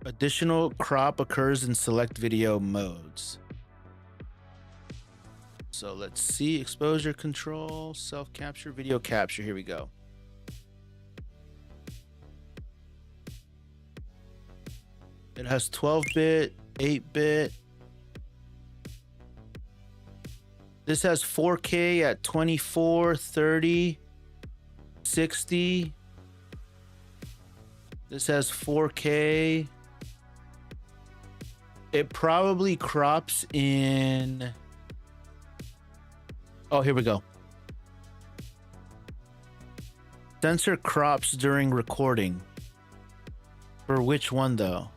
Additional crop occurs in select video modes. So let's see. Exposure control, self-capture, video capture. Here we go. It has 12-bit, 8-bit. This has 4K at 24, 30, 60. This has 4K. It probably crops in... Oh, here we go. Sensor crops during recording. For which one, though?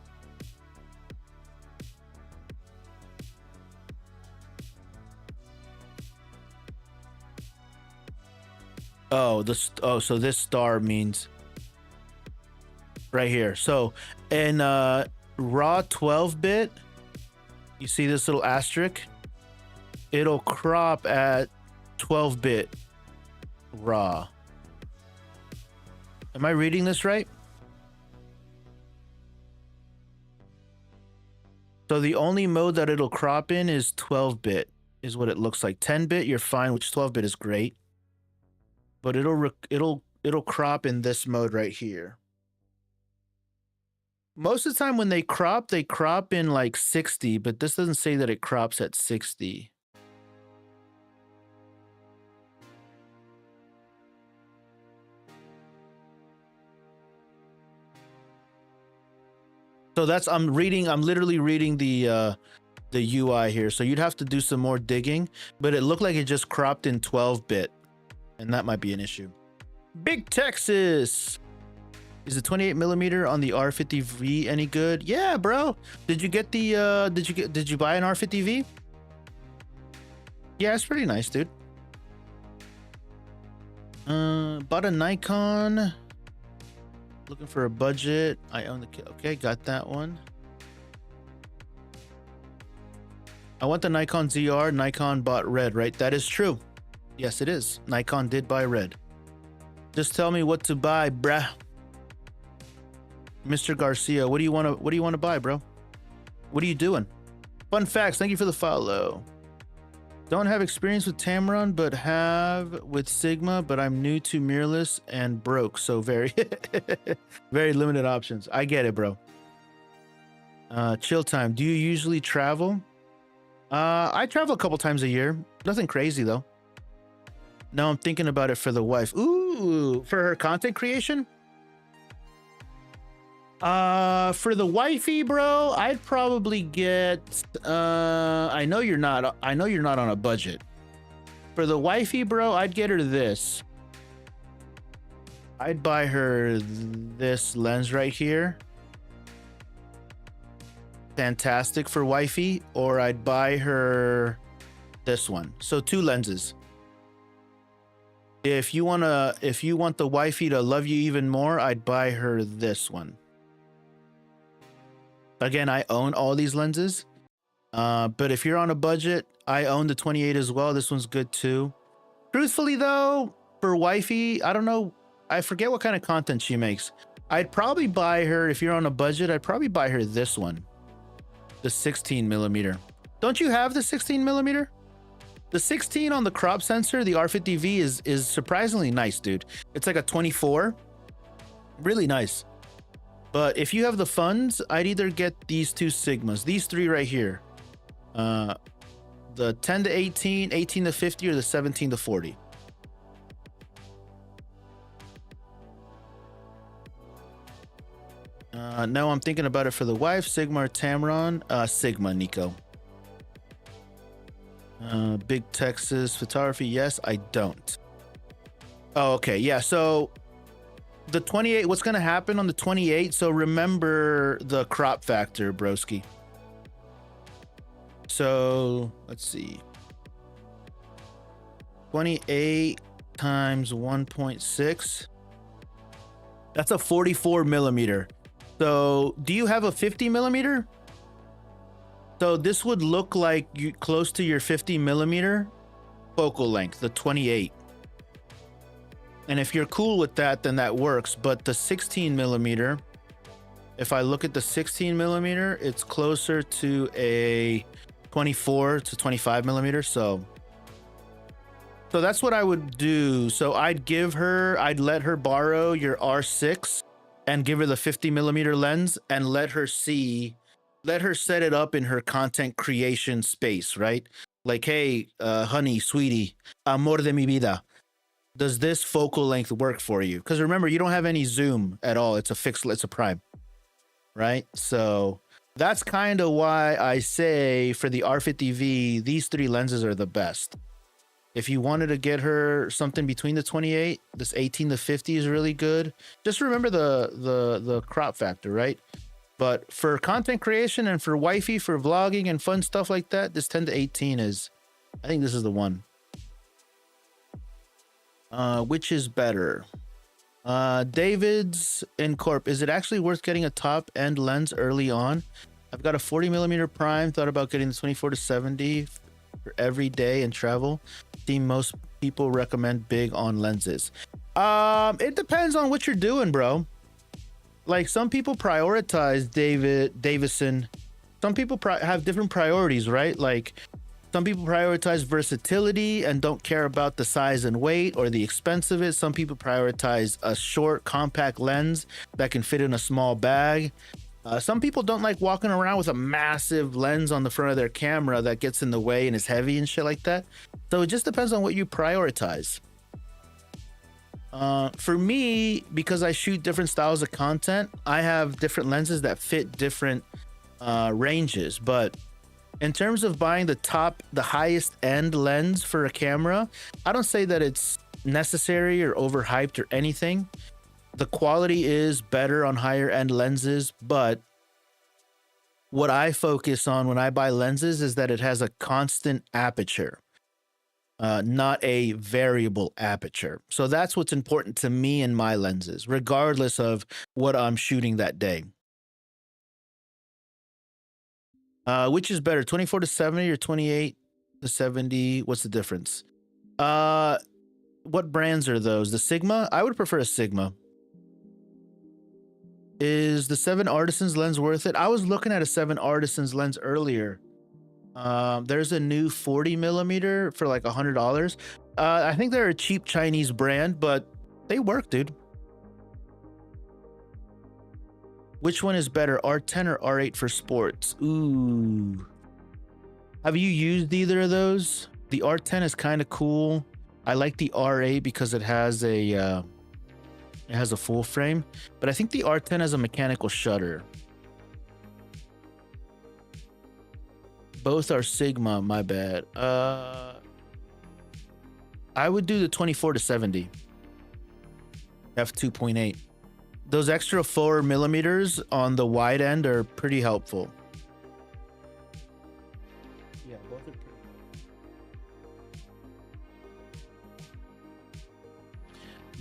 Oh, so this star means... right here. So in raw 12-bit, you see this little asterisk? It'll crop at 12-bit raw. Am I reading this right? So the only mode that it'll crop in is 12-bit, is what it looks like. 10-bit, you're fine, which 12-bit is great. But it'll crop in this mode right here. Most of the time when they crop in like 60, but this doesn't say that it crops at 60. So that's, I'm literally reading the UI here. So you'd have to do some more digging, but it looked like it just cropped in 12-bit, and that might be an issue. Big Texas. Is the 28mm on the R50V any good? Yeah, bro. Did you get the did you buy an R50V? Yeah, it's pretty nice, dude. Bought a Nikon. Looking for a budget. I own the kit. Okay, got that one. I want the Nikon ZR. Nikon bought red, right? That is true. Yes, it is. Nikon did buy red. Just tell me what to buy, bruh. Mr. Garcia, what do you want to buy, bro? What are you doing? Fun facts. Thank you for the follow. Don't have experience with Tamron, but have with Sigma, but I'm new to mirrorless and broke, so very very limited options. I get it, bro. Chill time. Do you usually travel? I travel a couple times a year. Nothing crazy though. Now I'm thinking about it for the wife. Ooh, for her content creation? For the wifey, bro, I'd probably get I know you're not on a budget. For the wifey, bro, I'd get her this. I'd buy her this lens right here. Fantastic for wifey, or I'd buy her this one. So 2 lenses. If you want the wifey to love you even more, I'd buy her this one. Again, I own all these lenses, but if you're on a budget, I own the 28 as well. This one's good too. Truthfully though, for wifey, I don't know. I forget what kind of content she makes. I'd probably buy her, if you're on a budget, I'd probably buy her this one. The 16mm. Don't you have the 16mm? The 16 on the crop sensor, the R50V is surprisingly nice, dude. It's like a 24. Really nice. But if you have the funds, I'd either get these 2 Sigmas, these 3 right here. The 10 to 18, 18 to 50, or the 17 to 40. Now I'm thinking about it for the wife, Sigma or Tamron. Sigma, Nico. Big Texas photography, yes, I don't. Oh, okay, yeah, so the 28, what's gonna happen on the 28? So remember the crop factor, broski. So let's see. 28 times 1.6. That's a 44mm. So do you have a 50mm? So this would look like you close to your 50mm focal length, the 28. And if you're cool with that, then that works. But the 16mm, if I look at the 16mm, it's closer to a 24 to 25mm. So that's what I would do. So I'd let her borrow your R6 and give her the 50mm lens and let her set it up in her content creation space, right? Like, hey, honey, sweetie, amor de mi vida. Does this focal length work for you? Because remember, you don't have any zoom at all. It's a prime, right? So that's kind of why I say for the R50V, these 3 lenses are the best. If you wanted to get her something between the 28, this 18 to 50 is really good. Just remember the crop factor, right? But for content creation and for wifey, for vlogging and fun stuff like that, this 10 to 18 is, I think this is the one. Which is better? David's in Corp. Is it actually worth getting a top end lens early on? I've got a 40mm prime. Thought about getting the 24-70 for every day and travel. See, most people recommend big on lenses. It depends on what you're doing, bro. Like some people prioritize Davison. Some people have different priorities, right? Like some people prioritize versatility and don't care about the size and weight or the expense of it. Some people prioritize a short, compact lens that can fit in a small bag. Some people don't like walking around with a massive lens on the front of their camera that gets in the way and is heavy and shit like that. So it just depends on what you prioritize. For me, because I shoot different styles of content, I have different lenses that fit different ranges. But in terms of buying the highest end lens for a camera, I don't say that it's necessary or overhyped or anything. The quality is better on higher end lenses, but what I focus on when I buy lenses is that it has a constant aperture, not a variable aperture. So that's what's important to me in my lenses, regardless of what I'm shooting that day. Which is better, 24-70 or 28-70? What's the difference? What brands are those? The Sigma? I would prefer a Sigma. Is the 7 Artisans lens worth it? I was looking at a 7 Artisans lens earlier. There's a new 40mm for like $100. I think they're a cheap Chinese brand, but they work, dude. Which one is better, R10 or R8 for sports? Ooh. Have you used either of those? The R10 is kind of cool. I like the R8 because it has a full frame, but I think the R10 has a mechanical shutter. Both are Sigma, my bad. I would do the 24-70 f2.8. Those extra 4mm on the wide end are pretty helpful. Yeah, both are pretty helpful.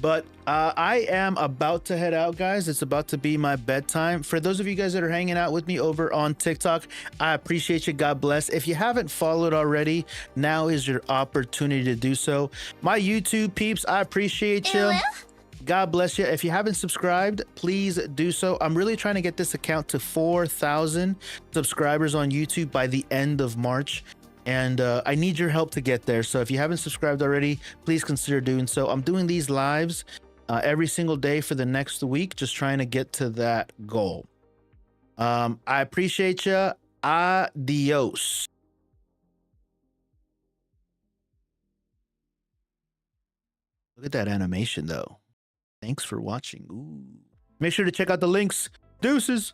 But I am about to head out, guys. It's about to be my bedtime. For those of you guys that are hanging out with me over on TikTok, I appreciate you. God bless. If you haven't followed already, now is your opportunity to do so. My YouTube peeps, I appreciate you. God bless you. If you haven't subscribed, please do so. I'm really trying to get this account to 4,000 subscribers on YouTube by the end of March. And I need your help to get there. So if you haven't subscribed already, please consider doing so. I'm doing these lives every single day for the next week, just trying to get to that goal. I appreciate you. Adios. Look at that animation, though. Thanks for watching. Ooh. Make sure to check out the links. Deuces.